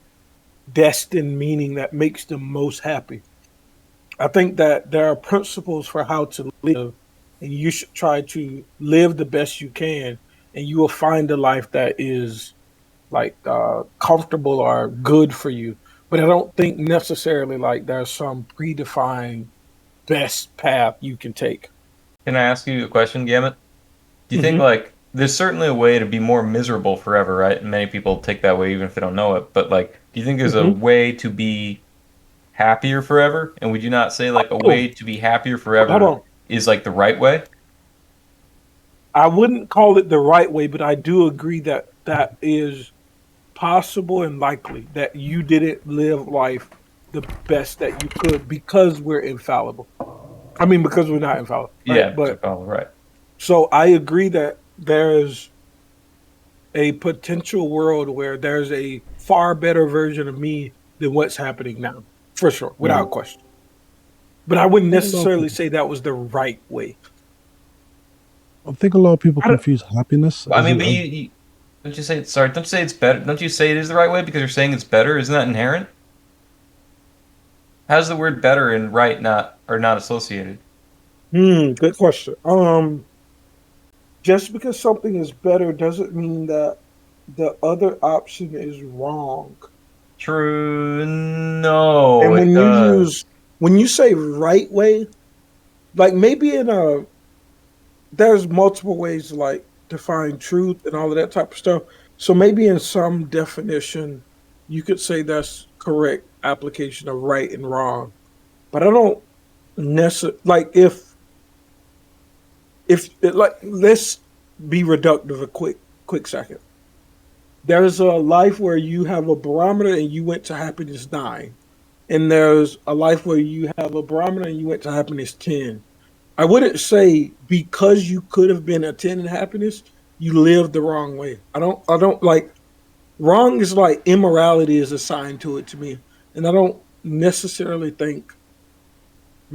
destined meaning that makes them most happy. I think that there are principles for how to live, and you should try to live the best you can, and you will find a life that is like comfortable or good for you. But I don't think necessarily like there's some predefined best path you can take. Can I ask you a question, Gamut? Do you think Hmm. like there's certainly a way to be more miserable forever, right? And many people take that way even if they don't know it. But like, do you think there's a Hmm. way to be happier forever? And would you not say like a Oh, way to be happier hold forever on. is like the right way? I wouldn't call it the right way, but I do agree that that is possible and likely that you didn't live life the best that you could because we're infallible. I mean, because we're not infallible, right? Yeah, so But probably right. so I agree that there's a potential world where there's a far better version of me than what's happening now, for sure, Hmm. without question. But I wouldn't I think a lot of necessarily people. say that was the right way. I think a lot of people I don't, confuse happiness I as mean, a but as you don't you say it's sorry? Don't you say it's better? Don't you say it is the right way because you're saying it's better? Isn't that inherent? How's the word better and right not or not associated? good question. Just because something is better doesn't mean that the other option is wrong. True. No, And it does. when you say right way, like maybe in a there's multiple ways to like define truth and all of that type of stuff. So maybe in some definition, you could say that's correct application of right and wrong. But I don't necessarily like if like let's be reductive a quick second. There's a life where you have a barometer and you went to happiness 9. And there's a life where you have a barometer and you went to happiness 10. I wouldn't say because you could have been a 10 in happiness, you lived the wrong way. I don't like wrong is like immorality is assigned to it to me. And I don't necessarily think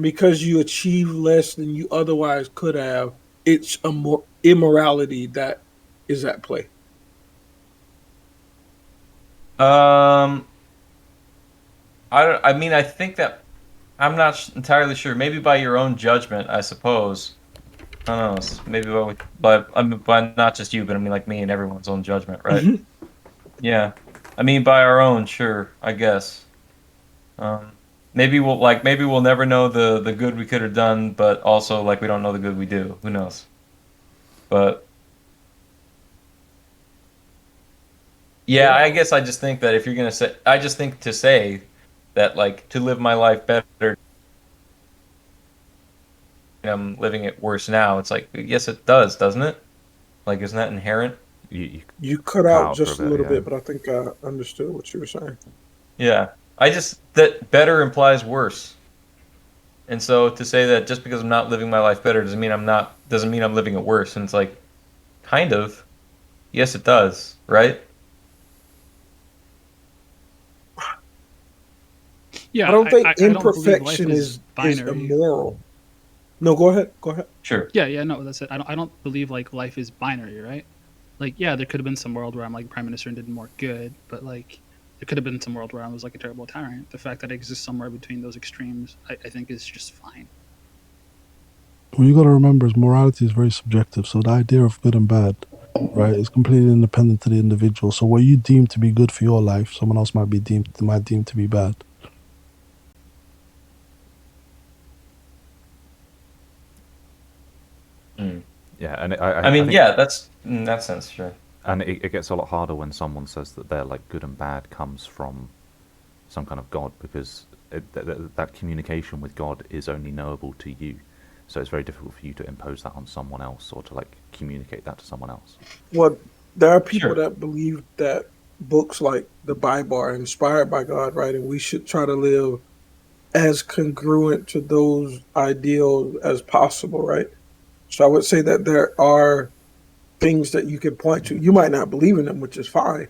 because you achieve less than you otherwise could have, it's a more immorality that is at play. Um, I don't. I mean, I think that I'm not entirely sure. Maybe by your own judgment, I suppose. I don't know. Maybe but I mean, by not just you, but I mean like me and everyone's own judgment, right? Mhm. Yeah. I mean, by our own, sure. I guess. Um, maybe we'll never know the good we could have done, but also like we don't know the good we do. Who knows? But yeah, Yeah. I guess I just think that if you're gonna say, I just think to say that like to live my life better, I'm living it worse now. It's like yes, it does, doesn't it? Like, isn't that inherent? You You cut cut out out for a just a bit, little yeah. bit, but I think I understood what you were saying. Yeah. I just that better implies worse. And so to say that just because I'm not living my life better doesn't mean I'm living it worse. And it's like kind of. Yes, it does, right? I Yeah, don't think I don't believe life imperfection is is binary. immoral. No, go ahead. Go ahead. Sure. Yeah, yeah, no, that's it. I don't believe like life is binary, right? Like, yeah, there could have been some world where I'm like prime minister and did more good, but like there could have been some world where I was like a terrible tyrant. The fact that I exist somewhere between those extremes, I think is just fine. What you got to remember is morality is very subjective. So the idea of good and bad, right, is completely independent to the individual. So what you deem to be good for your life, someone else might deem to be bad. Mm. Yeah, and I I mean, think yeah, that's in that sense, sure. and it gets a lot harder when someone says that their like good and bad comes from some kind of god because that communication with God is only knowable to you. So it's very difficult for you to impose that on someone else or to like communicate that to someone else. Well, there are people Sure. that believe that books like the Bible are inspired by God, right? And we should try to live as congruent to those ideals as possible, right? So I would say that there are things that you can point to. You might not believe in them, which is fine.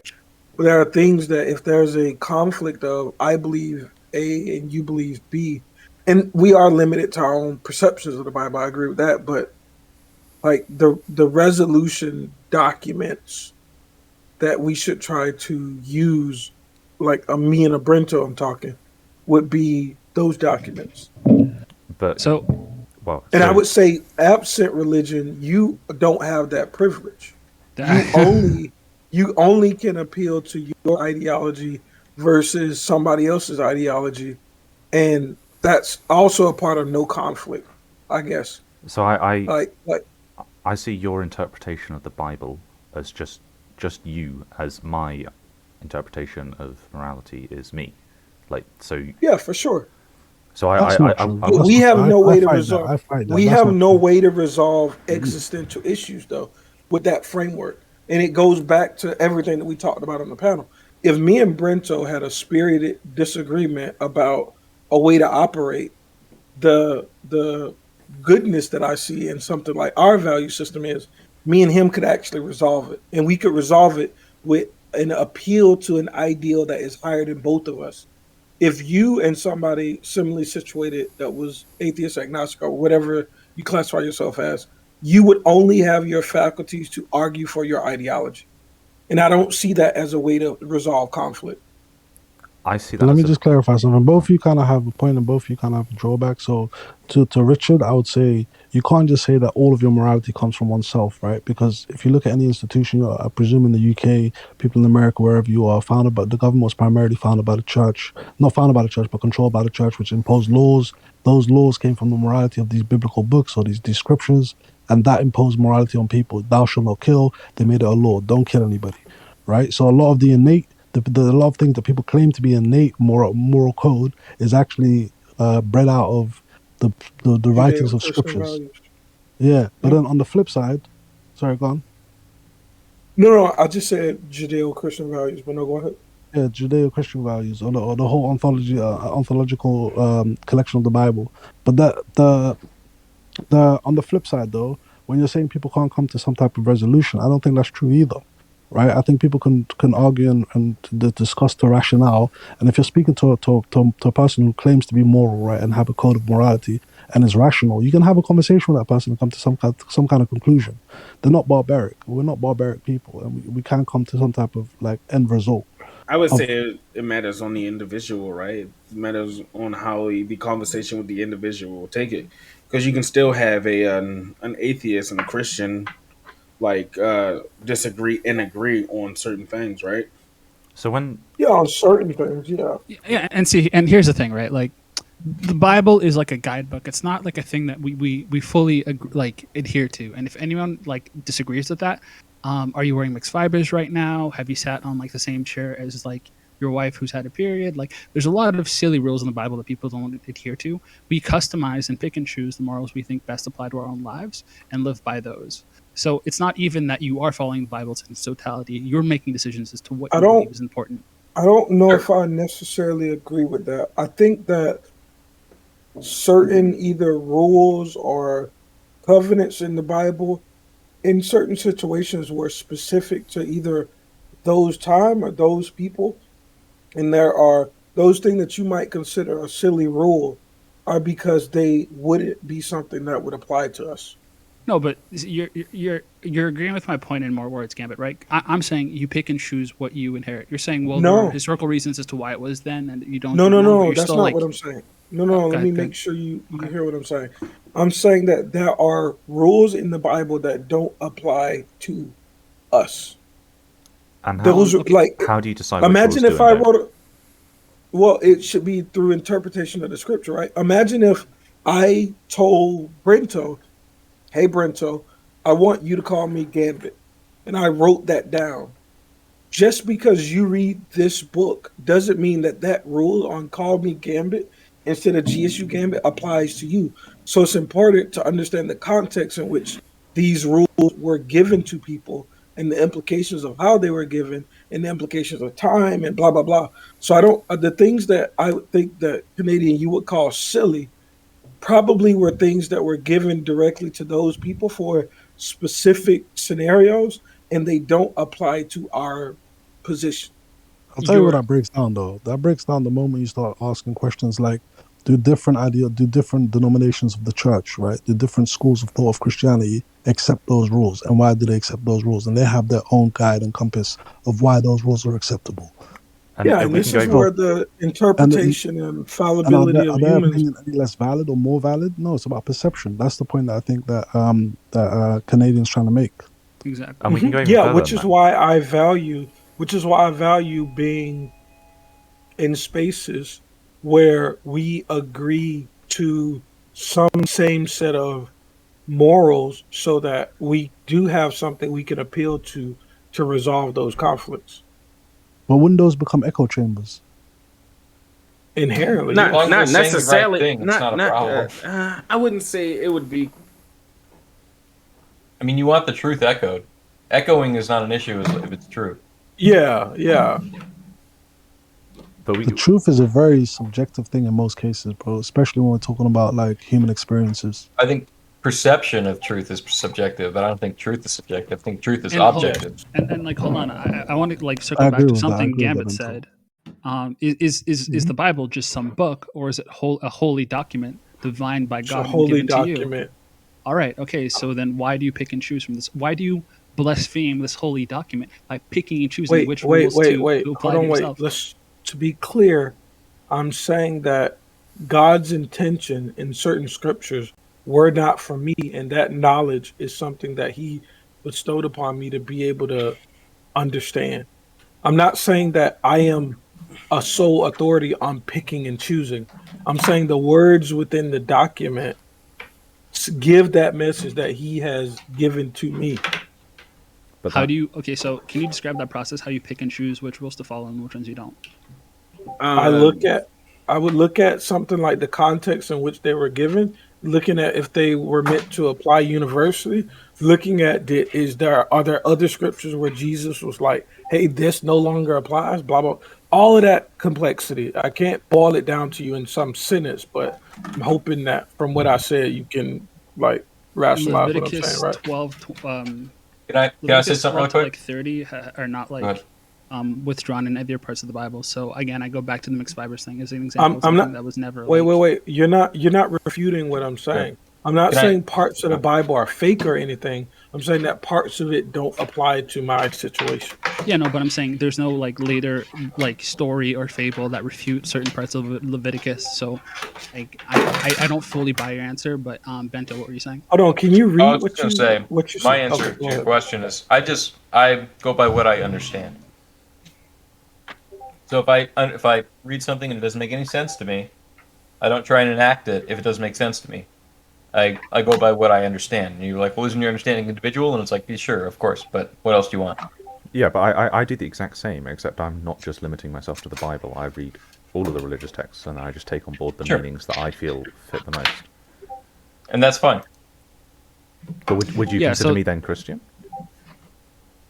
But there are things that if there's a conflict of I believe A and you believe B, and we are limited to our own perceptions of the Bible. I agree with that. But like the resolution documents that we should try to use, like a me and a Brento I'm talking, would be those documents. But So, well, And I so would say, absent religion, you don't have that privilege. You that, only you only can appeal to your ideology versus somebody else's ideology, and that's also a part of no conflict, I guess. so Like I see your interpretation of the Bible as just you as my interpretation of morality is me. Like so yeah, for sure. so That's not true. I But wouldn't That's we not have true. no I way to fight that. resolve. I fight that. We That's have not no true. way to resolve existential issues though with that framework, and it goes back to everything that we talked about on the panel. If me and Brento had a spirited disagreement about a way to operate, the goodness that I see in something like our value system is me and him could actually resolve it, and we could resolve it with an appeal to an ideal that is higher than both of us. If you and somebody similarly situated that was atheist, agnostic, or whatever you classify yourself as, you would only have your faculties to argue for your ideology. And I don't see that as a way to resolve conflict. I see But that let me as a just clarify something. Both of you kind of have a point, and both of you kind of have a drawback. So, to Richard, I would say you can't just say that all of your morality comes from oneself, right? Because if you look at any institution, I presume in the UK, people in America, wherever you are, founded, but the government was primarily founded by the church, not founded by the church, but controlled by the church, which imposed laws. Those laws came from the morality of these biblical books or these scriptures, and that imposed morality on people. Thou shalt not kill. They made it a law. Don't kill anybody, right? So a lot of the innate a lot of things that people claim to be innate moral code is actually bred out of the, the writings of Judeo-Christian scriptures. values. Yeah, but Yeah. then on the flip side, sorry, go on. No, no, I just said Judeo-Christian values, but no, go ahead. Yeah, Judeo-Christian values, or the whole ontological collection of the Bible. But the on the flip side, though, when you're saying people can't come to some type of resolution, I don't think that's true either, right? I think people can argue and discuss the rationale. And if you're speaking to a person who claims to be moral, right, and have a code of morality and is rational, you can have a conversation with that person and come to some kind of conclusion. They're not barbaric. We're not barbaric people, and we can come to some type of like end result. I would say Of it matters on the individual, right? It matters on how the conversation with the individual will take it, because you can still have an atheist and a Christian disagree and agree on certain things, right? So when Yeah, on certain things, yeah. Yeah, and see, and here's the thing, right? Like, the Bible is like a guidebook. It's not like a thing that we fully like adhere to. And if anyone like disagrees with that, are you wearing mixed fibers right now? Have you sat on like the same chair as like your wife who's had a period? Like, there's a lot of silly rules in the Bible that people don't adhere to. We customize and pick and choose the morals we think best apply to our own lives and live by those. So it's not even that you are following the Bible in its totality. You're making decisions as to what I you believe don't is important. I don't know Sure. if I necessarily agree with that. I think that certain either rules or covenants in the Bible in certain situations were specific to either those time or those people, and there are those things that you might consider a silly rule are because they wouldn't be something that would apply to us. No, but you're agreeing with my point in more words, Gambit, right? I'm saying you pick and choose what you inherit. You're saying, well, there are No, historical reasons as to why it was then, and you don't no, do it no, now, but no. you're That's still not what like, I'm saying. No, no. go Let me ahead, make sure you okay. hear what I'm saying. I'm saying that there are rules in the Bible that don't apply to us. and Those are Okay, like, how do you decide which rules imagine do if I and don't? wrote a, well, it should be through interpretation of the scripture, right? Imagine if I told Brento, hey, Brento, I want you to call me Gambit. And I wrote that down. Just because you read this book doesn't mean that that rule on call me Gambit instead of GSU Gambit applies to you. So it's important to understand the context in which these rules were given to people and the implications of how they were given and the implications of time and blah blah blah. So I don't the things that I would think that Canadian you would call silly probably were things that were given directly to those people for specific scenarios and they don't apply to our position. I'll tell you what you're that breaks down though. That breaks down the moment you start asking questions like, do different denominations of the church, right? Do different schools of thought of Christianity accept those rules, and why do they accept those rules? And they have their own guide and compass of why those rules are acceptable. And Yeah, and we this can is go. So, where the and interpretation and and fallibility of are their humans. opinion any less valid or more valid? No, it's about perception. That's the point that I think that Canadians trying to make. exactly. And we can go even Yeah, further than that. which is why I value being in spaces where we agree to some same set of morals so that we do have something we can appeal to resolve those conflicts But windows become echo chambers. inherently, As long Not yes. as we're not saying the right necessarily. thing, it's not a Not. problem. I wouldn't say it would be. I mean, you want the truth echoed. Echoing is not an issue if it's true. Yeah, yeah. But we The truth is a very subjective thing in most cases, bro. Especially when we're talking about like human experiences. I think perception of truth is subjective, but I don't think truth is subjective. I think truth is And hold Yes. objective. and like hold on, I want to like circle I back agree to with that. I something agree with that, Gambit Bento. said. Is Hmm. the Bible just some book, or is it a holy document divined by It's a God and holy given to you? document. All right, okay. So then, why do you pick and choose from this? Why do you blaspheme this holy document by picking and choosing Wait, which wait, rules wait, to wait. Hold apply to on, wait. yourself? Let's to be clear, I'm saying that God's intention in certain scriptures were not for me, and that knowledge is something that He bestowed upon me to be able to understand. I'm not saying that I am a sole authority on picking and choosing. I'm saying the words within the document give that message that He has given to me. but How that do you? Okay, so can you describe that process? How you pick and choose which rules to follow and which ones you don't? I look Um, at I would look at something like the context in which they were given, looking at if they were meant to apply universally looking at are there other scriptures where Jesus was like, hey, this no longer applies, blah blah, all of that complexity. I can't boil it down to you in some sentence, but I'm hoping that from what I said you can like And rationalize what I'm saying, right? Can I say Leviticus something 12 really to quick? like 30 are not Go ahead. like withdrawn in other parts of the Bible. So again, I go back to the mixed fibers thing as an example I'm of I'm something not that was never wait, wait, like. wait. You're not refuting what I'm Sure. saying. I'm not Can I? saying parts of the uh, Bible are fake or anything. I'm saying that parts of it don't apply to my situation. Yeah, no, but I'm saying there's no like later like story or fable that refute certain parts of Leviticus. So like I don't fully buy your answer, but Bento, what were you saying? Hold on, can you I read was just gonna say what you my said? Okay, answer to go your ahead. question is I go by what I understand. So if I read something and it doesn't make any sense to me, I don't try and enact it if it doesn't make sense to me. I go by what I understand. And you're like, well, isn't your understanding individual? And it's like, yeah, sure, of course, but what else do you want? Yeah, but I do the exact same, except I'm not just limiting myself to the Bible. I read all of the religious texts, and I just take on board the Sure, meanings that I feel fit the most. and that's fine. But would you Yeah, consider so me then Christian?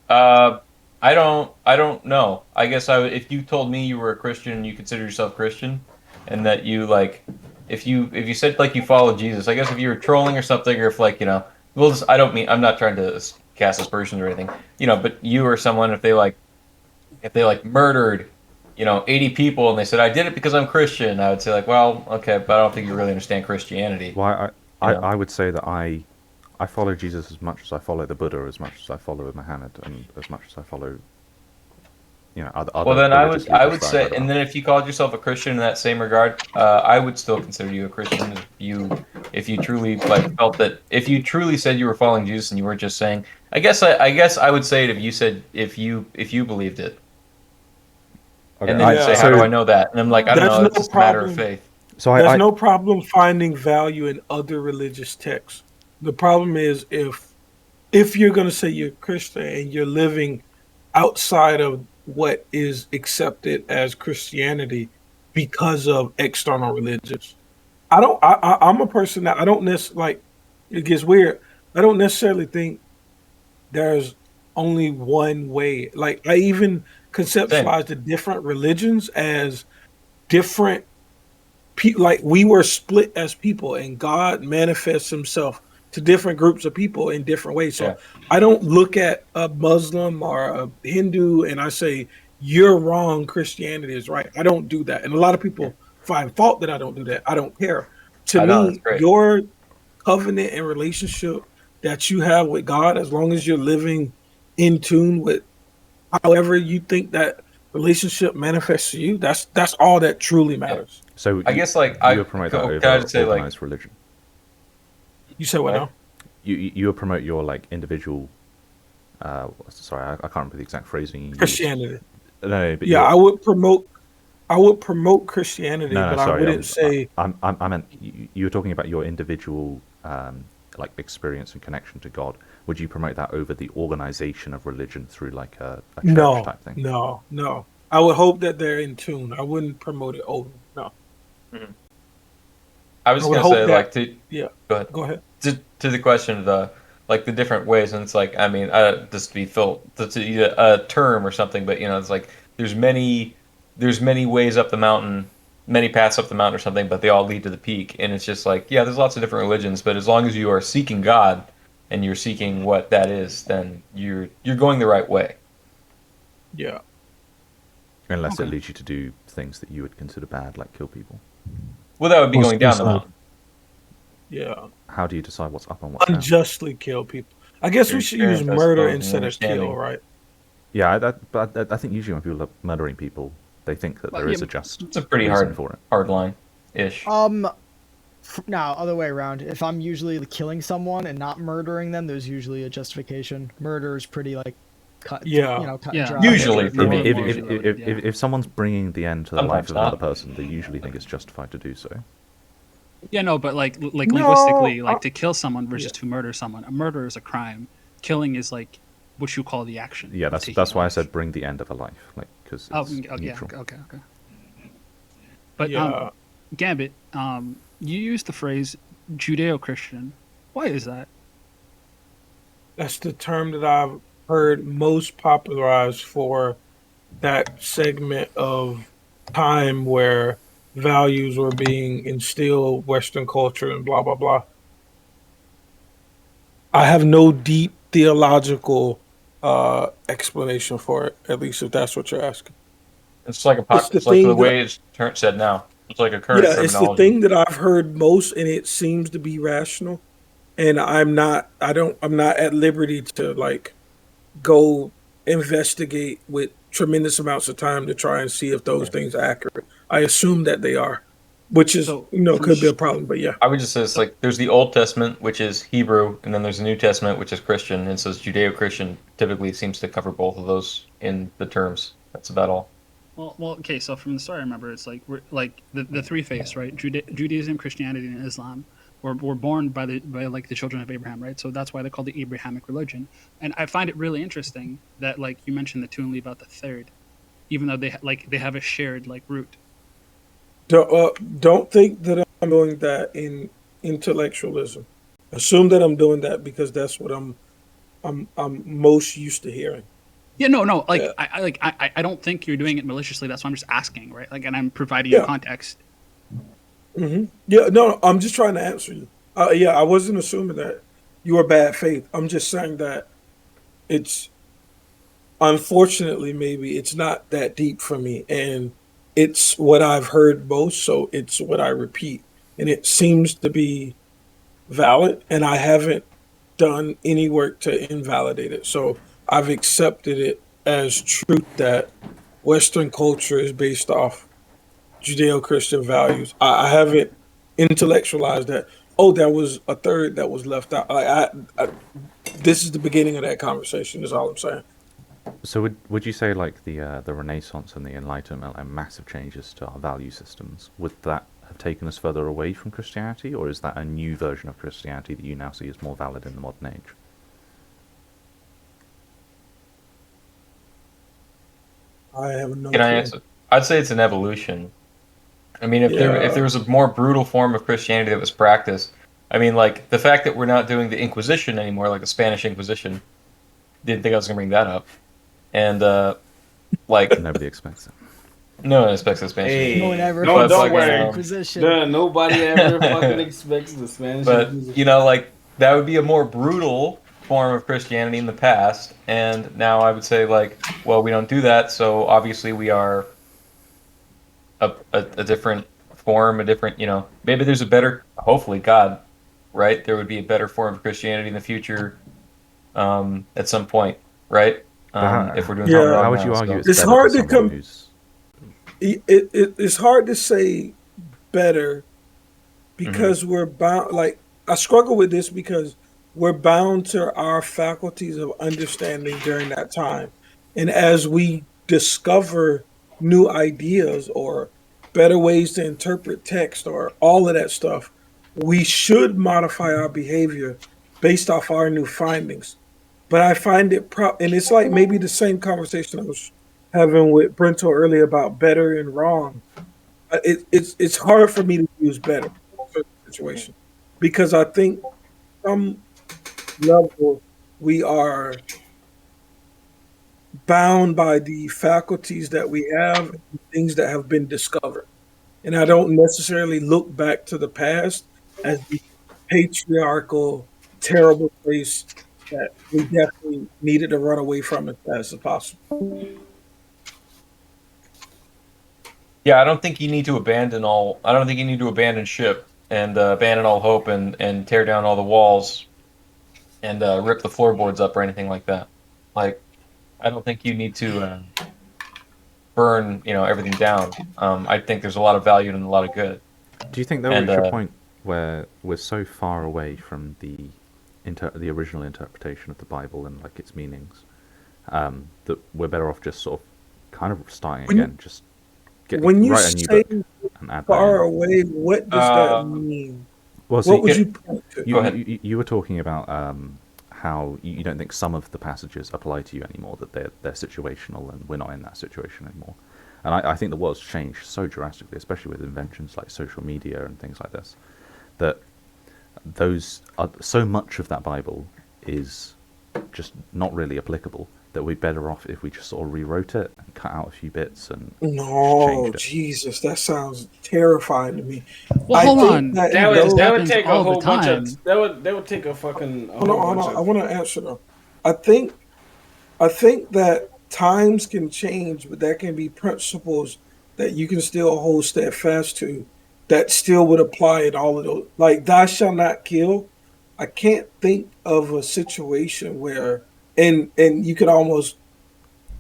Uh, I don't know. I guess if you told me you were a Christian and you consider yourself Christian, and that you like, if you said like you follow Jesus, I guess if you were trolling or something, or if like well, I don't mean I'm not trying to cast aspersions or anything, but you or someone if they like murdered, 80 people and they said I did it because I'm Christian, I would say like, well, okay, but I don't think you really understand Christianity, Well, you know. I would say that I follow Jesus as much as I follow the Buddha, as much as I follow Muhammad, and as much as I follow Well, other then I religious would I leaders would that I've say, read and about. then if you called yourself a Christian in that same regard, I would still consider you a Christian if you truly like felt that if you truly said you were following Jesus and you weren't just saying. I guess I would say it if you said if you believed it, Okay, and then you'd say, Yeah, how do I so know that? And I'm like, I don't there's know. no It's just a matter of problem. faith. so There's I no problem finding value in other religious texts. The problem is if you're going to say you're Christian and you're living outside of what is accepted as Christianity because of external religions. I don't. I'm a person that I don't necessarily like. It gets weird. I don't necessarily think there's only one way. Like I even Same. conceptualize the different religions as different like we were split as people and God manifests himself to different groups of people in different ways. So Yeah. I don't look at a Muslim or a Hindu and I say you're wrong, Christianity is right. I don't do that. And a lot of Yeah. people find fault that I don't do that. I don't care. To I know. That's me, great. your covenant and relationship that you have with God, as long as you're living in tune with however you think that relationship manifests to you, that's all that truly Yeah. matters. so I guess like you would promote that can I over just say like organized religion. You said what what? now? You would promote your like individual. Sorry, I can't remember the exact phrasing you used. Christianity. No, but Yeah, you're I would promote Christianity, no, no. but I Sorry, wouldn't say I meant you were talking about your individual like experience and connection to God. Would you promote that over the organization of religion through like a church no, type thing? no, no. I would hope that they're in tune. I wouldn't promote it over. No. Mhm. I was I just would gonna say hope like that to yeah, go ahead. go ahead. To the question of the different ways, and it's like I mean just to be a term or something, but it's like there's many there's many ways up the mountain, many paths up the mountain or something, but they all lead to the peak, and it's just like yeah, there's lots of different religions, but as long as you are seeking God and you're seeking what that is, then you're going the right way. Yeah. Unless it Okay. leads you to do things that you would consider bad, like kill people. Well, that would be Or going down the suicide. mountain. Yeah. How do you decide what's up and what's down? Unjustly kill people. I guess Your we should use experience, I murder suppose, and your instead of kill, understanding. right? Yeah, but I think usually when people are murdering people, they think that Well, there yeah, is a just It's a pretty reason hard for it. hard line ish. Now, other way around. If I'm usually killing someone and not murdering them, there's usually a justification. Murder is pretty like cut, Yeah. cut and Yeah, dry. Usually, for If, me, more if, more if, usually. if, loaded, if, yeah. if someone's bringing the end to the life Sometimes of another not. person, they usually think it's justified to do so. Yeah, no, but like No, linguistically, like to kill someone versus yeah. to murder someone. A murder is a crime. Killing is like what you call the action. Yeah, of that's taking that's a why I life. said bring the end of a life, like because Oh, it's yeah, neutral. okay. But Yeah. Gambit, you used the phrase Judeo-Christian. Why is that? That's the term that I've heard most popularized for that segment of time where values were being instilled, Western culture, and blah, blah, blah. I have no deep theological explanation for it, at least if that's what you're asking. It's like It's the it's like the thing that, way it's said now. It's like a current yeah, it's the terminology. thing that I've heard most, and it seems to be rational. And I'm not at liberty to like go investigate with tremendous amounts of time to try and see if those Yeah. things are accurate. I assume that they are, which is, So from could be a problem, but yeah. I would just say it's so like there's the Old Testament, which is Hebrew, and then there's the New Testament, which is Christian. And so Judeo-Christian typically seems to cover both of those in the terms. That's about all. okay. So from the start, I remember it's like we're like the three faiths, right? Judaism, Christianity, and Islam were born by like the children of Abraham, right? So that's why they're called the Abrahamic religion. And I find it really interesting that like you mentioned the two and leave out the third, even though they have a shared like root. Don't think that I'm doing that in intellectualism. Assume that I'm doing that because that's what I'm most used to hearing. Yeah, no. Yeah, I don't think you're doing it maliciously. That's why I'm just asking, right? Like, and I'm providing you yeah, context. yeah. No, I'm just trying to answer you. Yeah, I wasn't assuming that you are bad faith. I'm just saying that it's unfortunately maybe it's not that deep for me, and it's what I've heard most, so it's what I repeat, and it seems to be valid, and I haven't done any work to invalidate it. So I've accepted it as truth that Western culture is based off Judeo-Christian values. I haven't intellectualized that. Oh, there was a third that was left out. This is the beginning of that conversation. Is all I'm saying. So would you say like the Renaissance and the Enlightenment and massive changes to our value systems, would that have taken us further away from Christianity, or is that a new version of Christianity that you now see as more valid in the modern age? I have no Can I clue. answer? I'd say it's an evolution. I mean, if Yeah, there was a more brutal form of Christianity that was practiced, I mean, like the fact that we're not doing the Inquisition anymore, like the Spanish Inquisition, didn't think I was gonna bring that up. And like Nobody expects it. no one expects the Spanish No Inquisition, one Hey, ever don't but thinks don't it's the fucking worry. Inquisition. Nobody ever fucking expects the Spanish but you Inquisition. know, like that would be a more brutal form of Christianity in the past, and now I would say like, well, we don't do that, so obviously we are a different form, a different, you know, maybe there's a better, hopefully, God, right? There would be a better form of Christianity in the future, at some point, right? But If we're doing something yeah. how wrong would now, you argue so it's It's better to hard to someone come. who's It's hard to say better mhm. because we're bound. Like I struggle with this because we're bound to our faculties of understanding during that time, and as we discover new ideas or better ways to interpret text or all of that stuff, we should modify our behavior based off our new findings. But I find it and it's like maybe the same conversation I was having with Brento earlier about better and wrong. It's hard for me to use better in certain situations because I think some level we are bound by the faculties that we have and things that have been discovered. And I don't necessarily look back to the past as the patriarchal, terrible place that we definitely needed to run away from as fast as possible. Yeah, I don't think you need to abandon all. I don't think you need to abandon ship and abandon all hope and tear down all the walls and rip the floorboards up or anything like that. Like, I don't think you need to burn, you know, everything down. I think there's a lot of value and a lot of good. Do you think they'll And reach a point where we're so far away from the original interpretation of the Bible and like its meanings, that we're better off just sort of kind of starting When again, just get when you write a new say book and add that far in? away, what does that uh, mean? Well, What see, would yeah, you point to? go ahead. you were talking about how you don't think some of the passages apply to you anymore, that they're situational, and we're not in that situation anymore. And I think the world's changed so drastically, especially with inventions like social media and things like this, that those are, so much of that Bible is just not really applicable, that we're better off if we just sort of rewrote it and cut out a few bits and just No, changed it. Jesus, that sounds terrifying to me. Well, I hold think on. that That That would those. that would happens take a all the whole bunch of time. that would take a fucking a Hold on, whole hold bunch on. I of want to answer though. I think that times can change, but there can be principles that you can still hold steadfast to that still would apply in all of those. Like, thou shalt not kill. I can't think of a situation where, and you could almost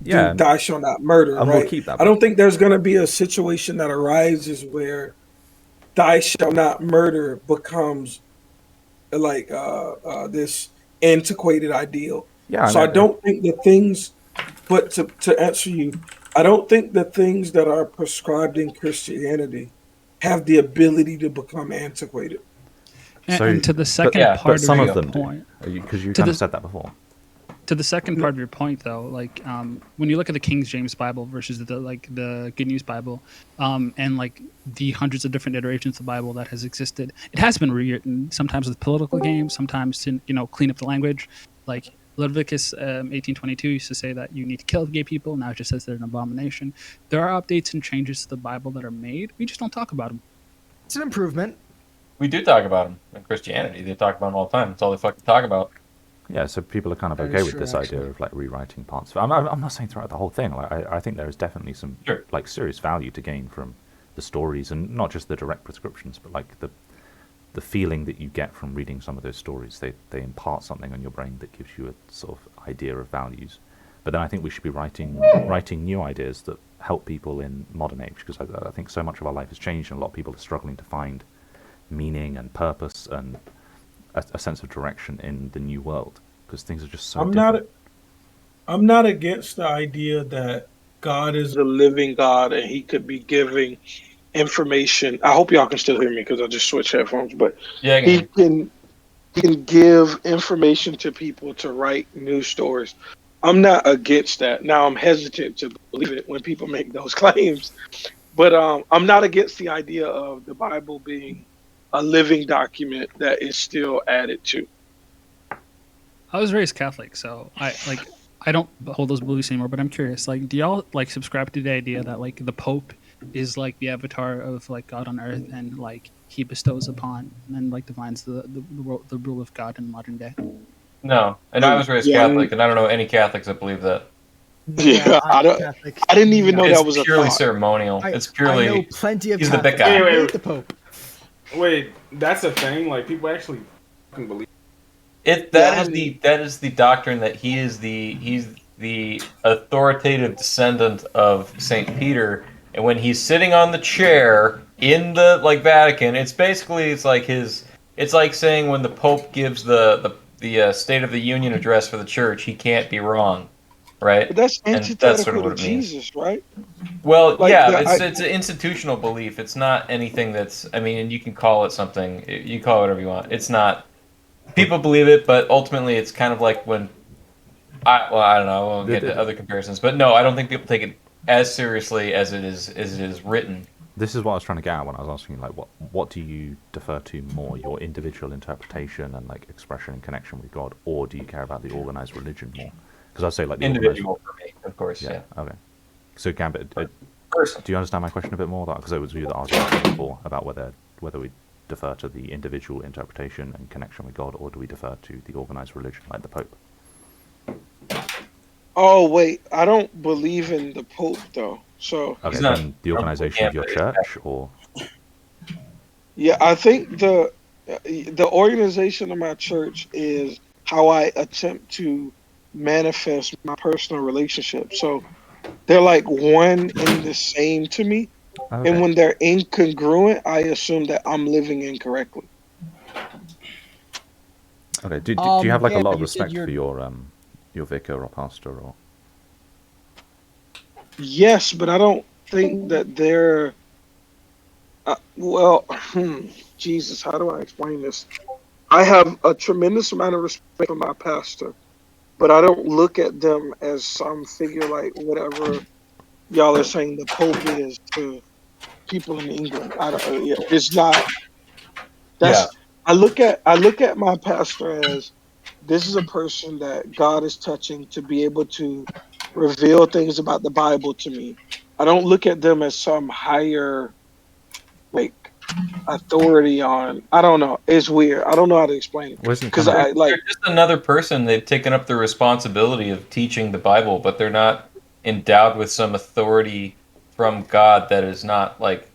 do Yeah, thou shalt not murder, and we'll right? keep that. I don't think there's going to be a situation that arises where thou shalt not murder becomes like this antiquated ideal. Yeah, I So I mean, don't think the things, but to answer you, I don't think the things that are prescribed in Christianity have the ability to become antiquated. And to the but second Yeah, part of some there of you your go. them do, point, because you to kind of the said that before. to the second part of your point, though, like when you look at the King James Bible versus the Good News Bible, and like the hundreds of different iterations of the Bible that has existed, it has been rewritten sometimes with political games, sometimes to clean up the language. Like Leviticus 18:22 used to say that you need to kill gay people. Now it just says they're an abomination. There are updates and changes to the Bible that are made. We just don't talk about them. It's an improvement. We do talk about them in Christianity. They talk about them all the time. It's all they fucking talk about. Yeah, so people are kind of That okay is with true, this idea actually. of like rewriting parts. I'm not saying throughout the whole thing. Like, I think there is definitely some Sure. like serious value to gain from the stories, and not just the direct prescriptions, but like the feeling that you get from reading some of those stories. They impart something on your brain that gives you a sort of idea of values. But then I think we should be writing new ideas that help people in modern age, because I think so much of our life has changed, and a lot of people are struggling to find meaning and purpose and a sense of direction in the new world, because things are just so I'm different. not I'm not against the idea that God is a living God and he could be giving information. I hope y'all can still hear me because I just switched headphones, but Yeah, I can he hear can give information to people to write news stories. I'm not against that. Now I'm hesitant to believe it when people make those claims, but I'm not against the idea of the Bible being a living document that is still added to. I was raised Catholic, so I don't hold those beliefs anymore. But I'm curious, like, do y'all like subscribe to the idea that like the Pope is like the avatar of like God on earth, and like he bestows upon and like defines the rule of God in modern day? No, and I was raised Yeah, Catholic, and I don't know any Catholics that believe that. Yeah, yeah. I'm Catholic. I didn't even know No. It's that was a purely thought. ceremonial. I It's I know purely plenty of he's the big Catholics guy. who Wait, hate wait. the Pope. Wait, that's a thing. Like people actually fucking believe. It Yeah, that is the doctrine that he's the authoritative descendant of Saint Peter, and when he's sitting on the chair in the like Vatican, it's like it's like saying when the Pope gives the State of the Union address for the Church, he can't be wrong, right? but that's And that's sort of antithetical what to it means. Jesus, right? Well, Like yeah, that. it's an institutional belief. It's not anything that's. I mean, and you can call it something. You call it whatever you want. It's not. People believe it, but ultimately, it's kind of like when. I don't know. I won't get to other comparisons, but no, I don't think people take it as seriously as it is written. This is what I was trying to get at when I was asking, like, what do you defer to more, your individual interpretation and like expression and connection with God, or do you care about the organized religion more? Because I'd say like the Individual for me, of course. organized. Yeah. Okay. So Gambit, Person. do you understand my question a bit more? Because it was you that asked me before about whether we defer to the individual interpretation and connection with God, or do we defer to the organized religion like the Pope? Oh wait, I don't believe in the Pope though. So Okay, not- then the organization of your Yeah, church, or yeah, I think the organization of my church is how I attempt to manifest my personal relationship. So they're like one and the same to me. And okay, when they're incongruent, I assume that I'm living incorrectly. okay. Do you have like a lot of You said respect for your vicar or pastor or? Yes, but I don't think that they're well. Jesus, how do I explain this? I have a tremendous amount of respect for my pastor, but I don't look at them as some figure like whatever y'all are saying the Pope is to people in England. I don't. Yeah, it's not. Yeah. That's. I look at my pastor as this is a person that God is touching to be able to reveal things about the Bible to me. I don't look at them as some higher like authority on. I don't know. It's weird. I don't know how to explain it Wasn't because kind of I They're like just another person. They've taken up the responsibility of teaching the Bible, but they're not endowed with some authority from God that is not like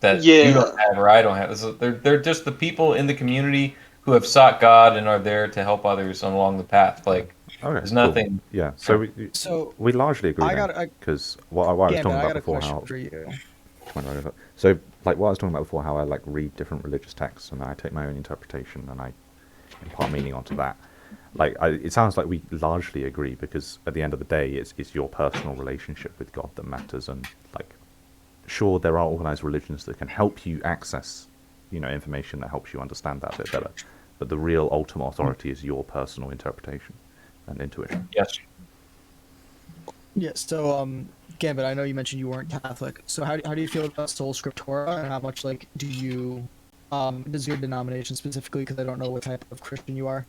that you don't yeah. have or I don't have. So they're just the people in the community who have sought God and are there to help others along the path. Like okay, there's cool. nothing. Yeah, so Yeah. So we largely agree I then, got a because what I was Gambit. talking I about got a before, question how for you. so like what I was talking about before, how I like read different religious texts and I take my own interpretation and I impart meaning onto that. Like it sounds like we largely agree because at the end of the day, it's your personal relationship with God that matters. And like, sure, there are organized religions that can help you access, information that helps you understand that a bit better. But the real ultimate authority is your personal interpretation and intuition. Yes. Yeah. So Gambit. I know you mentioned you weren't Catholic. So how do you feel about Soul Scriptura, and how much like do you does your denomination specifically? Because I don't know what type of Christian you are.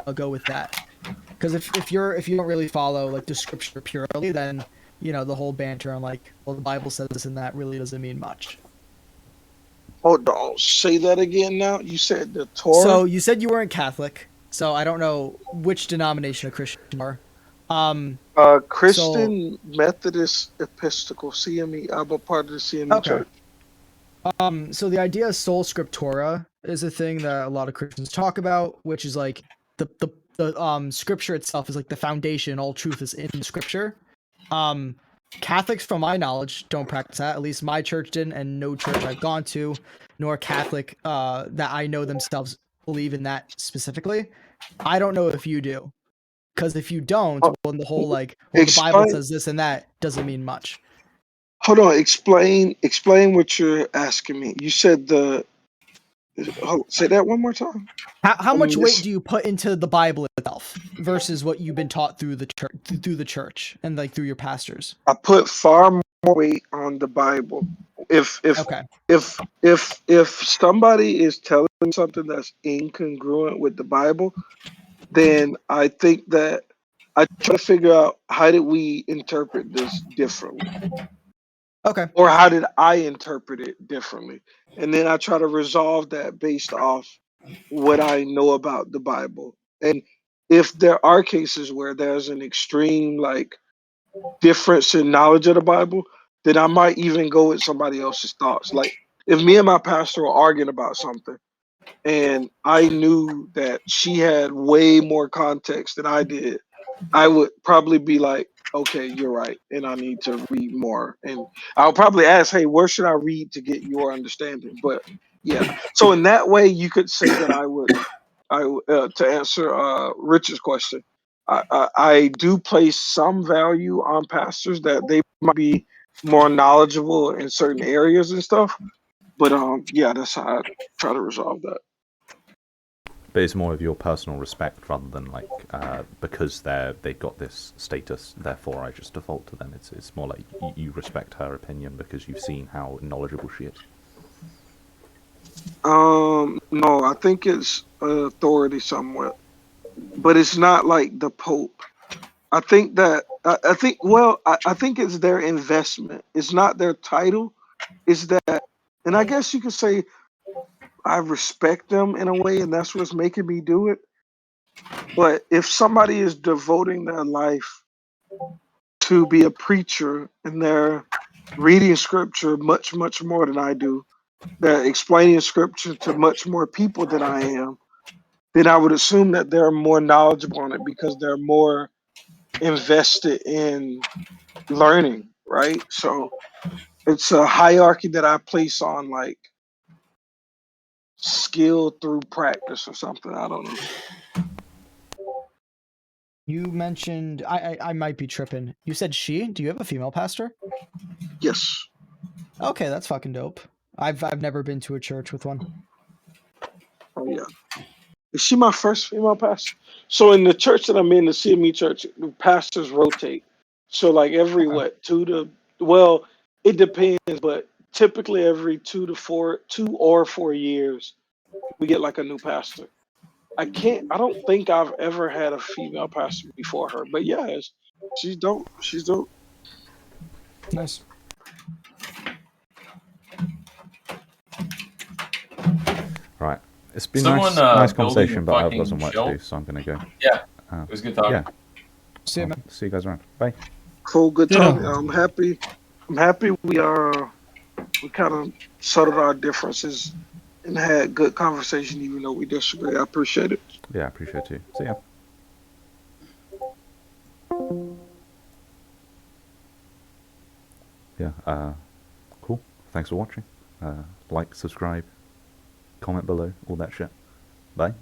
I'll go with that. Because if you don't really follow like the scripture purely, then the whole banter on like, well, the Bible says this and that really doesn't mean much. Hold on. Say that again. Now you said the Torah. So you said you weren't Catholic, so I don't know which denomination of Christian you are. Um, so Christian Methodist Episcopal CME. I'm a part of the CME okay. Church. So the idea of soul scriptura is a thing that a lot of Christians talk about, which is like the scripture itself is like the foundation. All truth is in the scripture. Um, Catholics, from my knowledge, don't practice that. At least my church didn't, and no church I've gone to, nor Catholic that I know themselves believe in that specifically. I don't know if you do, because if you don't, Uh, well, the whole like, well, the Bible explain. says this and that doesn't mean much. Hold on. Explain what you're asking me. You said the. Say that one more time. How I much weight miss. do you put into the Bible itself versus what you've been taught through the church and like through your pastors? I put far more weight on the Bible. If if Okay. if somebody is telling me something that's incongruent with the Bible, then I think that I try to figure out how did we interpret this differently, Okay. or how did I interpret it differently, and then I try to resolve that based off what I know about the Bible. And if there are cases where there's an extreme like difference in knowledge of the Bible, then I might even go with somebody else's thoughts. Like if me and my pastor were arguing about something and I knew that she had way more context than I did, I would probably be like, okay, you're right, and I need to read more. And I'll probably ask, hey, where should I read to get your understanding? But yeah, so in that way, you could say that to answer Richard's question, I do place some value on pastors that they might be more knowledgeable in certain areas and stuff. But yeah, that's how I try to resolve that. But it's more of your personal respect rather than like because they've got this status, therefore I just default to them. It's more like you respect her opinion because you've seen how knowledgeable she is. No, I think it's authority somewhat, but it's not like the Pope. I think that I think well, I think it's their investment. It's not their title. It's that, and I guess you could say I respect them in a way, and that's what's making me do it. But if somebody is devoting their life to be a preacher and they're reading scripture much more than I do, they're explaining scripture to much more people than I am, then I would assume that they're more knowledgeable on it because they're more invested in learning, right? So it's a hierarchy that I place on like skill through practice or something. I don't know. You mentioned I might be tripping. You said she. Do you have a female pastor? Yes. Okay, that's fucking dope. I've never been to a church with one. Oh yeah. Is she my first female pastor? So in the church that I'm in, the CME church, the pastors rotate. So like every Okay. what, well, it depends, but typically every 2 or 4 years we get like a new pastor. I don't think I've ever had a female pastor before her, but yes, she's dope. She's dope. Nice. Right. It's been Someone nice building a conversation, but I've got fucking some work to do, shelf. so I'm gonna go. Yeah, Uh, it was good talking. yeah. See you, I'll man. see you guys around. Bye. Cool, good Ditto. talk. I'm happy. I'm happy we kind of settled our differences and had good conversation, even though we disagree. I appreciate it. Yeah, I appreciate you. See ya. Yeah. Cool. Thanks for watching. Like, subscribe, comment below, all that shit. Bye.